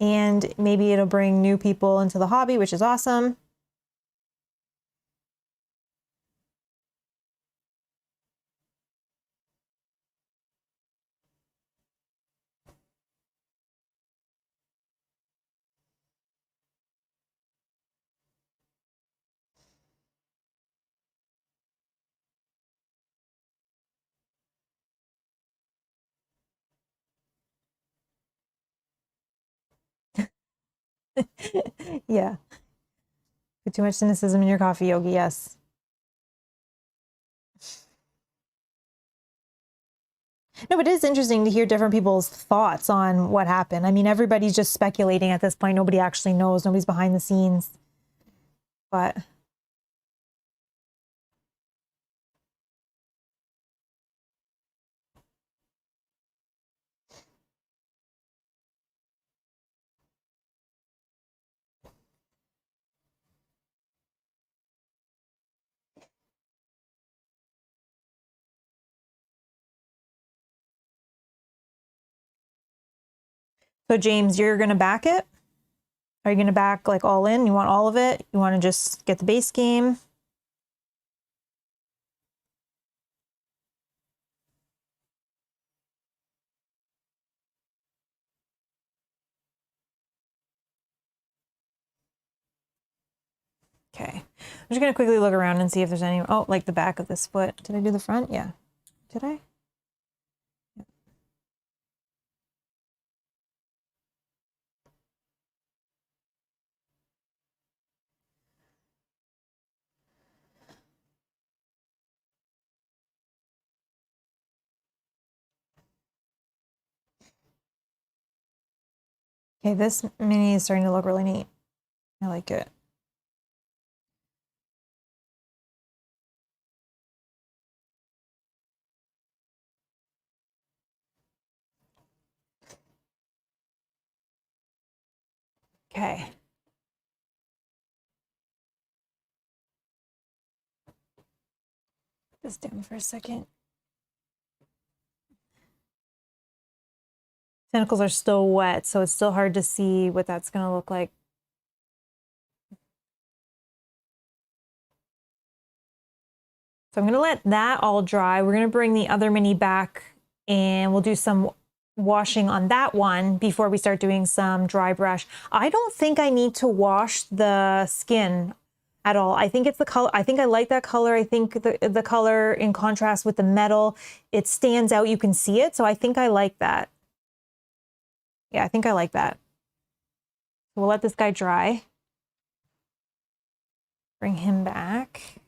And maybe it'll bring new people into the hobby, which is awesome. Yeah. Put too much cynicism in your coffee, Yogi, yes. No, but it is interesting to hear different people's thoughts on what happened. I mean, everybody's just speculating at this point. Nobody actually knows. Nobody's behind the scenes. But so James, you're going to back it? Are you going to back like all in? You want all of it? You want to just get the base game? Okay. I'm just going to quickly look around and see if there's any, oh, like the back of this foot. Did I do the front? Yeah. Did I? Okay, this mini is starting to look really neat. I like it. Okay. Put this down for a second. Tentacles are still wet, so it's still hard to see what that's going to look like. So I'm going to let that all dry. We're going to bring the other mini back and we'll do some washing on that one before we start doing some dry brush. I don't think I need to wash the skin at all. I think it's the color. I think I like that color. I think the color in contrast with the metal, it stands out. You can see it. So I think I like that. Yeah, I think I like that. We'll let this guy dry. Bring him back.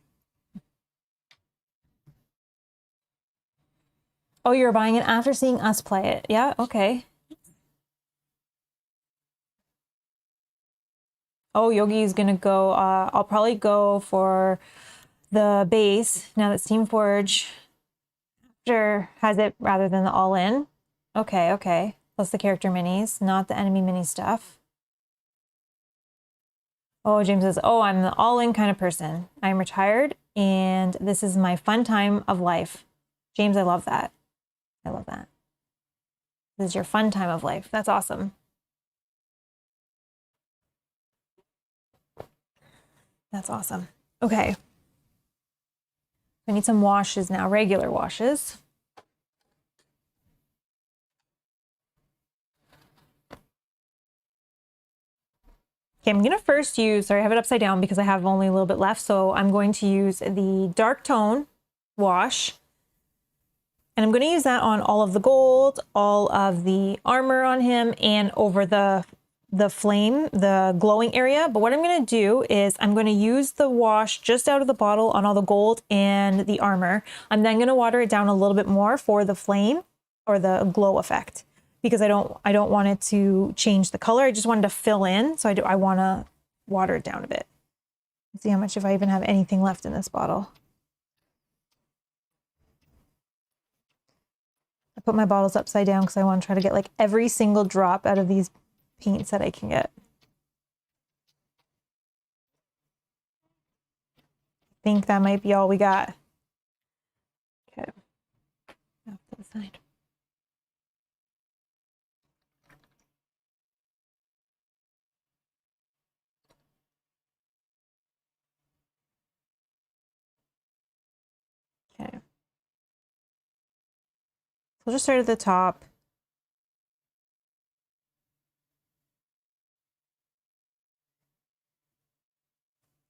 Oh, you're buying it after seeing us play it. Yeah, okay. Oh, Yogi's gonna go, I'll probably go for the base now that Steamforge has it rather than the all-in. Okay, okay. Plus the character minis, not the enemy mini stuff. Oh, James says, oh, I'm the all-in kind of person. I'm retired and this is my fun time of life. James, I love that. I love that. This is your fun time of life. That's awesome. That's awesome. Okay. I need some washes now, regular washes. Okay, I'm gonna first use, sorry, I have it upside down because I have only a little bit left. So I'm going to use the dark tone wash. And I'm gonna use that on all of the gold, all of the armor on him, and over the flame, the glowing area. But what I'm gonna do is I'm gonna use the wash just out of the bottle on all the gold and the armor. I'm then gonna water it down a little bit more for the flame or the glow effect. because I don't want it to change the color. I just wanted to fill in. So I want to water it down a bit. Let's see how much, if I even have anything left in this bottle. I put my bottles upside down because I want to try to get like every single drop out of these paints that I can get. I think that might be all we got. Okay. Off to the side. Okay. So we'll just start at the top.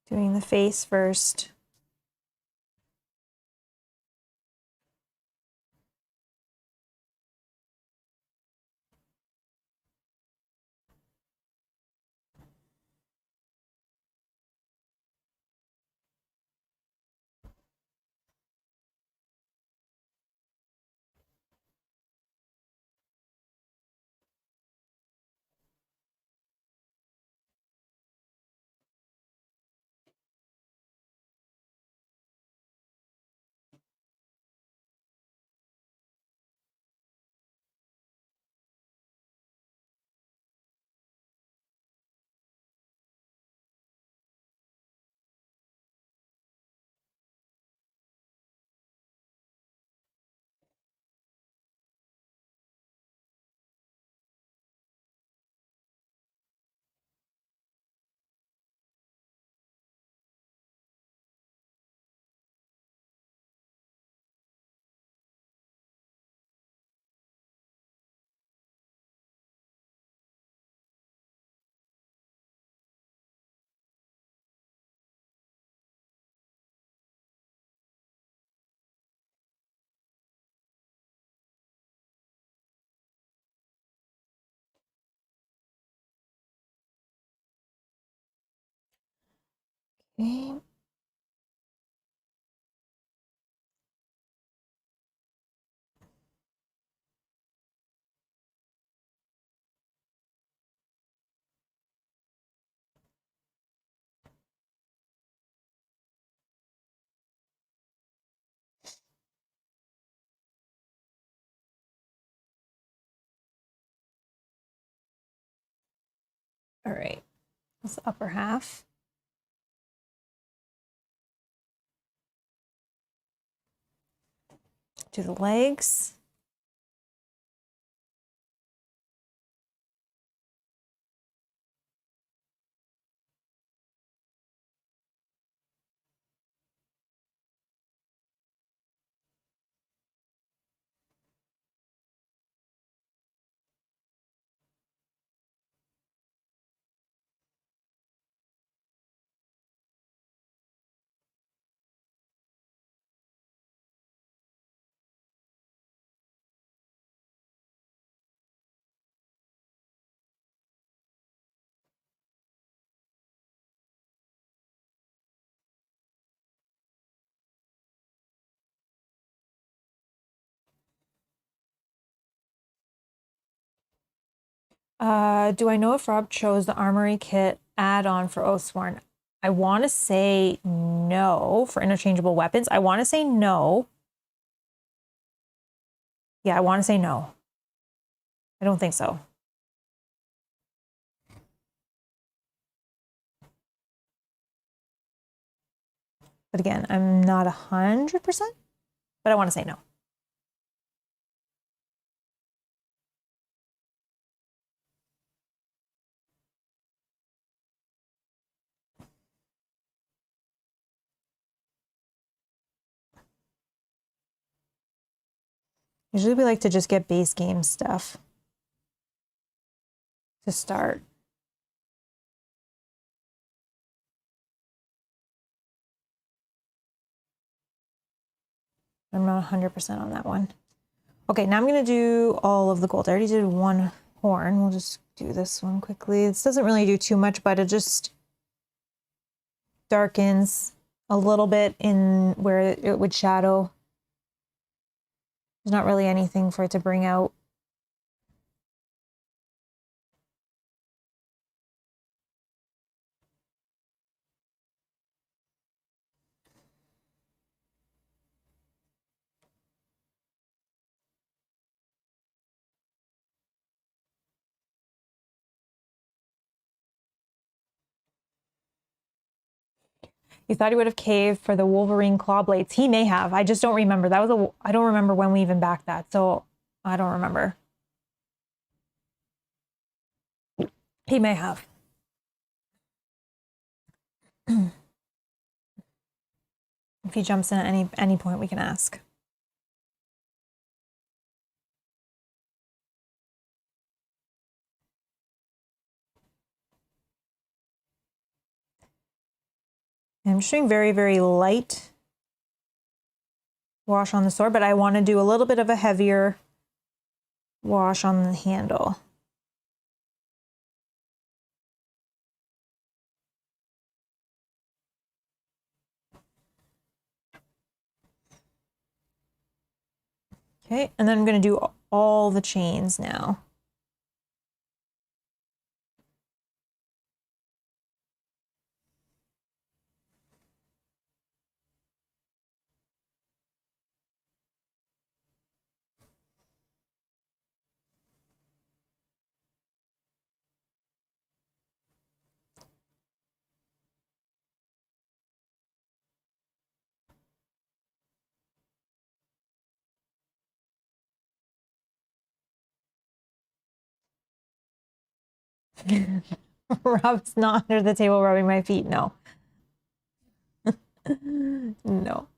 Doing the face first. Okay. All right. That's the upper half. Do the legs. Do I know if Rob chose the Armory Kit add-on for Oathsworn? I want to say no for interchangeable weapons. I want to say no. Yeah, I want to say no. I don't think so. But again, I'm not 100%, but I want to say no. Usually we like to just get base game stuff to start. I'm not 100% on that one. Okay, now I'm going to do all of the gold. I already did one horn. We'll just do this one quickly. This doesn't really do too much, but it just darkens a little bit in where it would shadow. There's not really anything for it to bring out. You thought he would have caved for the Wolverine claw blades. He may have. I just don't remember. I don't remember when we even backed that. So I don't remember. He may have. If he jumps in at any point, we can ask. I'm just doing very, very light wash on the sword, but I want to do a little bit of a heavier wash on the handle. Okay, and then I'm going to do all the chains now. Rob's not under the table rubbing my feet. No. No.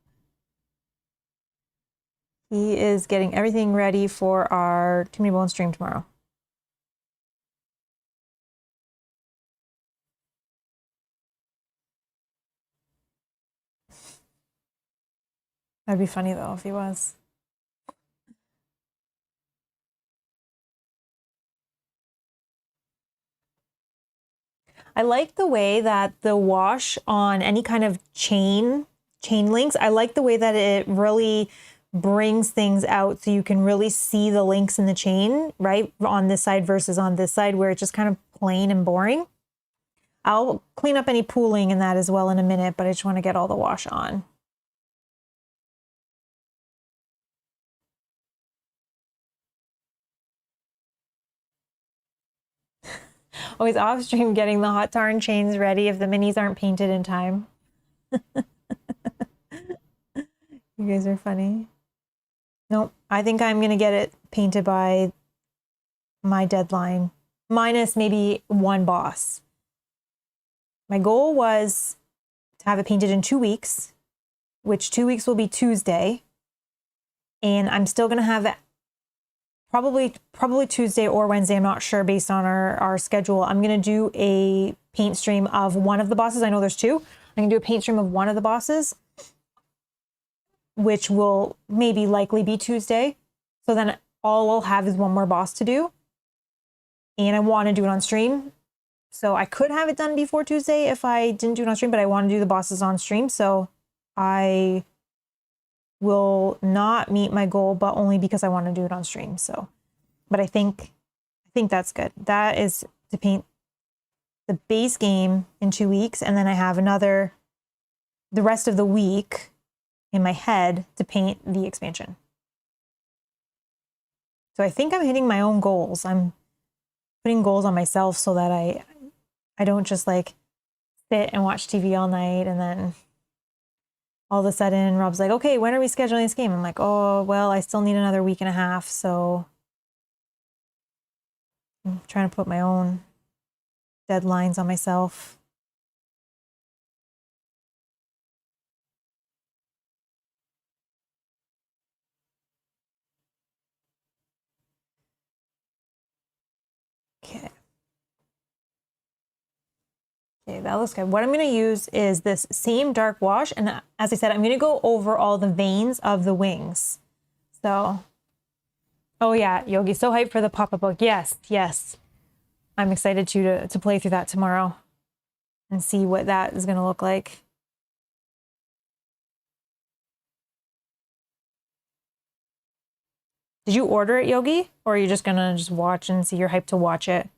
He is getting everything ready for our Too Many Bones stream tomorrow. That'd be funny though if he was. I like the way that the wash on any kind of chain links, I like the way that it really brings things out so you can really see the links in the chain, right? On this side versus on this side where it's just kind of plain and boring. I'll clean up any pooling in that as well in a minute, but I just want to get all the wash on. Always off stream getting the hot tar and chains ready if the minis aren't painted in time. You guys are funny. Nope, I think I'm gonna get it painted by my deadline, minus maybe one boss. My goal was to have it painted in 2 weeks, which 2 weeks will be Tuesday. And I'm still gonna have it probably Tuesday or Wednesday, I'm not sure based on our schedule. I'm gonna do a paint stream of one of the bosses. I know there's two. I'm gonna do a paint stream of one of the bosses, which will maybe likely be Tuesday. So then all I'll have is one more boss to do. And I wanna do it on stream. So I could have it done before Tuesday if I didn't do it on stream, but I wanna do the bosses on stream. So I will not meet my goal, but only because I want to do it on stream. So, but I think that's good. That is to paint the base game in 2 weeks. And then I have the rest of the week in my head to paint the expansion. So I think I'm hitting my own goals. I'm putting goals on myself so that I don't just like sit and watch TV all night and then all of a sudden Rob's like, okay, when are we scheduling this game? I'm like, oh, well, I still need another week and a half. So I'm trying to put my own deadlines on myself. Okay. Okay, that looks good. What I'm going to use is this same dark wash. And as I said, I'm going to go over all the veins of the wings. So, oh yeah, Yogi, so hyped for the pop-up book. Yes, yes. I'm excited to play through that tomorrow and see what that is going to look like. Did you order it, Yogi? Or are you just going to just watch and see you're hyped to watch it?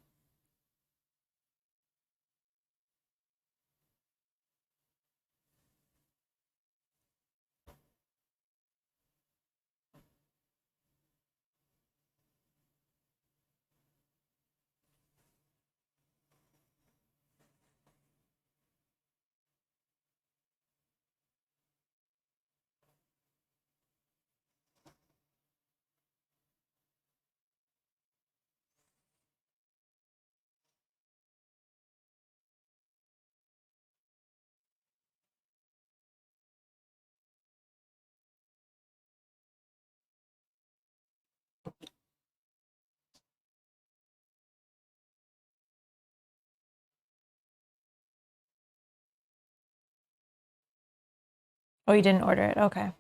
Oh, you didn't order it. Okay.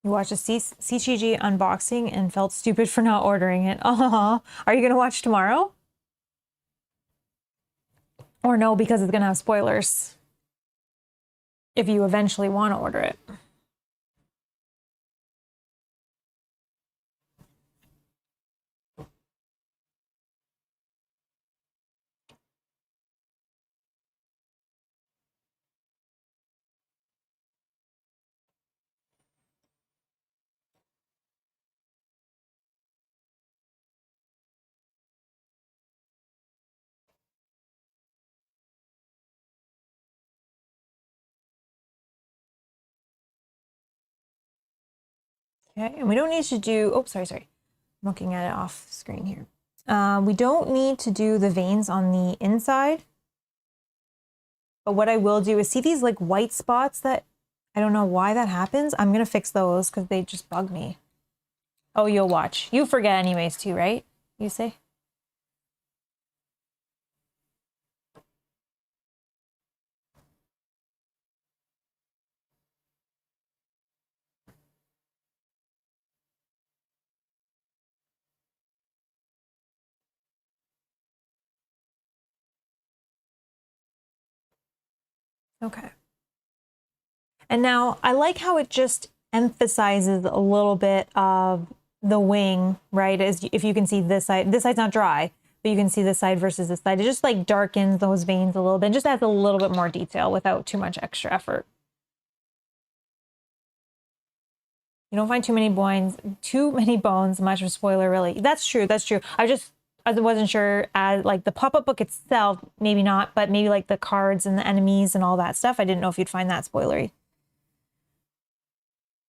You watched a CCG unboxing and felt stupid for not ordering it. Oh, are you going to watch tomorrow? Or no, because it's going to have spoilers if you eventually want to order it. Okay, and we don't need to do, oh, sorry. I'm looking at it off screen here. We don't need to do the veins on the inside. But what I will do is see these like white spots that I don't know why that happens. I'm going to fix those because they just bug me. Oh, you'll watch. You forget anyways too, right? You say? Okay. And now I like how it just emphasizes a little bit of the wing, right? As if you can see this side's not dry, but you can see this side versus this side. It just like darkens those veins a little bit, just adds a little bit more detail without too much extra effort. You don't find too many bones, much of a spoiler really. That's true, that's true. I wasn't sure as like the pop-up book itself, maybe not, but maybe like the cards and the enemies and all that stuff. I didn't know if you'd find that spoilery.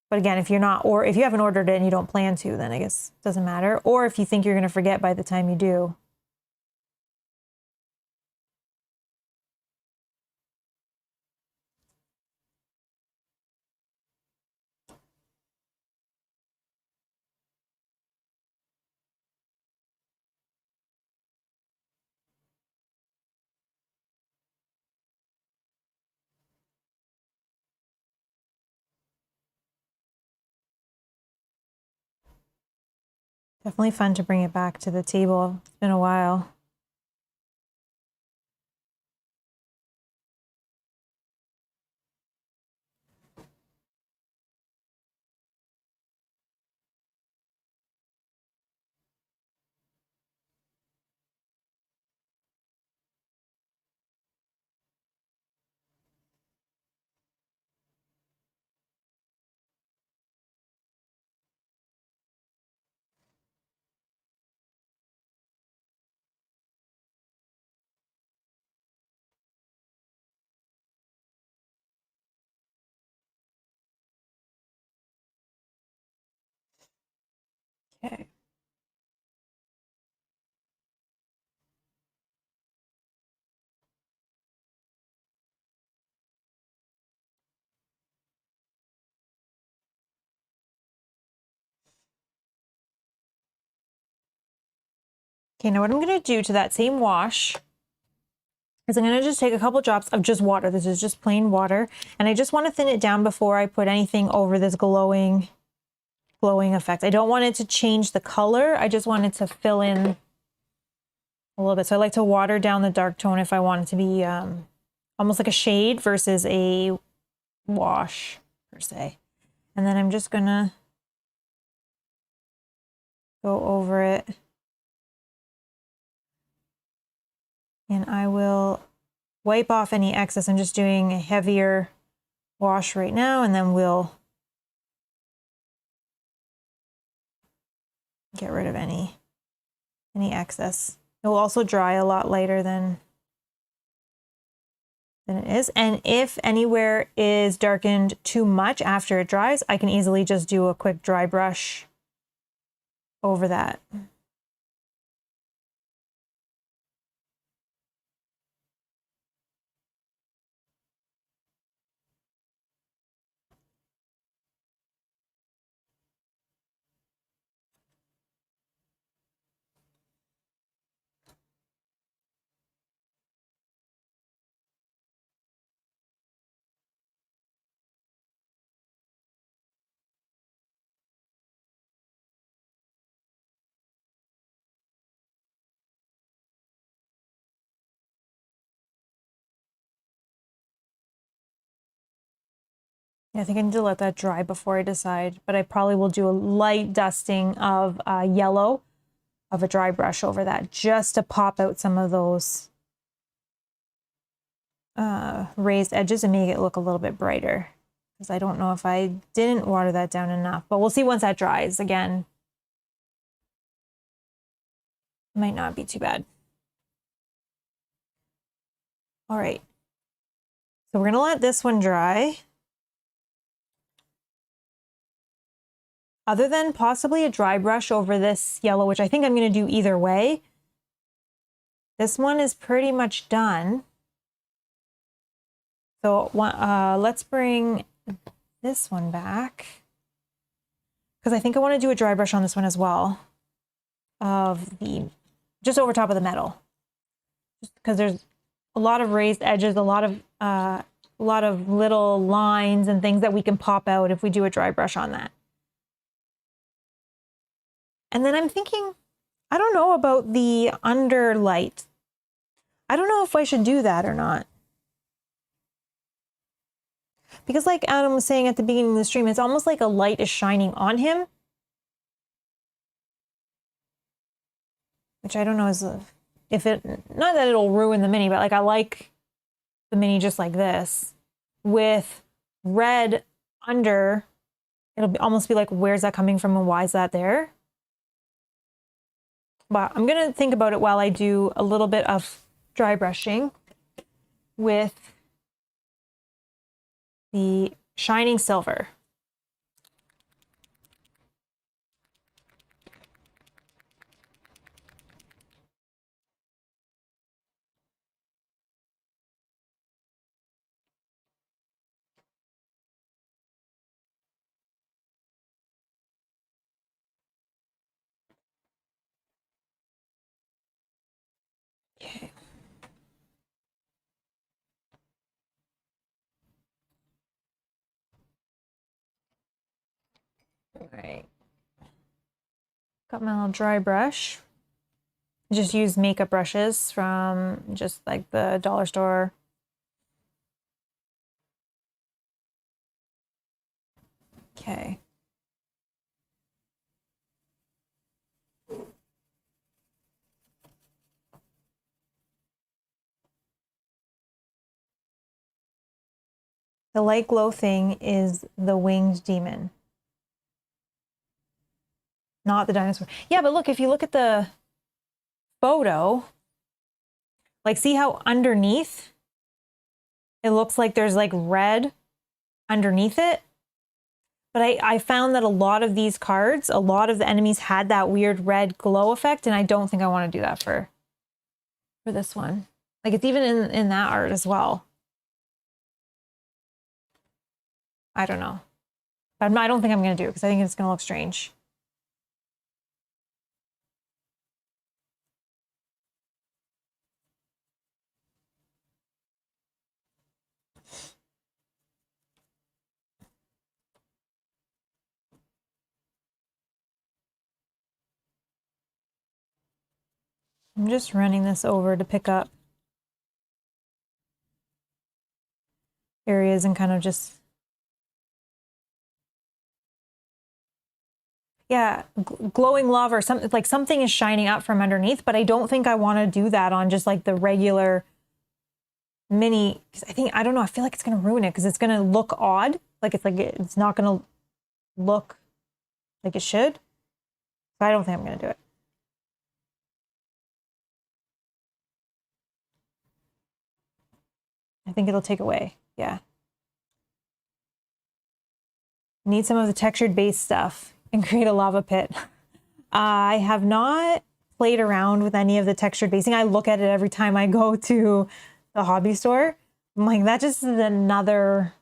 But again, if you're not, or if you haven't ordered it and you don't plan to, then I guess it doesn't matter. Or if you think you're going to forget by the time you do. Definitely fun to bring it back to the table. It's been a while. Okay. Okay, now what I'm going to do to that same wash is I'm going to just take a couple drops of just water. This is just plain water. And I just want to thin it down before I put anything over this glowing effect. I don't want it to change the color. I just want it to fill in a little bit. So I like to water down the dark tone if I want it to be almost like a shade versus a wash per se. And then I'm just going to go over it. And I will wipe off any excess. I'm just doing a heavier wash right now, and then we'll get rid of any excess. It will also dry a lot lighter than it is. And if anywhere is darkened too much after it dries, I can easily just do a quick dry brush over that. Yeah, I think I need to let that dry before I decide, but I probably will do a light dusting of yellow of a dry brush over that just to pop out some of those raised edges and make it look a little bit brighter. Because I don't know if I didn't water that down enough, but we'll see once that dries. Again, might not be too bad. All right, so we're gonna let this one dry. Other than possibly a dry brush over this yellow, which I think I'm gonna do either way, this one is pretty much done. So let's bring this one back, because I think I want to do a dry brush on this one as well, of the just over top of the metal, just because there's a lot of raised edges, a lot of little lines and things that we can pop out if we do a dry brush on that. And then I'm thinking, I don't know about the under light. I don't know if I should do that or not. Because like Adam was saying at the beginning of the stream, it's almost like a light is shining on him. Which I don't know if it, not that it'll ruin the mini, but like I like the mini just like this. With red under, it'll almost be like, where's that coming from and why is that there? But I'm gonna think about it while I do a little bit of dry brushing with the shining silver. Okay. All right. Got my little dry brush. Just use makeup brushes from just like the dollar store. Okay. The light glow thing is the winged demon, not the dinosaur. Yeah, but look, if you look at the photo, like see how underneath it looks like there's like red underneath it? But I found that a lot of these cards, a lot of the enemies had that weird red glow effect, and I don't think I want to do that for this one. Like it's even in that art as well. I don't know. But I don't think I'm going to do it because I think it's going to look strange. I'm just running this over to pick up areas and kind of just, yeah, glowing lava or something, like something is shining up from underneath, but I don't think I want to do that on just like the regular mini, because I don't know, I feel like it's going to ruin it because it's going to look odd. Like it's not going to look like it should. So I don't think I'm going to do it. I think it'll take away. Yeah. Need some of the textured base stuff and create a lava pit. I have not played around with any of the textured basing. I look at it every time I go to the hobby store. I'm like, that just is another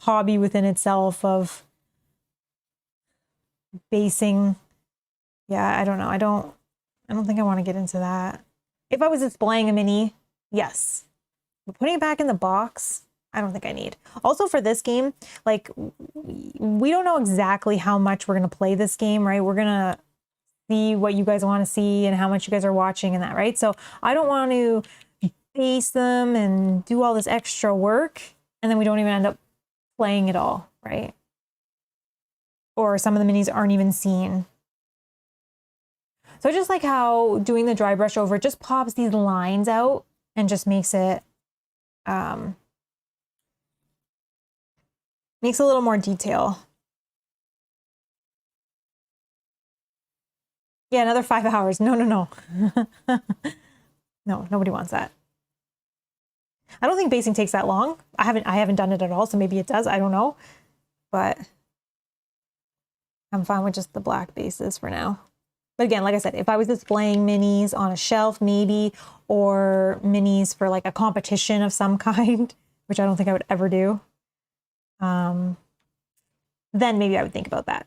hobby within itself of basing. Yeah, I don't know. I don't think I want to get into that. If I was displaying a mini, yes. But putting it back in the box, I don't think I need. Also for this game, like we don't know exactly how much we're going to play this game, right? We're going to see what you guys want to see and how much you guys are watching and that, right? So I don't want to base them and do all this extra work and then we don't even end up playing it all, right? Or some of the minis aren't even seen. So I just like how doing the dry brush over, it just pops these lines out and just makes it, makes a little more detail. Yeah, another 5 hours. No, no, no. No, nobody wants that. I don't think basing takes that long. I haven't done it at all, so maybe it does. I don't know. But I'm fine with just the black bases for now. But again, like I said, if I was displaying minis on a shelf maybe, or minis for like a competition of some kind, which I don't think I would ever do, then maybe I would think about that.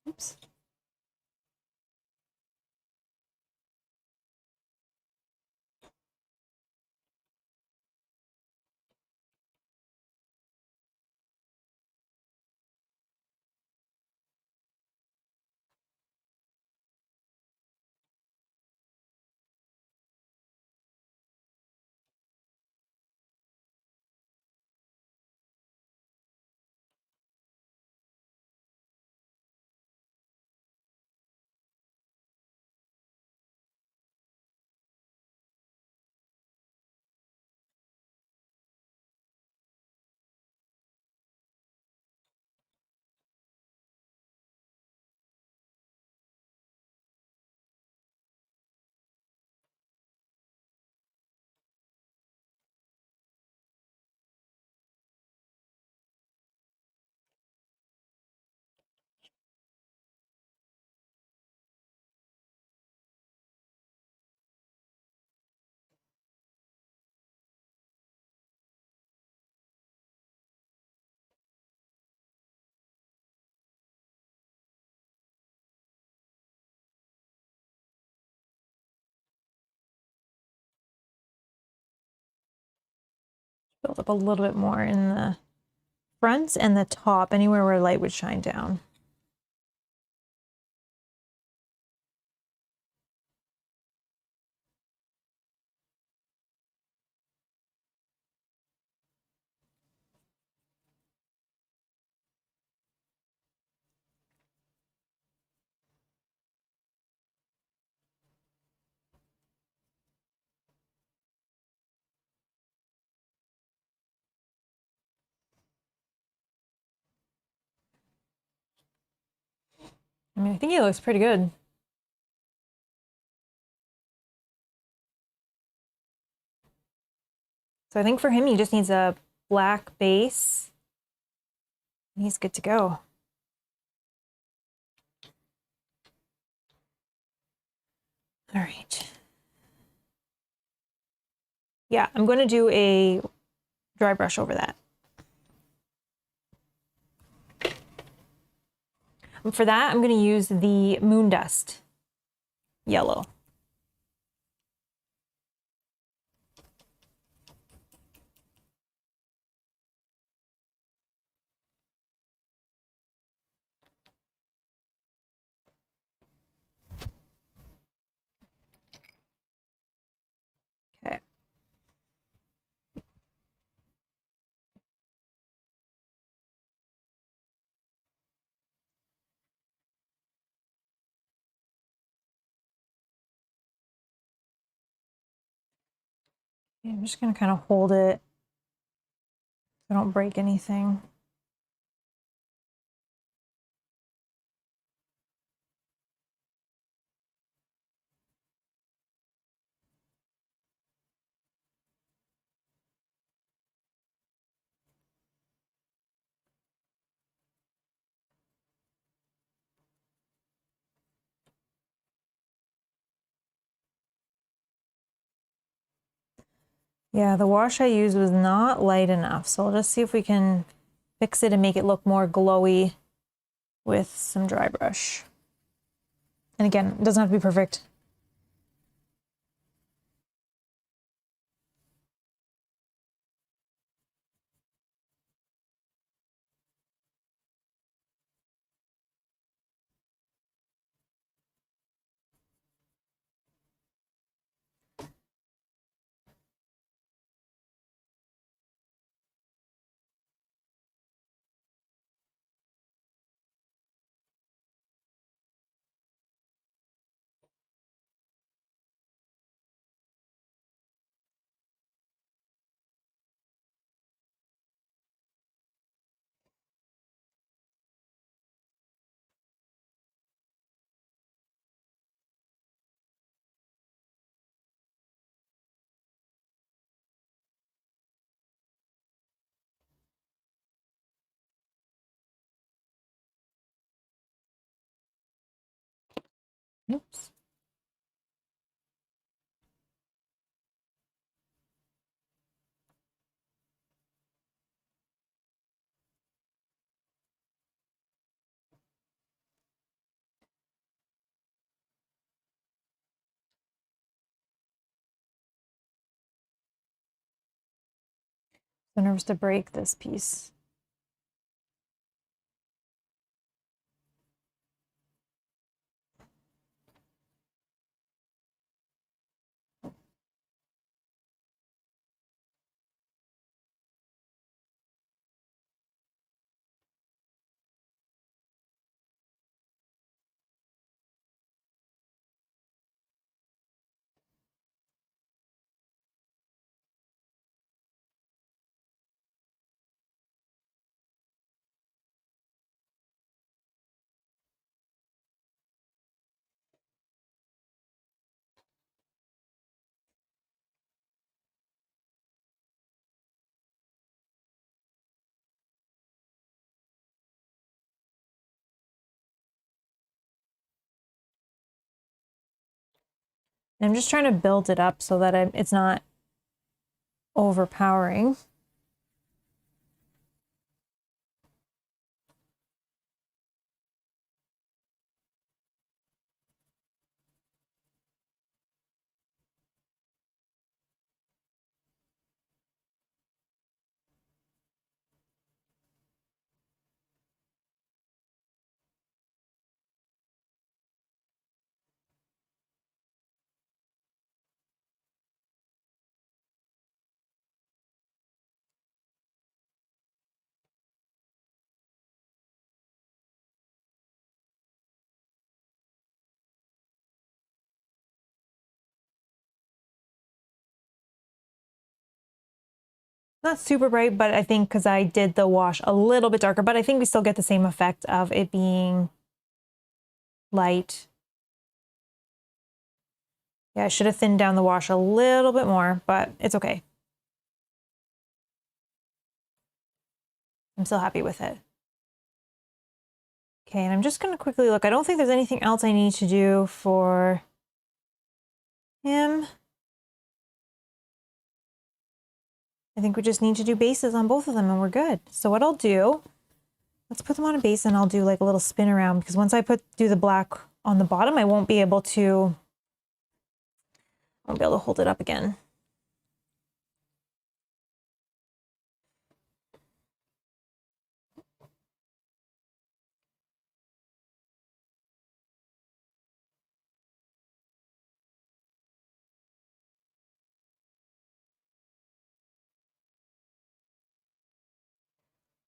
Oops. Build up a little bit more in the front and the top, anywhere where light would shine down. I mean, I think he looks pretty good. So I think for him, he just needs a black base. He's good to go. All right. Yeah, I'm going to do a dry brush over that. And for that, I'm going to use the Moon Dust yellow. Okay. I'm just going to kind of hold it so I don't break anything. Yeah, the wash I used was not light enough, so I'll just see if we can fix it and make it look more glowy with some dry brush. And again, it doesn't have to be perfect. Oops. So nervous to break this piece. I'm just trying to build it up so that it's not overpowering. Not super bright, but I think because I did the wash a little bit darker, but I think we still get the same effect of it being light. Yeah, I should have thinned down the wash a little bit more, but it's okay. I'm still happy with it. Okay, and I'm just going to quickly look. I don't think there's anything else I need to do for him. I think we just need to do bases on both of them and we're good. So what I'll do, let's put them on a base and I'll do like a little spin around, because once I do the black on the bottom, I won't be able to hold it up again.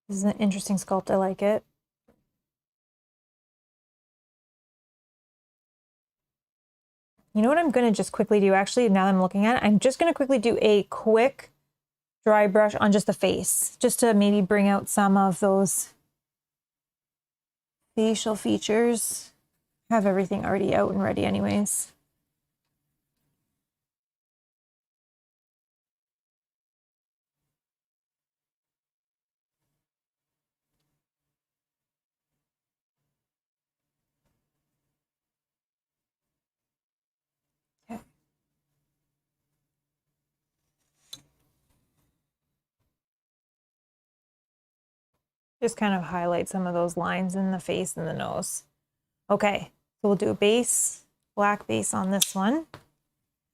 This is an interesting sculpt. I like it. You know what I'm going to just quickly do, actually, now that I'm looking at it, I'm just going to quickly do a quick dry brush on just the face, just to maybe bring out some of those facial features. I have everything already out and ready anyways. Okay. Just kind of highlight some of those lines in the face and the nose. Okay, so we'll do a base, black base on this one, and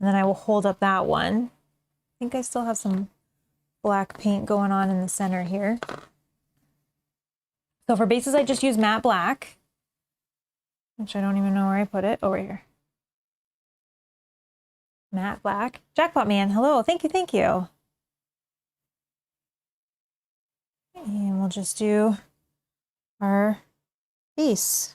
then I will hold up that one. I think I still have some black paint going on in the center here. So for bases, I just use matte black, which I don't even know where I put it. Over here. Matte black. Jackpot Man, hello, thank you, thank you. And we'll just do our base.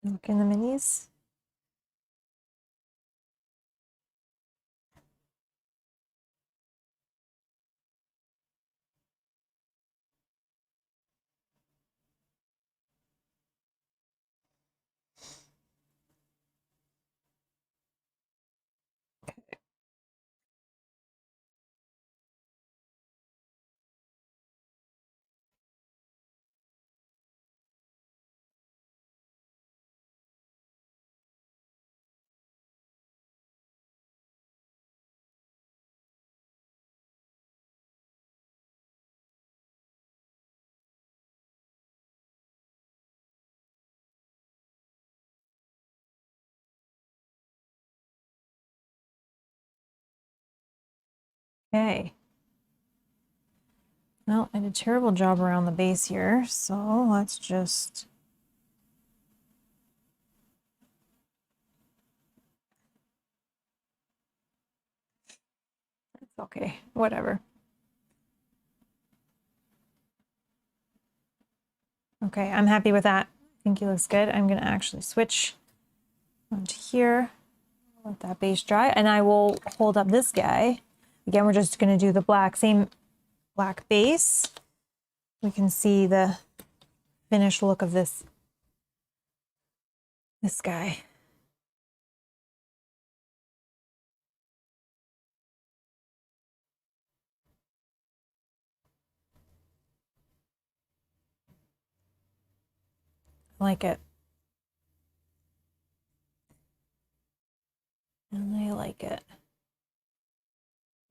Look in the minis. Okay. Well, I did a terrible job around the base here, so let's just it's okay, whatever. Okay, I'm happy with that. I think he looks good. I'm gonna actually switch onto here, let that base dry, and I will hold up this guy. Again, we're just gonna do the black, same black base. We can see the finished look of this guy. I like it. And I like it.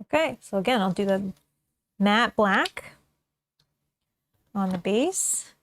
Okay, so again, I'll do the matte black on the base.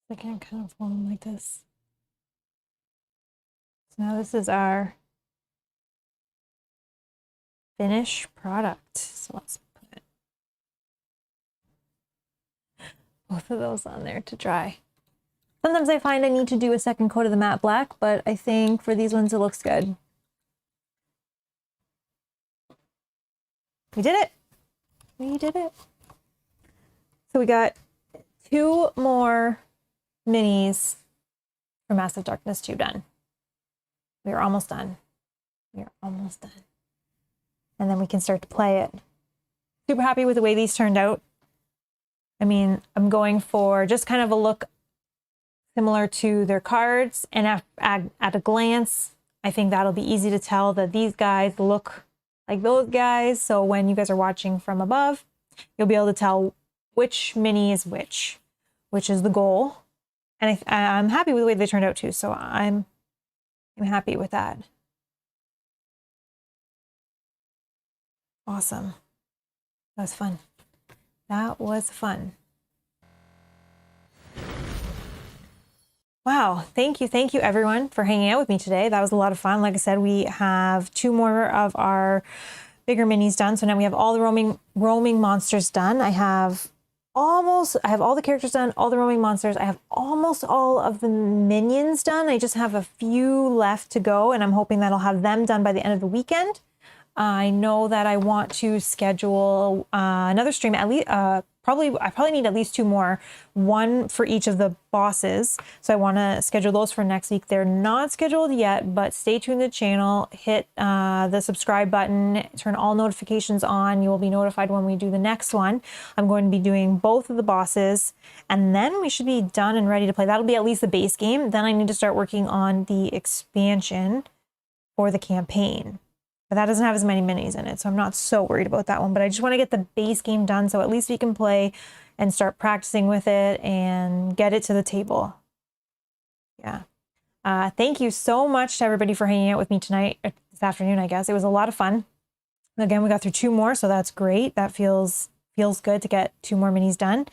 I can kind of fold them like this. So now this is our finished product. So let's put both of those on there to dry. Sometimes I find I need to do a second coat of the matte black, but I think for these ones it looks good. We did it. We did it. So we got 2 more minis for Massive Darkness 2 done. We are almost done. We are almost done. And then we can start to play it. Super happy with the way these turned out. I mean, I'm going for just kind of a look similar to their cards. And at a glance, I think that'll be easy to tell that these guys look like those guys. So when you guys are watching from above, you'll be able to tell which mini is which is the goal. And I'm happy with the way they turned out too. So I'm happy with that. Awesome. That was fun. That was fun. Wow. Thank you everyone for hanging out with me today. That was a lot of fun. Like I said, we have 2 more of our bigger minis done. So now we have all the roaming monsters done. I have all the characters done, all the roaming monsters. I have almost all of the minions done. I just have a few left to go, and I'm hoping that I'll have them done by the end of the weekend. I know that I want to schedule another stream, at least I probably need at least 2 more, 1 for each of the bosses. So I want to schedule those for next week. They're not scheduled yet, but stay tuned to the channel, hit the subscribe button, turn all notifications on. You will be notified when we do the next one. I'm going to be doing both of the bosses, and then we should be done and ready to play. That'll be at least the base game. Then I need to start working on the expansion for the campaign. But that doesn't have as many minis in it, so I'm not so worried about that one. But I just want to get the base game done so at least we can play and start practicing with it and get it to the table. Yeah. Thank you so much to everybody for hanging out with me tonight, or this afternoon, I guess. It was a lot of fun. Again, we got through 2 more, so that's great. That feels good to get 2 more minis done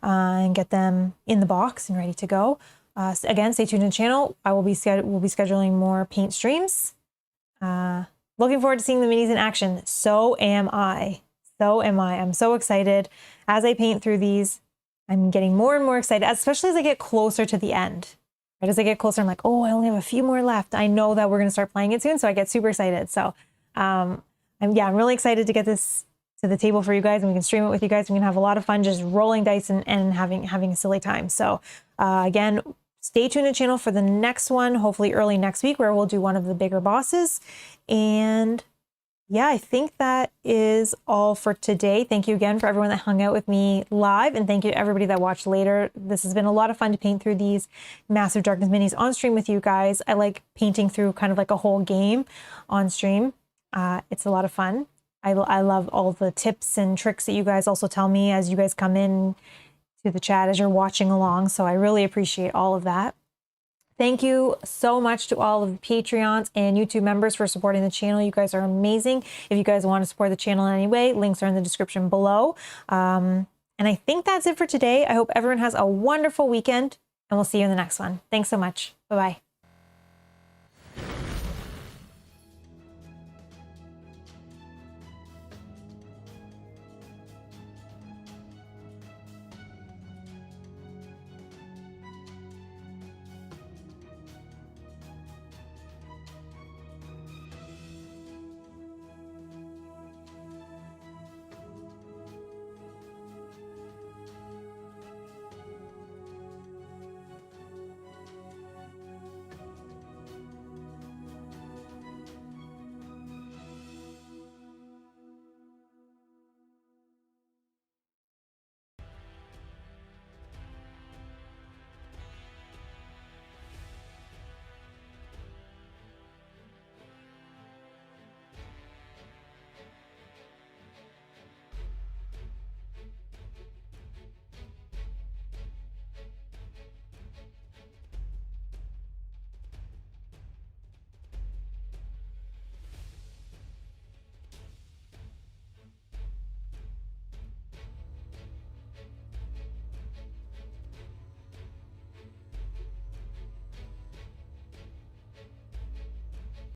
and get them in the box and ready to go. Again, stay tuned to the channel. We'll be scheduling more paint streams. Looking forward to seeing the minis in action. So am I. I'm so excited. As I paint through these, I'm getting more and more excited, especially as I get closer to the end. Right as I get closer, I'm like, oh, I only have a few more left. I know that we're going to start playing it soon, so I get super excited. So I'm really excited to get this to the table for you guys, and we can stream it with you guys. We can have a lot of fun just rolling dice and having a silly time. So again, stay tuned to the channel for the next one, hopefully early next week, where we'll do one of the bigger bosses. And yeah, I think that is all for today. Thank you again for everyone that hung out with me live, and thank you to everybody that watched later. This has been a lot of fun to paint through these Massive Darkness minis on stream with you guys. I like painting through kind of like a whole game on stream. It's a lot of fun. I love all the tips and tricks that you guys also tell me as you guys come in to the chat as you're watching along. So I really appreciate all of that. Thank you so much to all of the Patreons and YouTube members for supporting the channel. You guys are amazing. If you guys want to support the channel in any way, links are in the description below. And I think that's it for today. I hope everyone has a wonderful weekend, and we'll see you in the next one. Thanks so much. Bye-bye.